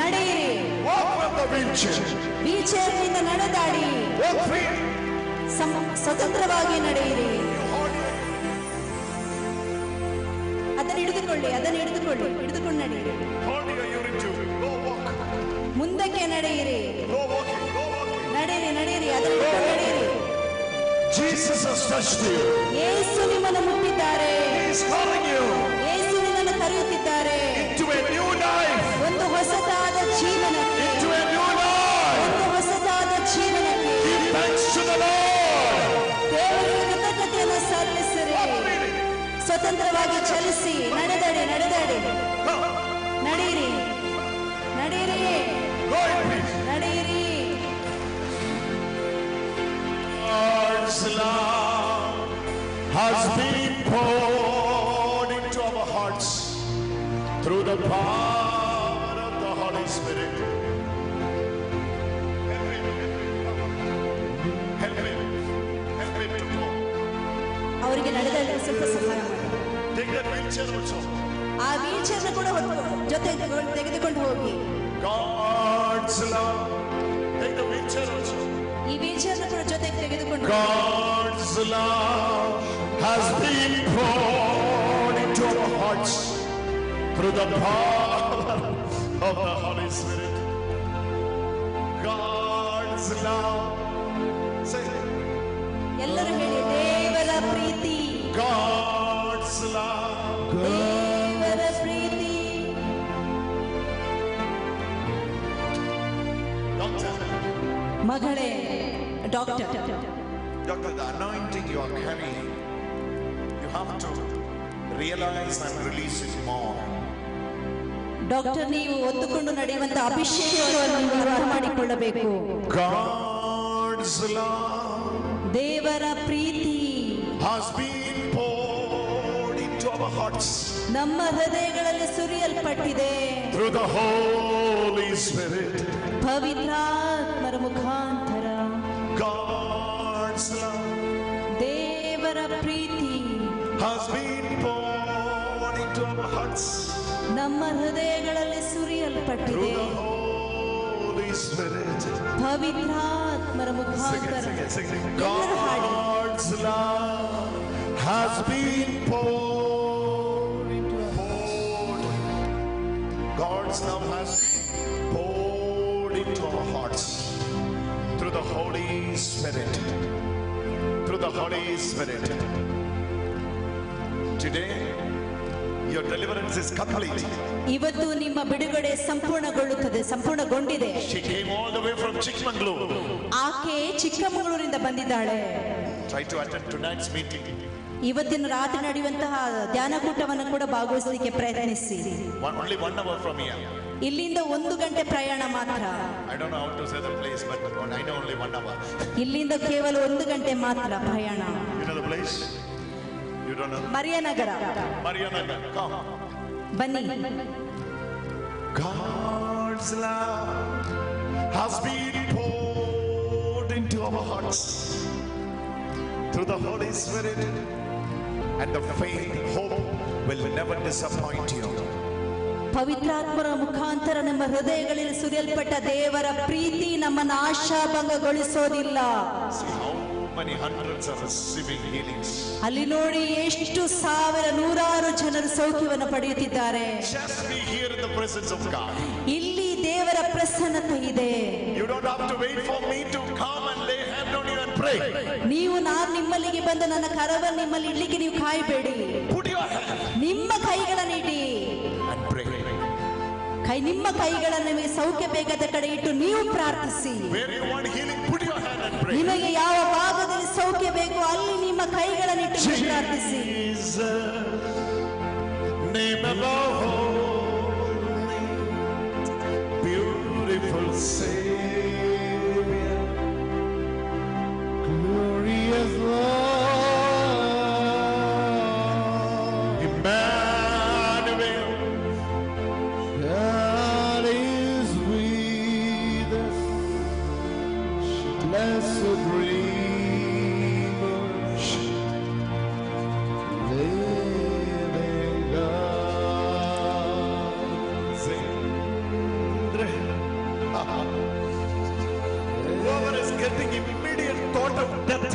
ನಡೆಯಿರಿ. Walk from the wheelchair. ವೀಲ್ಚೇರ್ನಿಂದ ನಡೆದಾಡಿ. Walk free. ಸ್ವತಂತ್ರವಾಗಿ ನಡೆಯಿರಿ. You hold it. ಅದನ್ನು ಹಿಡಿದುಕೊಂಡು ನಡೆಯಿರಿ. Hold your urine tube. Go walk. ಮುಂದಕ್ಕೆ ನಡೆಯಿರಿ. Go walking. Go walking. ನಡೆಯಿರಿ. ಅದನ್ನು ಹಿಡಿದುಕೊಂಡು ನಡೆಯಿರಿ. Jesus has touched you. ಯೇಸು ನಿಮ್ಮನ್ನು ಮುಟ್ಟಿದ್ದಾರೆ. He is calling you ಯೇಸು ನಿನ್ನನ್ನು ಕರೆಯುತ್ತಿದ್ದಾರೆ. into a new life. ಒಂದು ಹೊಸದಾದ ಜೀವನಕ್ಕೆ. Into a new life. ಒಂದು ಹೊಸದಾದ ಜೀವನಕ್ಕೆ. Give thanks to the Lord. ದೇವರಿಗೆ ಕೃತಜ್ಞತೆಯನ್ನು ಸಲ್ಲಿಸಿರಿ. ಸ್ವತಂತ್ರವಾಗಿ ಚಲಿಸಿ. ನಡೆದಾಡಿ. ನಡೆಯಿರಿ. Go in peace. ನಡೆಯಿರಿ. God's love has been poured into our hearts through the power of the Holy Spirit. Help him to go. ಅವರಿಗೆ ನಡೆದಾಡಿ ಸ್ವಲ್ಪ ಸಹಾಯ ಮಾಡಿ. Take that wheelchair also. ಆ ವೀಲ್ಚೇರ್ನ ಕೂಡ ಜೊತೆ ತೆಗೆದುಕೊಂಡು ಹೋಗಿ. God's love. Take the wheelchair also. ಈ ವೀಲ್ಚೇರ್ನ ಕೂಡ ಜೊತೆಗೆ ತೆಗೆದುಕೊಂಡು God's love has been poured into our hearts through the power of the Holy Spirit. God's love. Say it. ಎಲ್ಲರೂ ಹೇಳಿ, ದೇವರ ಪ್ರೀತಿ. God's love. ದೇವರ ಪ್ರೀತಿ. Doctor, ಮಗಳೇ, doctor, the anointing you are carrying, you have to realize and release it more. Doctor, ನೀವು ಹೊತ್ತುಕೊಂಡು ನಡೆಯುವಂತ ಅಭಿಷೇಕವನ್ನು ನೀವು ಅರ್ಥ ಮಾಡಿಕೊಳ್ಳಬೇಕು. God's love ದೇವರ ಪ್ರೀತಿ has been poured into our hearts ನಮ್ಮ ಹೃದಯಗಳಲ್ಲಿ ಸುರಿಯಲ್ಪಟ್ಟಿದೆ through the Holy Spirit. ಪವಿತ್ರಾತ್ಮರ ಮುಖಾಂತರ. God ದೇವರ ಪ್ರೀತಿ has been poured into our hearts ನಮ್ಮ ಹೃದಯಗಳಲ್ಲಿ through ಸುರಿಯಲ್ಪಟ್ಟಿದೆ the Holy Spirit. ಪವಿತ್ರಾತ್ಮರ ಮುಖಾಂತರ Sing it. ಎಲ್ಲರೂ ಹಾಡಿ. God's love has been poured into God's love has been poured into our hearts through the Holy Spirit. Through the Holy Spirit. Today, your deliverance is complete. ಇವತ್ತು ನಿಮ್ಮ ಬಿಡುಗಡೆ ಸಂಪೂರ್ಣಗೊಂಡಿದೆ. She came all the way from Chikmagalur. ಆಕೆ ಚಿಕ್ಕಮಗಳೂರಿಂದ ಬಂದಿದ್ದಾಳೆ. Try to attend tonight's meeting. ಇವತ್ತಿನ ರಾತ್ರಿ ನಡೆಯುವಂತಹ ಧ್ಯಾನಕೂಟವನ್ನು ಕೂಡ ಭಾಗವಹಿಸಲಿಕ್ಕೆ ಪ್ರಯತ್ನಿಸಿ. Only 1 hour from here. ಇಲ್ಲಿಂದ 1 ಗಂಟೆ ಪ್ರಯಾಣ ಮಾತ್ರ. I don't know how to say the place, but I know only 1 hour. ಇಲ್ಲಿಂದ ಕೇವಲ 1 ಗಂಟೆ ಮಾತ್ರ ಪ್ರಯಾಣ. You know the place? You don't know? ಮರಿಯನಗರ. Marianagar. Come. ಬನ್ನಿ. God's love has been poured into our hearts through the Holy Spirit, and the faith, hope will never disappoint you. ಪವಿತ್ರಾತ್ಮರ ಮುಖಾಂತರ ನಮ್ಮ ಹೃದಯಗಳಲ್ಲಿ ಸುರಿಯಲ್ಪಟ್ಟ ದೇವರ ಪ್ರೀತಿ ನಮ್ಮನ್ನು ಆಶಾಭಂಗಗೊಳಿಸೋದಿಲ್ಲ. See how many hundreds are receiving healings. ಅಲ್ಲಿ ನೋಡಿ ಎಷ್ಟು ಸಾವಿರ ನೂರಾರು ಜನರು ಸೌಖ್ಯವನ್ನು ಪಡೆಯುತ್ತಿದ್ದಾರೆ. Just be here in the presence of God. ಇಲ್ಲಿ ದೇವರ ಪ್ರಸನ್ನತೆ ಇದೆ. You don't have to wait for me to come and lay hand on you and pray. ನಾನು ನಿಮ್ಮಲ್ಲಿಗೆ ಬಂದು ನನ್ನ ಕರವನ್ನು ನಿಮ್ಮಲ್ಲಿ ಇಡ್ಲಿಕ್ಕೆ ನೀವು ಕಾಯಬೇಡಿ. Put your hand ನಿಮ್ಮ ಕೈಗಳನ್ನು ಇಡಿ. and pray. ನಿಮ್ಮ ಕೈಗಳನ್ನು ನಿಮಗೆ ಸೌಖ್ಯ ಬೇಕಾದ ಕಡೆ ಇಟ್ಟು ನೀವು ಪ್ರಾರ್ಥಿಸಿ. Where you want healing, put your hand and pray. ನಿಮಗೆ ಯಾವ ಭಾಗದಲ್ಲಿ ಸೌಖ್ಯ ಬೇಕು ಅಲ್ಲಿ ನಿಮ್ಮ ಕೈಗಳನ್ನು ಇಟ್ಟು ಪ್ರಾರ್ಥಿಸಿ. Jesus, name above holy, beautiful Savior, glorious Lord, Emmanuel, God is with us, blessed Redeemer, living God. Sing. Whoever is getting immediate thought of death,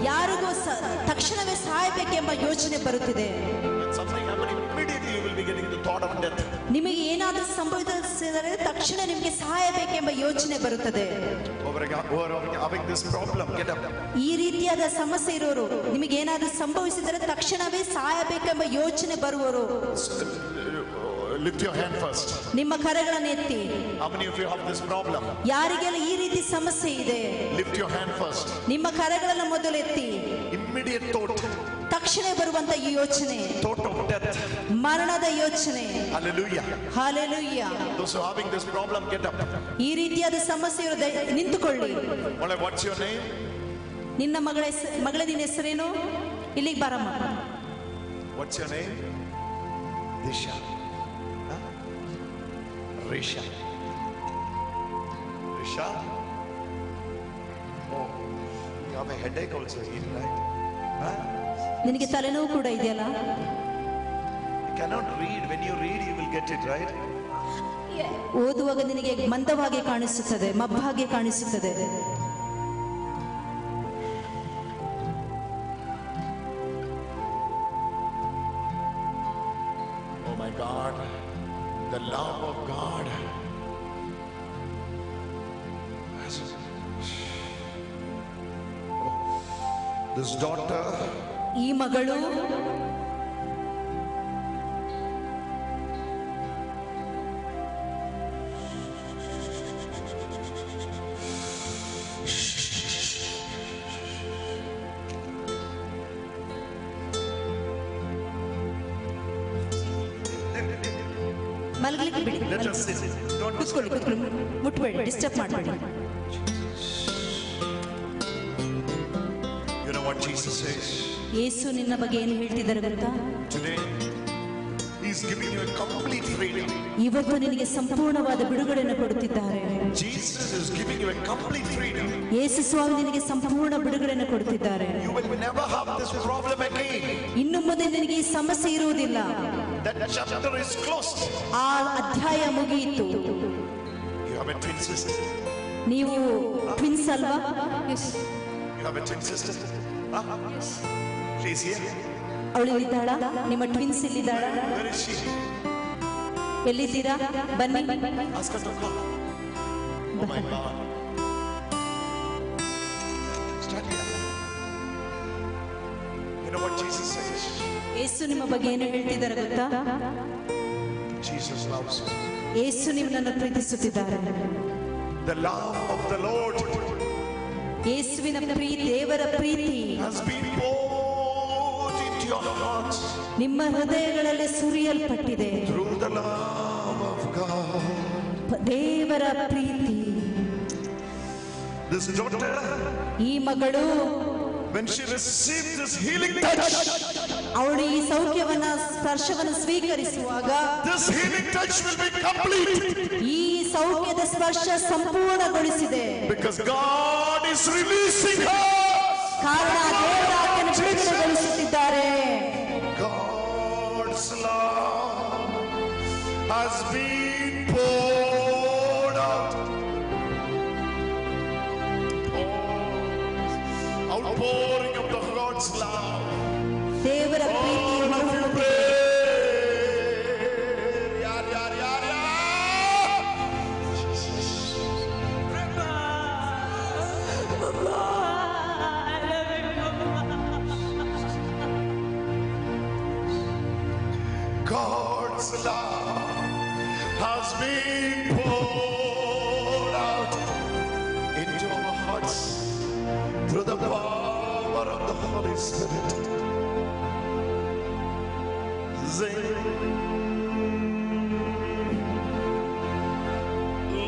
ಯಾರಿಗೂ ತಕ್ಷಣವೇ ಸಾಯಬೇಕೆಂಬ ಯೋಚನೆ ಬರುತ್ತಿದೆ. when something happening, immediately you will be getting the thought of death. ನಿಮಗೆ ಏನಾದರೂ ಸಂಭವಿಸಿದರೆ ತಕ್ಷಣ ನಿಮಗೆ ಸಾಯಬೇಕೆಂಬ ಯೋಚನೆ ಬರುತ್ತದೆ. Whoever having this problem, get up. ಈ ರೀತಿಯಾದ ಸಮಸ್ಯೆ ಇರೋರು ನಿಮಗೆ ಏನಾದರೂ ಸಂಭವಿಸಿದರೆ ತಕ್ಷಣವೇ ಸಾಯಬೇಕೆಂಬ ಯೋಚನೆ ಬರುವವರು Lift your hand first. ನಿಮ್ಮ ಕರಗಳನ್ನು ಎತ್ತಿ. How many of you have this problem? ಯಾರಿಗೆಲ್ಲ ಈ ರೀತಿ ಸಮಸ್ಯೆ ಇದೆ Lift your hand first. ನಿಮ್ಮ ಕರಗಳನ್ನು ಮೊದಲು ಎತ್ತಿ. Immediate thought, ತಕ್ಷಣ ಬರುವಂತ ಈ ಯೋಚನೆ thought of death. ಮರಣದ ಯೋಚನೆ. Hallelujah. Hallelujah. Those who are having this problem, get up. ಈ ರೀತಿಯಾದ ಸಮಸ್ಯೆ ನಿಂತುಕೊಳ್ಳಿ. What's your name? ನಿನ್ನ ಮಗಳ ನಿನ್ನ ಹೆಸರೇನು? ಇಲ್ಲಿಗೆ ಬರಮ್ಮ. What's your name? Disha. Huh? Risha. Risha? Oh, you have a headache also, right? Huh? ನಿನಗೆ ತಲೆನೋವು ಕೂಡ ಇದೆಯಲ್ಲ? You cannot read. When you read, you will get it, right? ಓದುವಾಗ ನಿನಗೆ ಮಂದವಾಗಿ ಕಾಣಿಸುತ್ತದೆ, ಮಬ್ಬಾಗಿ ಕಾಣಿಸುತ್ತದೆ. Oh my God, the love of God. This daughter, ಈ ಮಗಳು ಮಲಗಲಿಕ್ಕೆ ಬಿಡಿ. let us sit. Don't ಕೂತ್ಕೊಳ್ಳಿ, ಮುಟ್ಬೇಡಿ, ಡಿಸ್ಟರ್ಬ್ ಮಾಡಬೇಡಿ. You know what Jesus says? ಯೇಸು ನಿನ್ನ ಬಗ್ಗೆ ಏನು ಹೇಳ್ತಿದ್ದಾರೆ ಗೊತ್ತಾ? Today, He's giving you a complete freedom. ಇವತ್ತು ನಿನಗೆ ಸಂಪೂರ್ಣವಾದ ಬಿಡುಗಡೆಯನ್ನು ಕೊಡುತ್ತಿದ್ದಾರೆ. Jesus is giving you a complete freedom. ಯೇಸು ಸ್ವಾಮಿ ನಿನಗೆ ಸಂಪೂರ್ಣ ಬಿಡುಗಡೆಯನ್ನು ಕೊಡುತ್ತಿದ್ದಾರೆ. You will never have this problem again. ಇನ್ನು ಮುಂದೆ ನಿನಗೆ ಈ ಸಮಸ್ಯೆ ಇರುವುದಿಲ್ಲ. That chapter is closed. ಆ ಅಧ್ಯಾಯ ಮುಗಿಯಿತು. You have a twin sister. ನೀವು ಟ್ವಿನ್ಸ್ ಅಲ್ವಾ? Yes. You have a twin sister. She's here. ಅವಳು ಇಲ್ಲಿದ್ದಾಳ? ನಿಮ್ಮ ಟ್ವಿನ್ಸ್ ಇಲ್ಲಿದ್ದಾಳ? Where is she? ಎಲ್ಲಿದ್ದೀರಾ? ಬನ್ನಿ. Ask her to come. Oh my God. Stand here. You know what Jesus says? ಯೇಸು ನಿಮ್ಮ ಬಗ್ಗೆ ಏನು ಹೇಳ್ತಿದ್ದಾರೆ ಗೊತ್ತಾ? Jesus loves you. ಯೇಸು ನಿಮ್ಮನ್ನು ಪ್ರೀತಿಸುತ್ತಿದ್ದಾರೆ. The love of the Lord ಯೇಸುವಿನ ಪ್ರೀತಿ, ದೇವರ ಪ್ರೀತಿ has been poured into your hearts ನಿಮ್ಮ ಹೃದಯಗಳಲ್ಲಿ ಸುರಿಯಲ್ಪಟ್ಟಿದೆ. through the love of God. ದೇವರ ಪ್ರೀತಿ. This daughter, ಈ ಮಗಳು when she received this healing touch, ಅವಳು ಈ ಸೌಖ್ಯವನ್ನ ಸ್ಪರ್ಶವನ್ನು ಸ್ವೀಕರಿಸುವಾಗ this healing touch will be complete ಈ ಸೌಖ್ಯದ ಸ್ಪರ್ಶ ಸಂಪೂರ್ಣಗೊಳಿಸಿದೆ. because God is releasing her. ಕಾರಣ ದೇವರು ಆಕೆಯನ್ನು ಬಿಡುಗಡೆಗೊಳಿಸುತ್ತಿದ್ದಾರೆ. God's love has been poured out. Outpouring of the God's love. ದೇವರ ಪ್ರೀತಿ ಹೊರಹೊಮ್ಮುತ್ತಿದೆ. God's love has been poured out into our hearts through the power of the Holy Spirit. Zing.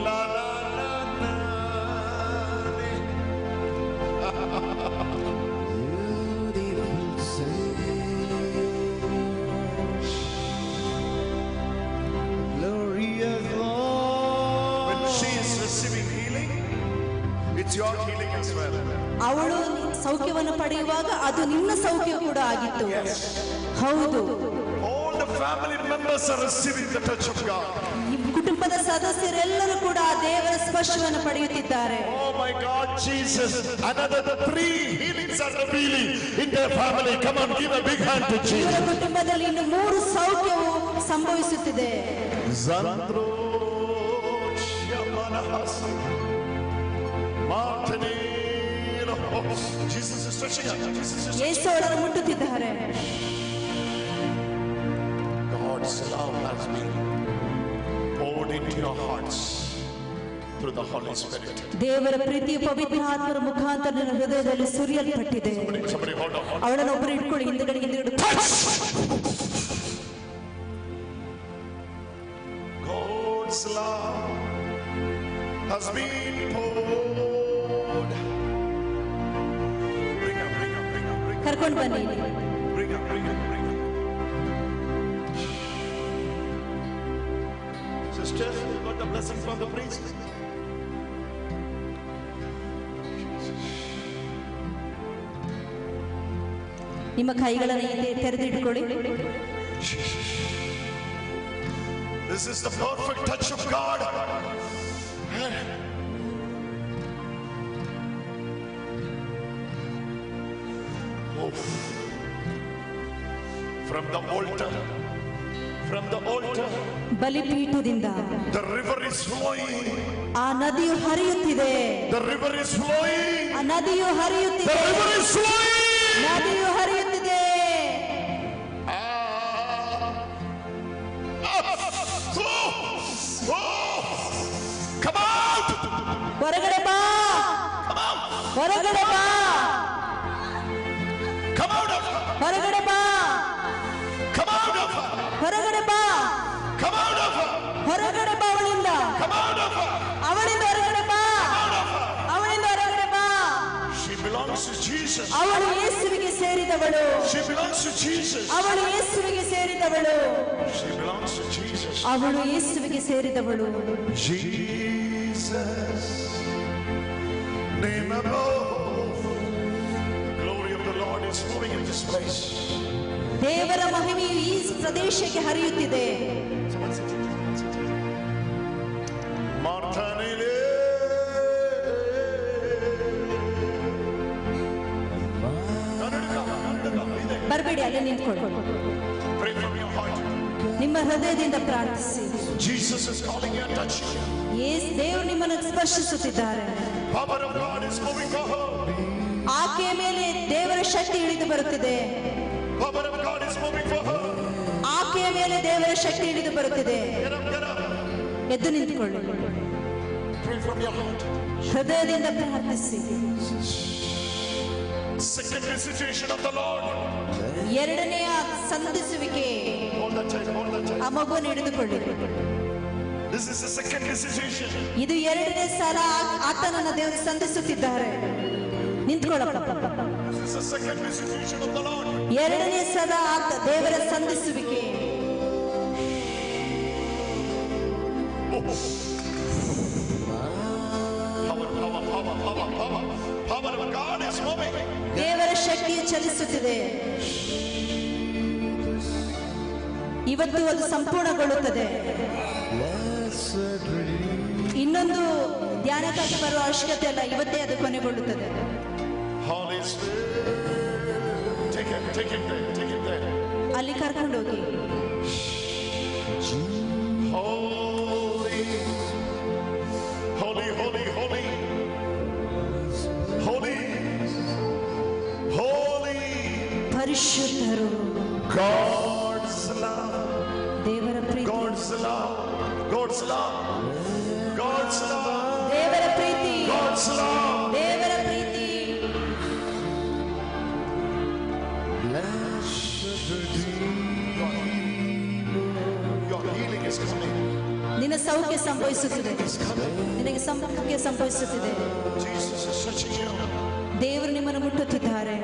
La la la la. Beautiful Savior, glorious Lord. When she is receiving healing, it's your healing as well. ಅವಳು ಸೌಖ್ಯವನ್ನು ಪಡೆಯುವಾಗ ಅದು ನಿನ್ನ ಸೌಖ್ಯ ಕೂಡ ಆಗಿತ್ತು. ಹೌದು. All the family members are receiving the touch of God. ಈ ಕುಟುಂಬದ ಸದಸ್ಯರೆಲ್ಲರೂ ಕೂಡ ಆ ದೇವರ ಸ್ಪರ್ಶವನ್ನು ಪಡೆಯುತ್ತಿದ್ದಾರೆ. Oh my God, Jesus! Another 3 healings are revealing in their family. Come on, give a big hand to ಇವರ Jesus. ಕುಟುಂಬದಲ್ಲಿ ಇನ್ನು 3 ಸೌಖ್ಯವು ಸಂಭವಿಸುತ್ತಿದೆ. Zandro Shamanahas Martinero. Jesus is touching her. Jesus is touching ಯೇಸು ಅವಳನ್ನು ಮುಟ್ಟುತ್ತಿದ್ದಾರೆ. God's love has been poured into your hearts through the Holy Spirit. ದೇವರ ಪ್ರೀತಿಯು ಪವಿತ್ರ ಆತ್ಮರ ಮುಖಾಂತರ ನಿನ್ನ ಹೃದಯದಲ್ಲಿ ಸುರಿಯಲ್ಪಟ್ಟಿದೆ. Somebody hold on. ಅವಳನ್ನು ಒಬ್ಬರು ಇಟ್ಕೊಳ್ಳಿ, ಹಿಂದುಗಡೆ God's love has been poured. Bring her, bring her, bring her, bring her. ಕರ್ಕೊಂಡು ಬನ್ನಿ. Bring her, bring her, bring her. Sisters, you got the blessing from the priest. ನಿಮ್ಮ ಕೈಗಳನ್ನು ತೆರೆದಿಟ್ಕೊಳ್ಳಿ. This is the perfect touch of God. Oh. From the altar, ಬಲಿಪೀಠದಿಂದ the river is flowing. ಆ ನದಿಯು ಹರಿಯುತ್ತಿದೆ. The river is flowing. ಆ ನದಿಯು The ಹರಿಯುತ್ತಿದೆ. river is flowing. ನದಿಯು ಹರಿಯುತ್ತಿದೆ. Come out! ಹೊರಗಡೆ ಬಾ, ಹೊರಗಡೆ ಬಾ, Come out of her! ಹೊರಗಡೆ ಬಾ, Come out of her! ಹೊರಗಡೆ ಬಾ, Come out of her! ಹೊರಗಡೆ ಬಾ ಅವಳಿಂದ, Come out of her! ಅವಳಿಂದ ಹೊರಗಡೆ ಬಾ, Out of her! ಅವಳಿಂದ ಹೊರಗಡೆ ಬಾ. She belongs belongs to Jesus. ಅವಳು ಯೇಸುವಿಗೆ ಸೇರಿದವಳು. She belongs to Jesus. ಅವಳು ಯೇಸುವಿಗೆ ಸೇರಿದವಳು. She belongs to Jesus. ಅವಳು ಯೇಸುವಿಗೆ ಸೇರಿದವಳು. Jesus, name above. The glory of the Lord is flowing in this place. ದೇವರ ಮಹಿಮೆಯು ಈ ಪ್ರದೇಶಕ್ಕೆ ಹರಿಯುತ್ತಿದೆ. ಬರಬೇಡಿ, ಅಲ್ಲೇ ನಿಂತ್ಕೊಳ್ಳಿ. Pray from your heart. ನಿಮ್ಮ ಹೃದಯದಿಂದ ಪ್ರಾರ್ಥಿಸಿ. Jesus is calling you and touching you. ದೇವರು ನಿಮ್ಮನ್ನು ಸ್ಪರ್ಶಿಸುತ್ತಿದ್ದಾರೆ. Power of God is moving for her. ಆಕೆಯ ಮೇಲೆ ದೇವರ ಶಕ್ತಿ ಇಳಿದು ಬರುತ್ತಿದೆ. Power of God is moving for her. ಆಕೆಯ ಮೇಲೆ ದೇವರ ಶಕ್ತಿ ಇಳಿದು ಬರುತ್ತಿದೆ. Get up, get up. ಎದ್ದು ನಿಂತುಕೊಳ್ಳಿ. Pray from your heart. ಹೃದಯದಿಂದ ಪ್ರಾರ್ಥಿಸಿ. Second visitation of the Lord. ಎರಡನೆಯ ಸಂಧಿಸುವಿಕೆ. Hold that tight, hold that tight. ಆ ಮಗುವನ್ನು ಹಿಡಿದುಕೊಳ್ಳಿ. This is the second visitation. ಇದು ಎರಡನೇ ಸಲ ಆತನನ್ನು ದೇವರು ಸಂಧಿಸುತ್ತಿದ್ದಾರೆ. ನಿಂತ್ಕೊಳ್ಳಪ್ಪ. This is the second visitation of the Lord. ಎರಡನೇ ಸಲ ದೇವರ ಸಂಧಿಸುವಿಕೆ. Power of God is moving. ದೇವರ ಶಕ್ತಿಯು ಚಲಿಸುತ್ತಿದೆ. ಇವತ್ತು ಅದು ಸಂಪೂರ್ಣಗೊಳ್ಳುತ್ತದೆ. ಇನ್ನೊಂದು ಧ್ಯಾನಕ್ಕಾಗಿ ಬರುವ ಅವಶ್ಯಕತೆ ಅಲ್ಲ, ಇವತ್ತೇ ಅದು ಕೊನೆಗೊಳ್ಳುತ್ತದೆ. Holy Spirit, take him there. ಅಲ್ಲಿ ಕರ್ಕೊಂಡು ಹೋಗಿ. Holy, holy, holy, holy, holy, holy, ಪರಿಶುದ್ಧರು. God's love, ದೇವರ ಪ್ರೀತಿ. God's love, God's love, God's love, ದೇವರ ಪ್ರೀತಿ. God's love. ದೇವರ ಪ್ರೀತಿ. Your healing is coming. ನಿನ್ನ ಸೌಖ್ಯ ಸಂಭವಿಸುತ್ತಿದೆ. ನಿನಗೆ ಸೌಖ್ಯ ಸಂಭವಿಸುತ್ತಿದೆ. Jesus is touching you. ದೇವರು ನಿಮ್ಮನ್ನು ಮುಟ್ಟುತ್ತಿದ್ದಾರೆ.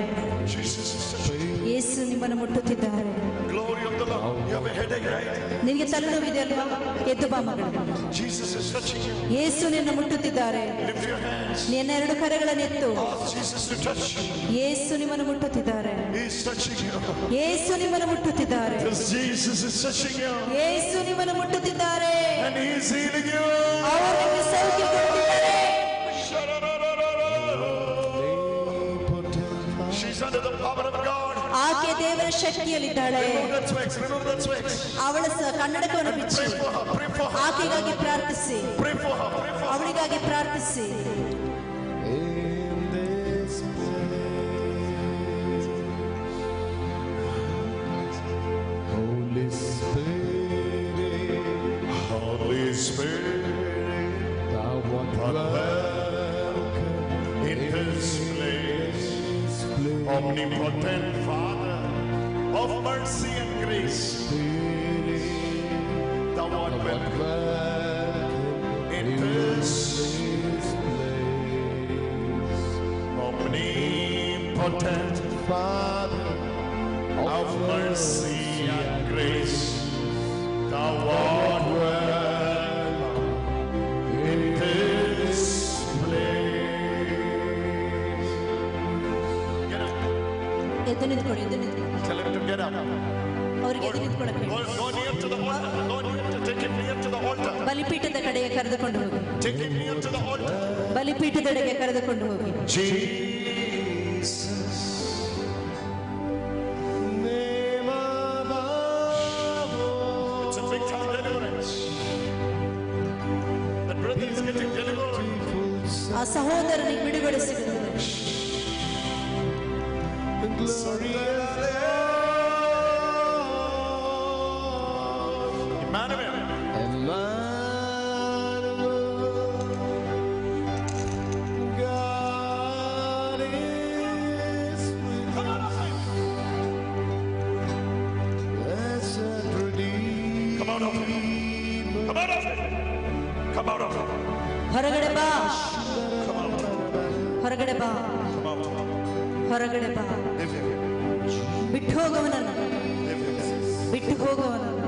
Jesus is touching you. ಯೇಸು ನಿಮ್ಮನ್ನು ಮುಟ್ಟುತ್ತಿದ್ದಾರೆ. Glory of the Lord. You have a headache, right? ನಿನಗೆ ತಲೆನೋವಿದೆ ಅಲ್ವಾ? ಎದ್ದು ಬಾ ಮಗಳು. Jesus is touching you. ಯೇಸು ನಿನ್ನ ಮುಟ್ಟುತ್ತಿದ್ದಾರೆ. Lift your hands. ನಿನ್ನ ಎರಡು ಕರಗಳನ್ನು ಎತ್ತು. Ask Jesus to touch you. ಯೇಸು ನಿಮ್ಮನ್ನು ಮುಟ್ಟುತ್ತಿದ್ದಾರೆ. He is touching you. ಯೇಸು ನಿಮ್ಮನ್ನು ಮುಟ್ಟುತ್ತಿದ್ದಾರೆ. Because Jesus is touching you. ಯೇಸು ನಿಮ್ಮನ್ನು ಮುಟ್ಟುತ್ತಿದ್ದಾರೆ. And He is healing you. ಅವರು ನಿಮಗೆ ಸೌಖ್ಯ ಕೊಡುತ್ತಿದ್ದಾರೆ. She's under the power of God. ಆಕೆ ದೇವರ ಶಕ್ತಿಯಲ್ಲಿದ್ದಾಳೆ. Remove that specs. Remove that specs. ಅವಳ ಕನ್ನಡಕವನ್ನು ಬಿಚ್ಚಿ Pray for her. Pray for her. ಆಕೆಗಾಗಿ ಪ್ರಾರ್ಥಿಸಿ. Pray for her. Pray for her. ಅವಳಿಗಾಗಿ ಪ್ರಾರ್ಥಿಸಿ. Holy Spirit, in this place, omnipotent Father of mercy and grace, thou art welcome in this omnipotent Father of mercy and grace, thou art welcome in this place. Get up. ಎದ್ದು ನಿಂತ್ಕೊಳ್ಳಿ. ಎದ್ದು ನಿಂತ್ಕೊಳ್ಳಿ. Tell him to get up. ಅವರಿಗೆ ಎದ್ದು ನಿಂತ್ಕೊಳ್ಳಕ್ಕೆ ಹೇಳಿ. Go near to the altar. Go near to, take him near to the altar. ಬಲಿಪೀಠದ ಕಡೆಗೆ ಕರೆದುಕೊಂಡು ಹೋಗಿ. Take him near to the altar. ಬಲಿಪೀಠದೆಡೆಗೆ ಕರೆದುಕೊಂಡು ಹೋಗಿ. Jesus. It's a big time deliverance. That brother is getting delivered. ಆ ಸಹೋದರನಿಗೆ ಬಿಡುಗಡೆ ಸಿಗುತ್ತದೆ. Emmanuel. God is with Come on, blessed redeemer. come out of it. Come out of it. Come out of it. ಹೊರಗಡೆ ಬಾ. Come out. ಹೊರಗಡೆ ಬಾ. Come out. ಹೊರಗಡೆ ಬಾ. ಬಿಟ್ಟು ಹೋಗವನನ್ನು, ಬಿಟ್ಟು ಹೋಗವನನ್ನು,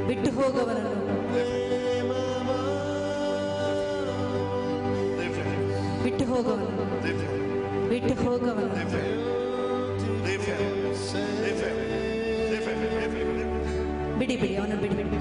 ಬಿಟ್ಟು ಹೋಗವನನ್ನು. ಬಿಟ್ಟು ಹೋಗವನು, ಬಿಟ್ಟು ಹೋಗವನು. ಬಿಡಿ ಬಿಡಿ ಅವನು ಬಿಡಿ ಬಿಡಿ.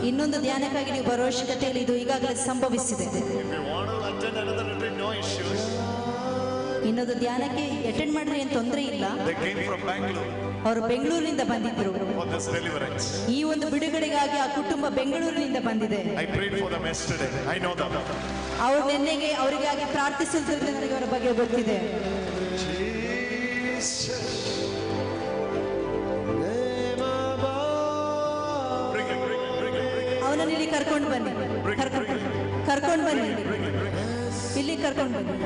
ಇನ್ನೊಂದು ಧ್ಯಾನಕ್ಕಾಗಿ ನೀವು ಬರೋ ಅವಶ್ಯಕತೆಯಲ್ಲಿ ಇದು ಈಗಾಗಲೇ ಸಂಭವಿಸಿದೆ. ಇನ್ನೊಂದು ಧ್ಯಾನಕ್ಕೆ ಅಟೆಂಡ್ ಮಾಡಿದ್ರೆ ಏನು ತೊಂದರೆ ಇಲ್ಲ. ಅವರು ಬೆಂಗಳೂರಿನಿಂದ ಬಂದಿದ್ರು. ಈ ಒಂದು ಬಿಡುಗಡೆಗಾಗಿ ಆ ಕುಟುಂಬ ಬೆಂಗಳೂರಿನಿಂದ ಬಂದಿದೆ. ಅವರು ನಿನ್ನೆಗೆ ಅವರಿಗಾಗಿ ಪ್ರಾರ್ಥಿಸಿದ್ರಿಂದ ನನಗೆ ಅವರ ಬಗ್ಗೆ ಗೊತ್ತಿದೆ. ಅವನನ್ನು ಇಲ್ಲಿ ಕರ್ಕೊಂಡು ಬನ್ನಿ, ಕರ್ಕೊಂಡು ಬನ್ನಿ, ಇಲ್ಲಿ ಕರ್ಕೊಂಡು ಬನ್ನಿ.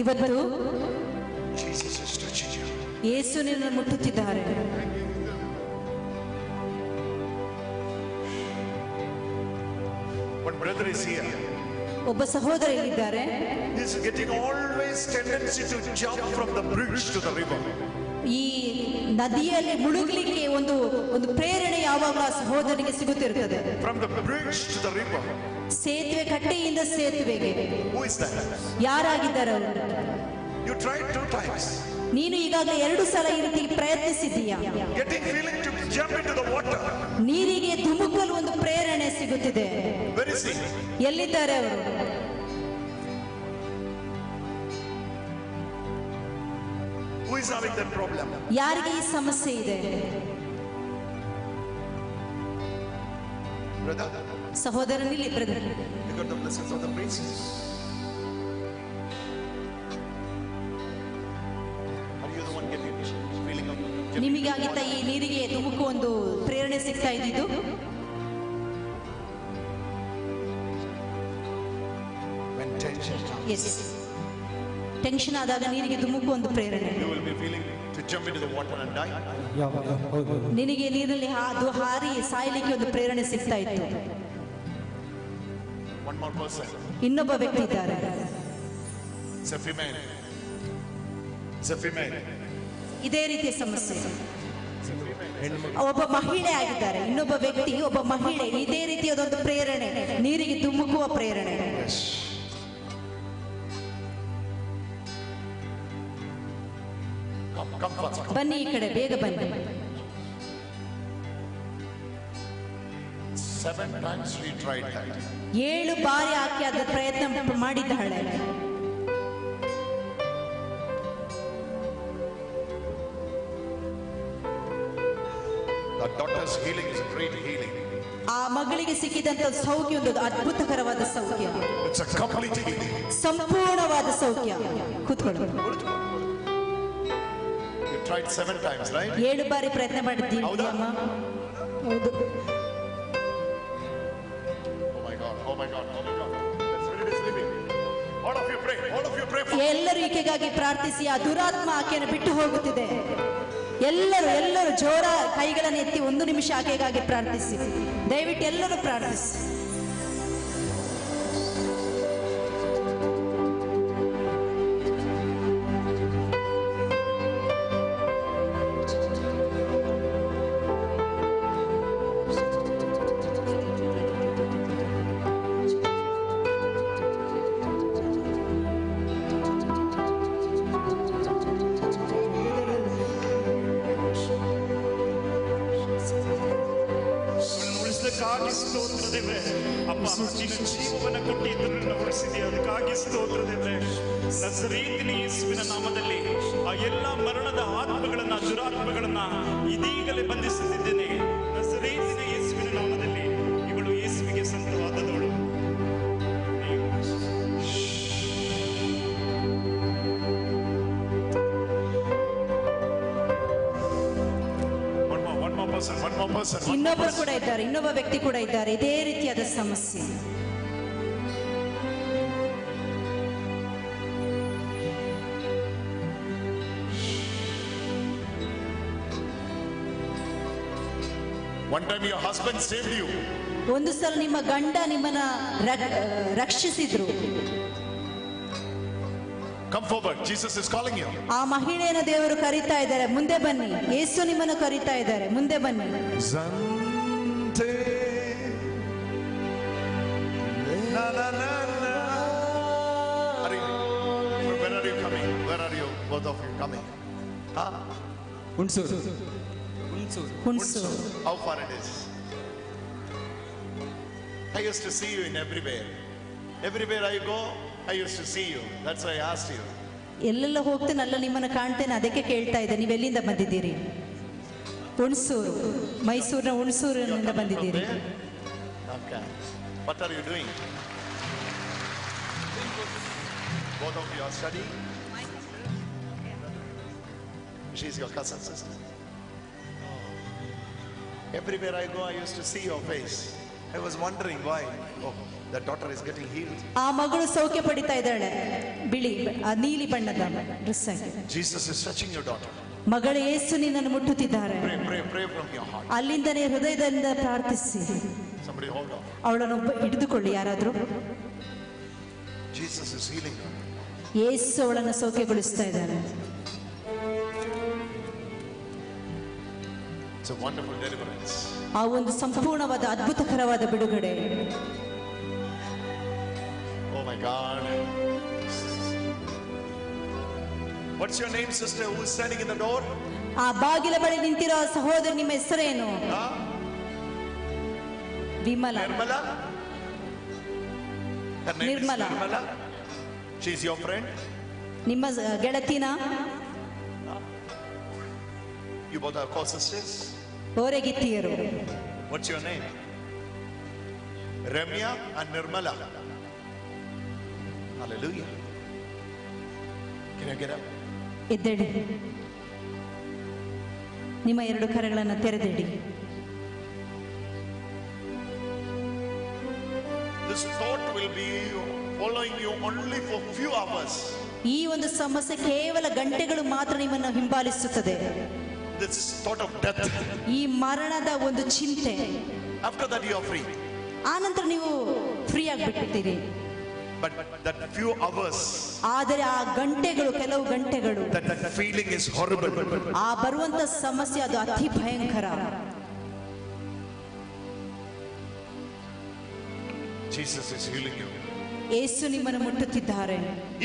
ಇವತ್ತು ಯೇಸು ನಿನ್ನನ್ನು ಮುಟ್ಟುತ್ತಿದ್ದಾರೆ. ಒಬ್ಬ ಸಹೋದರ ಇಲ್ಲಿದ್ದಾರೆ. ಈ ನದಿಯಲ್ಲಿ ಮುಳುಗಲಿಕ್ಕೆ ಒಂದು ಪ್ರೇರಣೆ ಯಾವಾಗಲೂ ಆ ಸಹೋದರನಿಗೆ ಸಿಗುತ್ತಿರುತ್ತದೆ. ಸೇತುವೆ ಕಟ್ಟೆಯಿಂದ ಸೇತುವೆಗೆ ಯಾರಾಗಿದ್ದಾರೆ ಅವರು? ನೀನು ಈಗಾಗಲೇ 2 ಸಲ ಈ ರೀತಿ ಪ್ರಯತ್ನಿಸಿದ್ದೀಯಾ? ನೀರಿಗೆ ಧುಮುಕಲು ಒಂದು ಪ್ರೇರಣೆ ಸಿಗುತ್ತಿದೆ. ಎಲ್ಲಿದ್ದಾರೆ ಅವರು? ಯಾರಿಗೆ ಈ ಸಮಸ್ಯೆ ಇದೆ? ಸಹೋದರನಿಲ್ಲಿ ಬ್ರದರ್, ನಿಮಗಾಗಿತ್ತ ಈ ನೀರಿಗೆ ಧುಮುಕು ಒಂದು ಪ್ರೇರಣೆ ಸಿಗ್ತಾ ಇದ್ದಿದ್ದು? ಟೆನ್ಷನ್ ಆದಾಗ ನೀರಿಗೆ ಧುಮುಕು ಒಂದು ಪ್ರೇರಣೆ. ನಿನಗೆ ನೀರಲ್ಲಿ ಹಾರಿ ಸಾಯಲಿಕ್ಕೆ ಒಂದು ಪ್ರೇರಣೆ ಸಿಗ್ತಾ ಇತ್ತು. ಇನ್ನೊಬ್ಬ ವ್ಯಕ್ತಿ ಇದ್ದಾರೆ. ಇದೇ ರೀತಿಯ ಸಮಸ್ಯೆ. ಒಬ್ಬ ಮಹಿಳೆ ಆಗಿದ್ದಾರೆ. ಇನ್ನೊಬ್ಬ ವ್ಯಕ್ತಿ, ಒಬ್ಬ ಮಹಿಳೆ, ಇದೇ ರೀತಿಯಾದೊಂದು ಪ್ರೇರಣೆ, ನೀರಿಗೆ ಧುಮುಕುವ ಪ್ರೇರಣೆ. ಬನ್ನಿ ಈ ಕಡೆ, ಬೇಗ ಬನ್ನಿ. 7 ಬಾರಿ ಆಕೆ ಅದರ ಪ್ರಯತ್ನ ಮಾಡಿದ್ದಾಳೆ. ಆ ಮಗಳಿಗೆ ಸಿಕ್ಕಿದಂತ ಸೌಖ್ಯ ಒಂದು ಅದ್ಭುತಕರವಾದ ಸೌಖ್ಯ, ಸಂಪೂರ್ಣವಾದ ಸೌಖ್ಯ. ಕೂತ್ಕೊಳ್ಳಿ. 7 ಬಾರಿ ಪ್ರಯತ್ನ ಮಾಡಿದ್ದೀವಿ ಅಮ್ಮ. ಹೌದು. ಎಲ್ಲರೂ ಈಕೆಗಾಗಿ ಪ್ರಾರ್ಥಿಸಿ. ಆ ದುರಾತ್ಮ ಆಕೆಯನ್ನು ಬಿಟ್ಟು ಹೋಗುತ್ತಿದೆ. ಎಲ್ಲರೂ ಜೋರ ಕೈಗಳನ್ನು ಎತ್ತಿ 1 ನಿಮಿಷ ಆಕೆಗಾಗಿ ಪ್ರಾರ್ಥಿಸಿ. ದಯವಿಟ್ಟು ಎಲ್ಲರೂ ಪ್ರಾರ್ಥಿಸಿ. ಸ್ತೋತ್ರ ದೇವ್ರೆ. ಅಪ್ಪ ನಿನ್ನ ಜೀವವನ್ನು ಕೊಟ್ಟು ಇದನ್ನು ಉಳಿಸಿದೆಯಾ, ಅದಕ್ಕಾಗಿ ಸ್ತೋತ್ರ ದೇವ್ರೆ. ನಜರೇತಿನ ಯೇಸುವಿನ ನಾಮದಲ್ಲಿ ಆ ಎಲ್ಲ ಮರಣದ ಆತ್ಮಗಳನ್ನ, ದುರಾತ್ಮಗಳನ್ನ ಇದೀಗಲೇ ಬಂಧಿಸುತ್ತಿದ್ದೇನೆ. ನಜರೇತಿನ ಯೇಸುವಿನ ನಾಮದಲ್ಲಿ ಇವಳು ಯೇಸುವಿಗೆ ಸಂತವಾದದವಳು. ಇನ್ನೊಬ್ಬರು ಕೂಡ ಇದ್ದಾರೆ, ಇನ್ನೊಬ್ಬ ವ್ಯಕ್ತಿ ಕೂಡ ಇದ್ದಾರೆ, ಇದೇ ರೀತಿಯಾದ ಸಮಸ್ಯೆ. One time your husband saved you. ಒಂದು ಸಲ ನಿಮ್ಮ ಗಂಡ ನಿಮ್ಮನ್ನ ರಕ್ಷಿಸಿದ್ರು. Come forward, Jesus is calling you. ಆ ಮಹಿಳೆಯನ್ನು ದೇವರು ಕರೀತಾ ಇದ್ದಾರೆ, ಮುಂದೆ ಬನ್ನಿ. ಯೇಸು ನಿಮ್ಮನ್ನು ಕರೀತಾ ಇದ್ದಾರೆ, ಮುಂದೆ ಬನ್ನಿ. Zante na na na na. Where are you coming? Where are you? Both of you coming? Hunsur. How far it is? I used to see you in everywhere. Everywhere I go, I used to see you. That's why I asked you. ಎಲ್ಲೆಲ್ಲ ಹೋಗ್ತೇನಲ್ಲ ನಿಮ್ಮನ್ನು ಕಾಣ್ತೇನೆ, ಅದಕ್ಕೆ ಕೇಳ್ತಾ ಇದ್ದೆ ನೀವು ಎಲ್ಲಿಂದ ಬಂದಿದ್ದೀರಿ. ಹುಣಸೂರು, ಮೈಸೂರಿನ ಹುಣಸೂರಿನಿಂದ ಬಂದಿದ್ದೀರಿ. Okay. What are you doing? Both of you are studying? She is your cousin sister. Everywhere I go, I used to see your face. I was wondering why. Oh, that daughter is getting healed. ಆ ಮಗಳು ಸೌಖ್ಯ ಪಡಿತಾ ಇದ್ದಾಳೆ, ಬಿಳಿ ನೀಲಿ ಬಣ್ಣದ dress hockey. Jesus is touching your daughter. ಮಗಳ ಯೇಸು ನಿನ್ನನ್ನು ಮುಟ್ಟುತ್ತಿದ್ದಾರೆ. Pray from your heart. ಅಲ್ಲಿಂದನೇ ಹೃದಯದಿಂದ ಪ್ರಾರ್ಥಿಸಿ. Somebody hold on. ಅವಳನ್ನು ಹಿಡಿದುಕೊಳ್ಳಿ ಯಾರಾದರೂ. Jesus is healing her. ಯೇಸು ಅವಳನ್ನು ಸೌಖ್ಯಗೊಳಿಸ್ತಾ ಇದ್ದಾನೆ. It's a wonderful deliverance. ಆ ಒಂದು ಸಂಪೂರ್ಣವಾದ ಅದ್ಭುತಕರವಾದ ಬಿಡುಗಡೆ. Oh my God. What's your name, sister, who is standing in the door? ಆ ಬಾಗಿಲ ಬಳಿ ನಿಂತಿರೋ ಸಹೋದರಿ, ನಿಮ್ಮ ಹೆಸರೇನು? ವಿಮಲ. Nirmala? Her name Nirmala. is Nirmala. She is your friend? ನಿಮ್ಮ ಗೆಳತಿನ? You both are co-sisters? ಓರೆಗಿತ್ತಿಯರು. What's your name? Ramya and Nirmala. Hallelujah. Can you get up? ಎದ್ದೇಳಿ. ನಿಮ್ಮ 2 ಕರಗಳನ್ನು ತೆರೆದಿಡಿ. This thought will be following you only for few hours. ಈ ಒಂದು ಸಮಸ್ಯೆ ಕೇವಲ ಗಂಟೆಗಳು ಮಾತ್ರ ನಿಮ್ಮನ್ನು ಹಿಂಬಾಲಿಸುತ್ತದೆ. This thought of death. ಈ ಮರಣದ ಒಂದು ಚಿಂತೆ. After that you are free. ಆನಂತರ ನೀವು free ಆಗಿಬಿಡ್ತೀರಿ. But that few hours. ಆದರೆ ಆ ಗಂಟೆಗಳು, ಕೆಲವು ಗಂಟೆಗಳು. That feeling is horrible. ಆ ಬರುವಂತ ಸಮಸ್ಯೆ ಅದು ಅತಿ ಭಯಂಕರ. Jesus is healing you. ಯೇಸು ನಿಮ್ಮನ್ನು ಮುಟ್ಟುತ್ತಿದ್ದಾರೆ.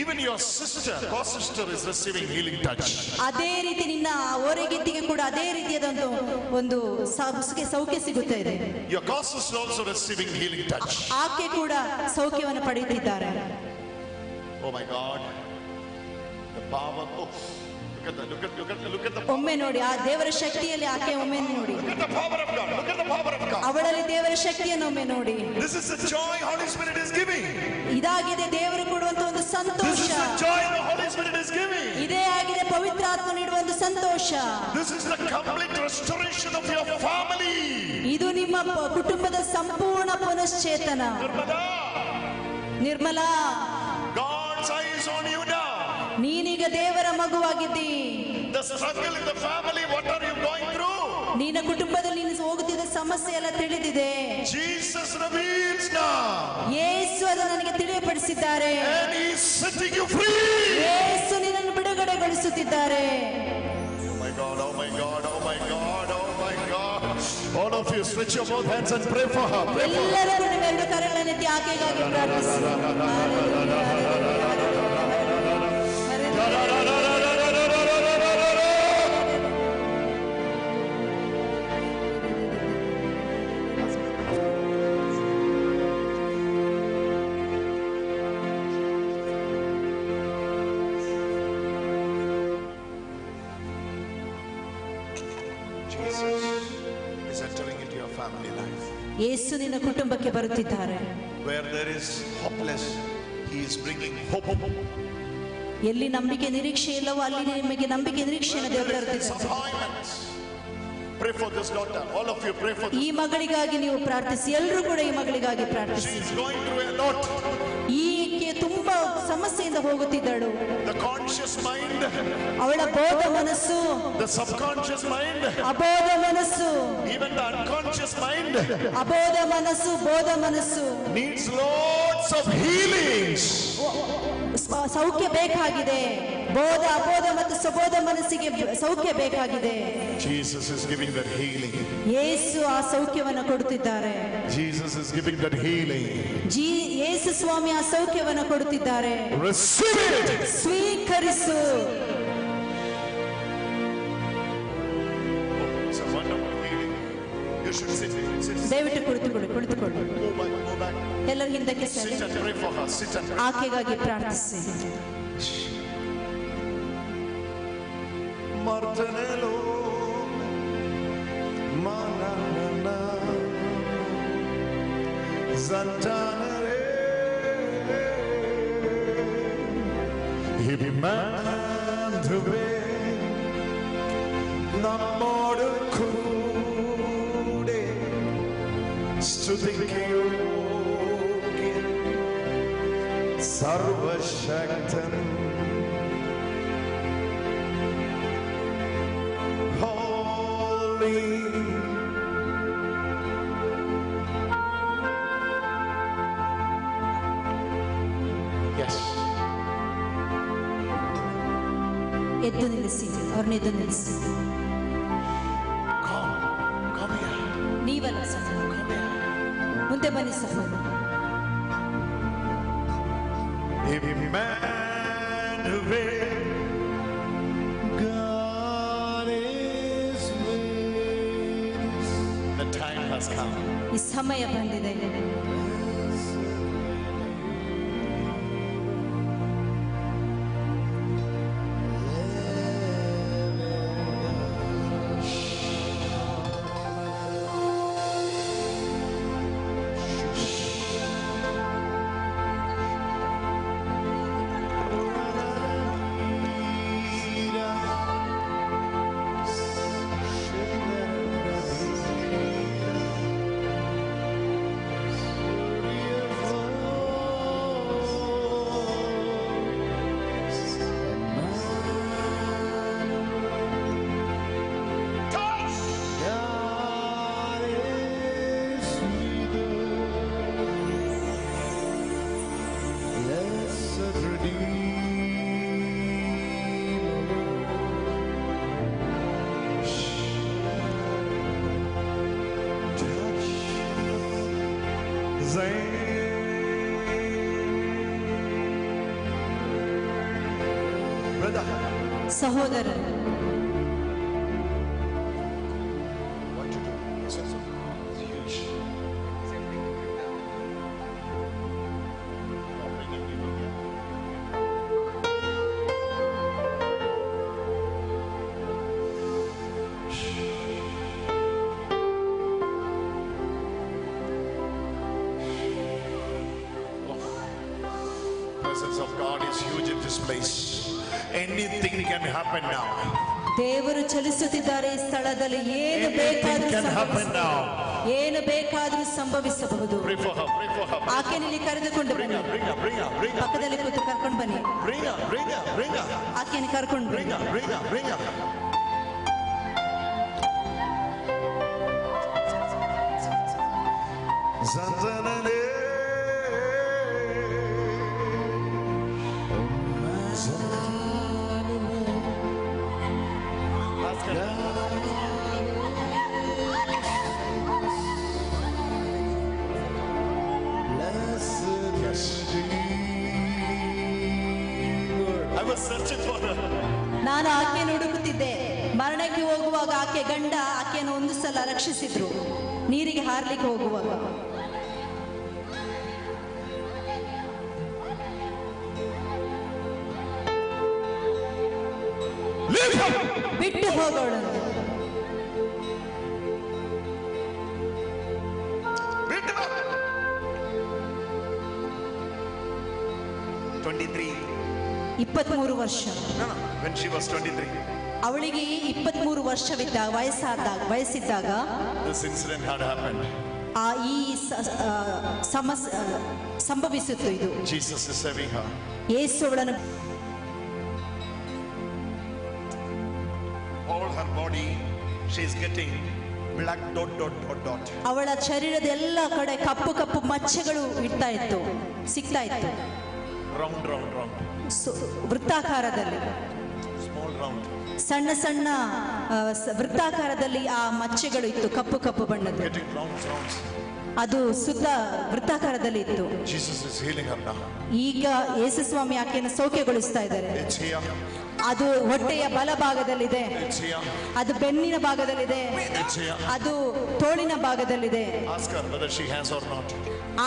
Even your sister, co-sister is receiving healing touch. ಅದೇ ರೀತಿ ನಿನ್ನ ಓರೆಗಿತ್ತಿಗೆ ಕೂಡ ಅದೇ ರೀತಿಯಾದ ಒಂದು ಸೌಖ್ಯ ಸಿಗುತ್ತಾ ಇದೆ. Your co-sister also receiving healing touch. ಆಕೆ ಕೂಡ ಸೌಖ್ಯವನ್ನು ಪಡೆಯುತ್ತಿದ್ದಾರೆ. Oh my God. The power. Oh, look at the ಒಮ್ಮೆ ನೋಡಿ ಆ ದೇವರ ಶಕ್ತಿಯಲ್ಲಿ ಆಕೆ ಒಮ್ಮೆ ನೋಡಿ. Look at the power of God. Look at the power of God. ಅವಳಲ್ಲಿ ದೇವರ ಶಕ್ತಿಯನ್ನು ಒಮ್ಮೆ ನೋಡಿ. This is the joy Holy Spirit is giving. ಇದಾಗಿದೆ ದೇವರು ಕೊಡುವಂತ ಒಂದು ಸಂತೋಷ. This is the joy the Holy Spirit is giving. ಇದೇ ಆಗಿದೆ ಪವಿತ್ರಾತ್ಮ ನೀಡುವ ಒಂದು ಸಂತೋಷ. This is the complete restoration of your family. ಇದು ನಿಮ್ಮ ಕುಟುಂಬದ ಸಂಪೂರ್ಣ ಪುನಶ್ಚೇತನ. Nirmala, God's eyes on you now. ನೀನೀಗ ದೇವರ ಮಗುವಾಗಿದ್ದಿ. The struggle in the family, what are you going through? ನಿನ್ನ ಕುಟುಂಬದಲ್ಲಿ ನೀನು ಹೋಗುತ್ತಿದ್ದ ಸಮಸ್ಯೆ ಎಲ್ಲ ತಿಳಿದಿದೆ. Jesus reveals now. ಯೇಸು ಅದನ್ನು ನನಗೆ ತಿಳಿಯಪಡಿಸಿದ್ದಾರೆ. And he is setting you free. ಯೇಸು ನಿನ್ನನ್ನು ಬಿಡುಗಡೆಗೊಳಿಸುತ್ತಿದ್ದಾರೆ. Oh my God, oh my God, oh my God, oh my God. All of you stretch your both hands and pray for her. Pray for her. ಎಲ್ಲರೂ ಎರಡು ಕರಗಳನ್ನೆತ್ತಿ ಆಕೆಗಾಗಿ ಪ್ರಾರ್ಥಿಸಿ. ಯೇಸು ನಿನ್ನ ಕುಟುಂಬಕ್ಕೆ ಬರುತ್ತಿದ್ದಾರೆ. Where there is hopeless, he is bringing hope. ಎಲ್ಲಿ ನಂಬಿಕೆ ನಿರೀಕ್ಷೆ ಇಲ್ಲವೋ ಅಲ್ಲಿ ನಿಮಗೆ ನಂಬಿಕೆ ನಿರೀಕ್ಷೆಯನ್ನು ದೇವರು ತರುತ್ತಿದ್ದಾರೆ. Pray for this daughter. All of you pray for this. ಈ ಮಗಳಿಗಾಗಿ ನೀವು ಪ್ರಾರ್ಥಿಸಿ. ಎಲ್ಲರೂ ಕೂಡ ಈ ಮಗಳಿಗಾಗಿ ಪ್ರಾರ್ಥಿಸಿ. She is going through a lot. ಈಕೆ ತುಂಬಾ ಸಮಸ್ಯೆಯಿಂದ ಹೋಗುತ್ತಿದ್ದಳು. The conscious mind, ಅವಳ ಬೋಧ ಮನಸ್ಸು, the subconscious mind, ಅಬೋಧ ಮನಸ್ಸು, even the unconscious mind, ಅಬೋಧ ಮನಸ್ಸು, ಬೋಧ ಮನಸ್ಸು needs lots of healings. ಸೌಖ್ಯ ಬೇಕಾಗಿದೆ. ಬೋಧ, ಅಬೋಧ ಮತ್ತು ಸಬೋಧ ಮನಸ್ಸಿಗೆ ಸೌಖ್ಯ ಬೇಕಾಗಿದೆ. Jesus is giving that healing. ಯೇಸು ಆ ಸೌಖ್ಯವನ್ನು ಕೊಡುತ್ತಿದ್ದಾರೆ. Jesus is giving that healing. ಯೇಸು ಸ್ವಾಮಿ ಆ ಸೌಖ್ಯವನ್ನು ಕೊಡುತ್ತಿದ್ದಾರೆ. Receive it. ಸ್ವೀಕರಿಸು. It's a wonderful healing. You should sit. ದಯವಿಟ್ಟು ಕುಳಿತುಕೊಳ್ಳಿ. Go back. ಎಲ್ಲರ ಹಿಂದಕ್ಕೆ Sit and pray for her. Sit and pray. ಆಕೆಗಾಗಿ ಪ್ರಾರ್ಥಿಸಿ. Martanelo manana zantanere hibimandube nammodu kude stutikku sarvashaktan ಎದ್ದು ನಿಲ್ಲಿಸಿ. ಅವ್ರನ್ನ ಎದ್ದು ನಿಲ್ಲಿಸಿ. ನೀವಲ್ಲ ಸರ್, ಮುಂದೆ ಬನ್ನಿ sir. The time has come. ಈ ಸಮಯ ಬಂದಿದೆ. ಸಹೋದರ, Presence of God is huge in this place. Anything can happen now. ದೇವರು ಚಲಿಸುತ್ತಿದ್ದಾರೆ ಈ ಸ್ಥಳದಲ್ಲಿ. ಏನು ಬೇಕಾದರೂ Anything can happen now. ಏನು ಬೇಕಾದರೂ ಸಂಭವಿಸಬಹುದು. Pray for her. Pray for her. ಆಕೆಯಲ್ಲಿ ಕರೆದುಕೊಂಡು Bring ಬನ್ನಿ. her. Bring her. Bring her. Bring her. ಪಕ್ಕದಲ್ಲಿ ಕೂತು ಕರ್ಕೊಂಡು ಬನ್ನಿ. Bring her. Bring her. Bring her. ಆಕೆಯನ್ನು ಕರ್ಕೊಂಡು Bring ಬನ್ನಿ. her. Bring her. Bring her. Zanzanane. I was searching for her. ನಾನು ಆಕೆಯನ್ನು ಹುಡುಕುತ್ತಿದ್ದೆ. ಮರಣಕ್ಕೆ ಹೋಗುವಾಗ ಆಕೆ ಗಂಡ ಆಕೆಯನ್ನು ಒಂದು ಸಲ ರಕ್ಷಿಸಿದ್ರು, ನೀರಿಗೆ ಹಾರ್ಲಿಕ್ಕೆ ಹೋಗುವಾಗ. ಬಿಟ್ಟು ಹೋಗೋಳು. Bitte. 23. 23 ವರ್ಷ. No, no. When she was 23, ಅವಳಿಗೆ 23 ವರ್ಷವಿದ್ದಾಗ ವಯಸ್ಸಿದ್ದಾಗ this incident had happened. ಈ ಸಂಭವಿಸಿತು ಇದು. Jesus is saving her. ಯೇಸು ಅವಳನ್ನು All her body, she is getting black dot dot dot dot. ಅವಳ ಶರೀರದ ಎಲ್ಲ ಕಡೆ ಕಪ್ಪು ಕಪ್ಪು ಮಚ್ಚೆಗಳು ಸಿಗ್ತಾ ಇತ್ತು. Round, round, round. ವೃತ್ತಾಕಾರದಲ್ಲಿ, Small round. ಸಣ್ಣ ಸಣ್ಣ ವೃತ್ತಾಕಾರದಲ್ಲಿ ಆ ಮಚ್ಚೆಗಳು ಇತ್ತು, ಕಪ್ಪು ಕಪ್ಪು ಬಣ್ಣದ್ದು. Getting rounds, rounds. ಅದು ಸುತ್ತ ವೃತ್ತಾಕಾರದಲ್ಲಿ ಇತ್ತು. Jesus is healing her now. ಈಗ ಯೇಸು ಸ್ವಾಮಿ ಆಕೆಯನ್ನು ಸೌಖ್ಯಗೊಳಿಸ್ತಾ ಇದ್ದಾರೆ. It's here. ಅದು ಹೊಟ್ಟೆಯ ಬಲಭಾಗದಲ್ಲಿದೆ, It's here. ಅದು ಬೆನ್ನಿನ ಭಾಗದಲ್ಲಿದೆ, It's here. ಅದು ತೋಳಿನ ಭಾಗದಲ್ಲಿದೆ. Ask her whether she has or not.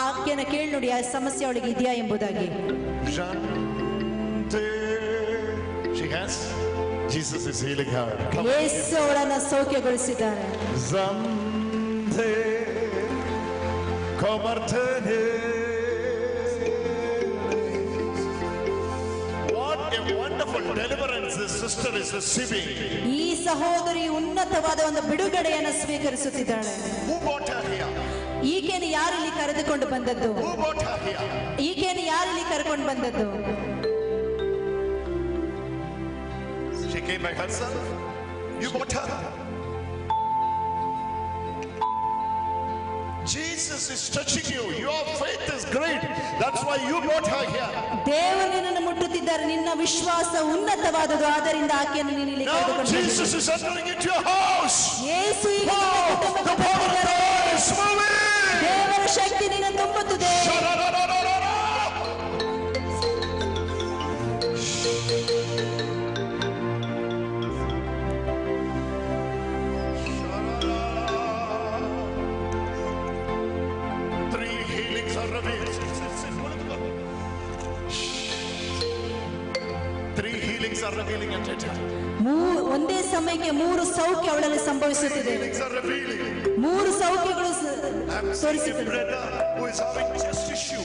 ಆಕೆಯನ್ನು ಕೇಳಿ ನೋಡಿ ಆ ಸಮಸ್ಯೆ ಅವಳಿಗೆ ಇದೆಯಾ ಎಂಬುದಾಗಿ. Jante. She has. Jesus is healing her. ಯೇಸು ಅವಳನ್ನು ಸೌಖ್ಯಗೊಳಿಸಿದ್ದಾರೆ. Zante. Komartene. What a wonderful deliverance this sister is receiving. ಈ ಸಹೋದರಿ ಉನ್ನತವಾದ ಒಂದು ಬಿಡುಗಡೆಯನ್ನು ಸ್ವೀಕರಿಸುತ್ತಿದ್ದಾಳೆ. Who brought her here? ಈಕೆಯನ್ನು ಯಾರಲ್ಲಿ ಕರೆದುಕೊಂಡು ಬಂದದ್ದು? Who brought her here? ಈಕೆಯನ್ನು ಯಾರಲ್ಲಿ ಕರೆದುಕೊಂಡು ಬಂದದ್ದು? She came by herself. You brought her. Jesus is touching you. Your faith is great. That's why you brought her here. ದೇವರು ನಿನ್ನನ್ನು ಮುಟ್ಟುತ್ತಿದ್ದಾರೆ. ನಿನ್ನ ವಿಶ್ವಾಸ ಉನ್ನತವಾದದ್ದು, ಆದ್ದರಿಂದ ಆಕೆಯನ್ನು ನೀನು ಇಲ್ಲಿ Now ಕರೆದುಕೊಂಡು Jesus is entering into your house. ಯೇಸು ಈಗ Oh, ನಿನ್ನ the ಕುಟುಂಬಕ್ಕೆ power of ಬಂದಿದ್ದಾರೆ. God is moving. ದೇವರ ಶಕ್ತಿ ನಿನ್ನ ತುಂಬುತ್ತದೆ. Three healings are revealed. Three healings are revealing at a time. ಒಂದೇ ಸಮಯಕ್ಕೆ 3 ಸೌಖ್ಯ ಅವಳಲ್ಲಿ ಸಂಭವಿಸುತ್ತಿದೆ. Healings are revealing. 3 ಸೌಖ್ಯಗಳು I'm seeing a ತೋರಿಸುತ್ತದೆ. brother who is having chest issue.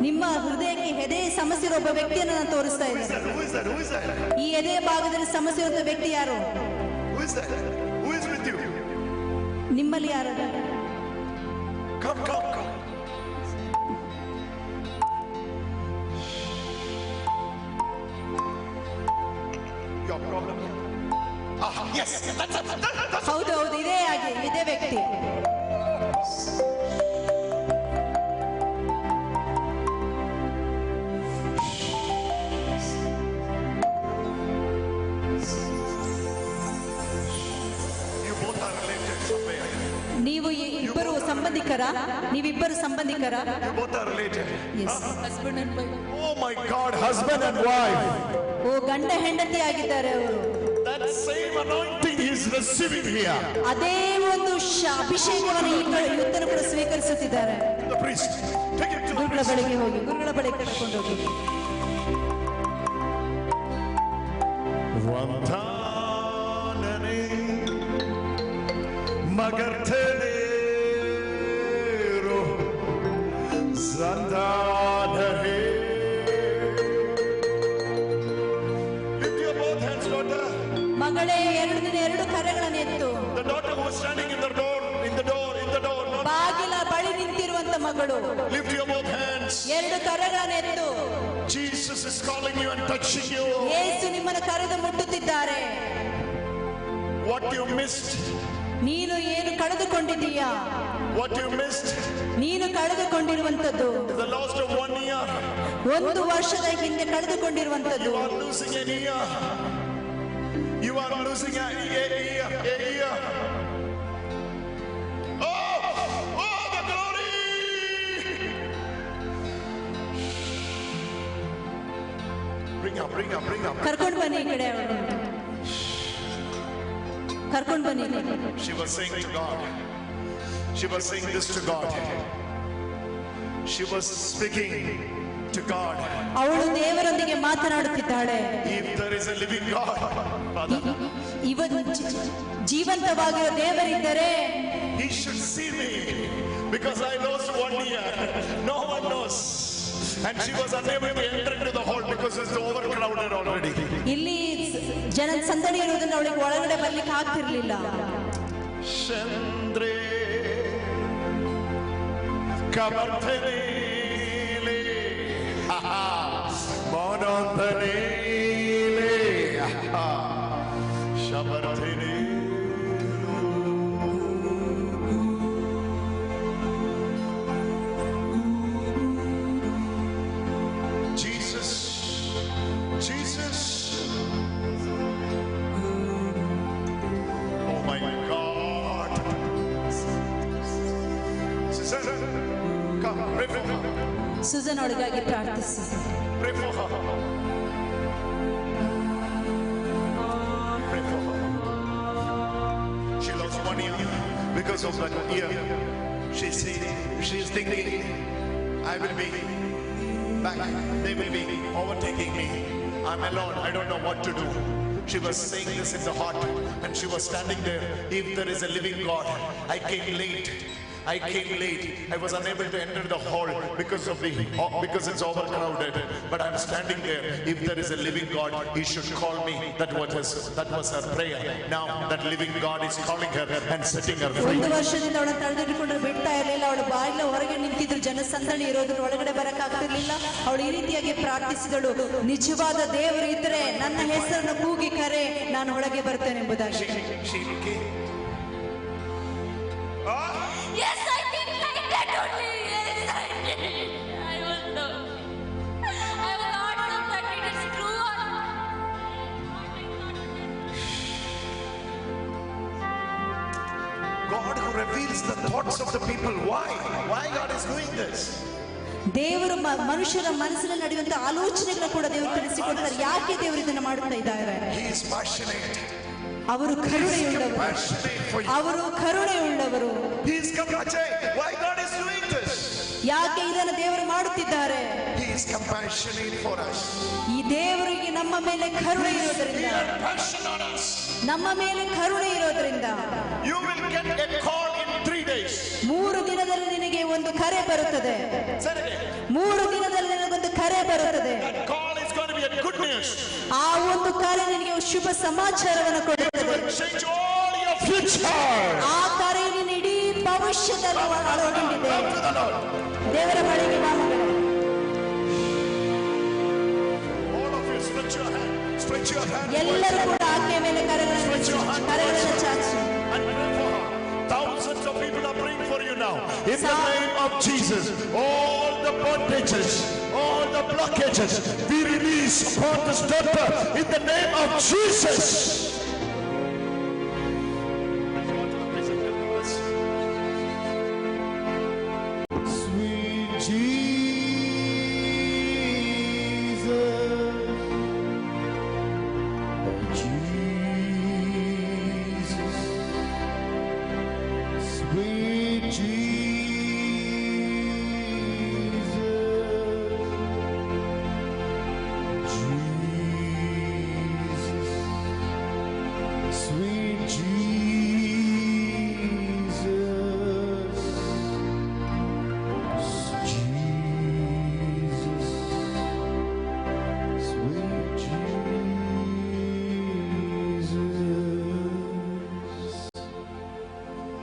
ನಿಮ್ಮ ಹೃದಯಕ್ಕೆ ಎದೆ ಸಮಸ್ಯೆ ಇರುವ ಒಬ್ಬ ವ್ಯಕ್ತಿಯನ್ನು ನಾನು ತೋರಿಸ್ತಾ Who is ಇದ್ದೇನೆ. that? Who is that? Who is that? ಈ ಎದೆ ಭಾಗದಲ್ಲಿ ಸಮಸ್ಯೆ ಇರುವ ವ್ಯಕ್ತಿ ಯಾರು? Who is that? Who is with you? ನಿಮ್ಮಲ್ಲಿ ಯಾರು? Come, come, come. Your problem? Yes. ಹೌದು ಹೌದು, ಇದೇ ವ್ಯಕ್ತಿ. You both are related somewhere. ನೀವು ಇಬ್ಬರು ಸಂಬಂಧಿಕರ? ನೀವಿಬ್ಬರು ಸಂಬಂಧಿಕರ? You both are related. Yes. Oh my God, husband and wife. ಓ, ಗಂಡ ಹೆಂಡತಿ ಆಗಿದ್ದಾರೆ ಅವರು. That same anointing he is receiving here. ಅದೇ ಒಂದು ಅಭಿಷೇಕವನ್ನು ಇವತ್ತನ್ನು ಕೂಡ ಸ್ವೀಕರಿಸುತ್ತಿದ್ದಾರೆ. The priest, take it to the ಗುರುಗಳ priest. ಬಳಿಗೆ ಹೋಗಿ, ಗುರುಗಳ ಬಳಿಗೆ ಕರ್ಕೊಂಡು ಹೋಗಿ. Vantanane Magartenero Zandadare. Lift your both hands, daughter. ಮಗಳೇ, ಎರಡು ಕರೆಗಳನ್ನು ಎತ್ತು. The daughter who is standing in the door, ಮಗಳು. Lift your both hands. ಎರಡು ಕರಗಳನ್ನೆತ್ತು. Jesus is calling you and touching you. ಯೇಸು ನಿಮ್ಮನ್ನು ಕರೆದು ಮುಟ್ಟುತ್ತಿದ್ದಾರೆ. What you missed. ನೀನು ಏನು ಕಳೆದುಕೊಂಡಿದ್ದೀಯಾ? What you missed. ನೀನು ಕಳೆದುಕೊಂಡಿರುವಂತದ್ದು. The lost of 1 year. ಒಂದು ವರ್ಷದ ಹಿಂದೆ ಕಳೆದುಕೊಂಡಿರುವಂತದ್ದು. You are losing a year. You are losing a year. Oh, the glory! Bring up. ಕರ್ಕೊಂಡು ಬನ್ನಿ ಈ ಕಡೆ ಅವಳು. ಕರ್ಕೊಂಡು ಬನ್ನಿ. She was saying to God. She was saying this to God. She was speaking to God. ಅವಳು ದೇವರೊಂದಿಗೆ ಮಾತನಾಡುತ್ತಿದ್ದಾಳೆ. If there is a living God, Father, ಜೀವಂತವಾಗಿರೋ ದೇವರಿದ್ದರೆ He should see me because I lost 1 year. No one knows. And she was unable to enter into the hall because it's overcrowded already. ಇಲ್ಲಿ ಜನ ಸಂದಣಿ ಇರುವುದನ್ನು ಅವಳಿಗೆ ಒಳಗಡೆ ಬರ್ಲಿಕ್ಕೆ ಆಗ್ತಿರ್ಲಿಲ್ಲ. Chandre Kamarthane Mononthane Shamarthane. Jesus. Oh my God. Sister, come, pray for her. Sujan ಅವಳಿಗಾಗಿ ಪ್ರಾರ್ಥಿಸಿ. Pray for her. Pray for her. She lost 1 year because of that year. She is thinking, I will be back. They will be overtaking me. I'm alone. I don't know what to do. She was saying this in the heart and she was standing there. If there is a living God, I came late. I was unable to enter the hall because it's overcrowded. But I'm standing there. If there is a living God, He should call me. That was her prayer. Now that living God is calling her and setting her free. ಒಂದು ವರ್ಷದಿಂದ ಅವಳ ತಡೆದಿಟ್ಟುಕೊಂಡು ಬಿಡ್ತಾ ಇರಲಿಲ್ಲ. ಅವಳು ಬಾಗಿಲ ಹೊರಗೆ ನಿಂತಿದ್ರು. ಜನಸಂದಣಿ ಇರೋದ್ರ ಒಳಗಡೆ ಬರಕ್ಕಾಗ್ತಿರ್ಲಿಲ್ಲ. ಅವಳು ಈ ರೀತಿಯಾಗಿ ಪ್ರಾರ್ಥಿಸಿದಳು, ನಿಜವಾದ ದೇವರು ಇದ್ರೆ ನನ್ನ ಹೆಸರನ್ನು ಕೂಗಿ ಕರೆ, ನಾನು ಒಳಗೆ ಬರ್ತೇನೆ ಎಂಬುದಾಗಿ. Yes, I did like that only. Yes, I did. I was not sure that it is true or God who reveals the thoughts of the people. Why God is doing this? ದೇವರು ಮನುಷ್ಯರ ಮನಸ್ಸಿನ ನಡೆಯುವಂತ ಆಲೋಚನೆಗಳ ಕೂಡ ದೇವರು ತಿಳಿಸಿಕೊಡ್ತಾರೆ. ಯಾಕೆ ದೇವರು ಇದನ್ನು ಮಾಡುತ್ತಾ ಇದ್ದಾರೆ? He is passionate. ಅವರು ಕರುಣೆಯುಳ್ಳವರು. He is compassionate. Why God is doing this? ಯಾಕೆ ಇದನ್ನು ದೇವರು ಮಾಡುತ್ತಿದ್ದಾರೆ? He is compassionate for us. ಈ ದೇವರಿಗೆ ನಮ್ಮ ಮೇಲೆ ಕರುಣೆ ಇರೋದ್ರಿಂದ, ನಮ್ಮ ಮೇಲೆ ಕರುಣೆ ಇರೋದ್ರಿಂದ You will get a call in 3 days. 3 ದಿನದಲ್ಲಿ ನಿನಗೆ ಒಂದು ಕರೆ ಬರುತ್ತದೆ. 3 ದಿನದಲ್ಲಿ ನಿನಗೊಂದು ಕರೆ ಬರುತ್ತದೆ. That call is going to be a good news. ಆ ಒಂದು ಕರೆ ನಿನಗೆ ಶುಭ ಸಮಾಚಾರವನ್ನು ಕೊಡುತ್ತದೆ. Change all your future. ಆ ಕರೆ ನಿನ್ನ ಇಡೀ ಭವಿಷ್ಯದಲ್ಲಿ ಒಳಗೊಂಡಿದೆ. ದೇವರ ಬಳಿಗೆ ಬಾ ಮಗಳೇ. All of you stretch your hand. ಎಲ್ಲರೂ ಕೂಡ ಆಕೆಯ ಮೇಲೆ ಕರೆಗಳನ್ನು ಚಾಚಿ. And pray for her. Thousands of people are praying for you now. In the name of Jesus, all the bondages, all the blockages, we release upon this daughter in the name of Jesus. Sweet Jesus, sweet Jesus, sweet Jesus, sweet Jesus.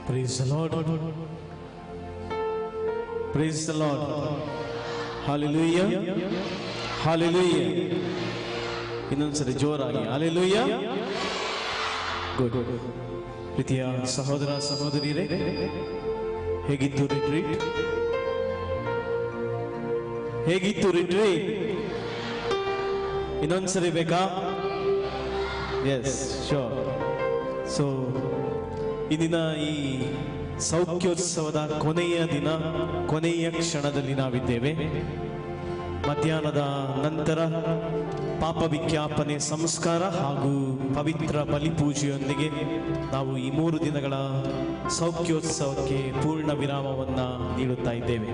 Praise the Lord. Praise the Lord. Hallelujah. Hallelujah. ಇನ್ನೊಂದ್ಸರಿ ಜೋರಾಗಿ Hallelujah. Good. ಪ್ರೀತಿಯ ಸಹೋದರ ಸಹೋದರಿಯರೇ, ಹೇಗಿತ್ತು retreat? ಹೇಗಿತ್ತು retreat? ಇನ್ನೊಂದ್ಸರಿ ಬೇಕಾ? S, sure. So ಇಂದಿನ ಈ ಸೌಖ್ಯೋತ್ಸವದ ಕೊನೆಯ ದಿನ, ಕೊನೆಯ ಕ್ಷಣದಲ್ಲಿ ನಾವಿದ್ದೇವೆ. ಮಧ್ಯಾಹ್ನದ ನಂತರ ಪಾಪ ವಿಜ್ಞಾಪನೆ ಸಂಸ್ಕಾರ ಹಾಗೂ ಪವಿತ್ರ ಬಲಿಪೂಜೆಯೊಂದಿಗೆ ನಾವು ಈ 3 ದಿನಗಳ ಸೌಖ್ಯೋತ್ಸವಕ್ಕೆ ಪೂರ್ಣ ವಿರಾಮವನ್ನು ನೀಡುತ್ತಾ ಇದ್ದೇವೆ.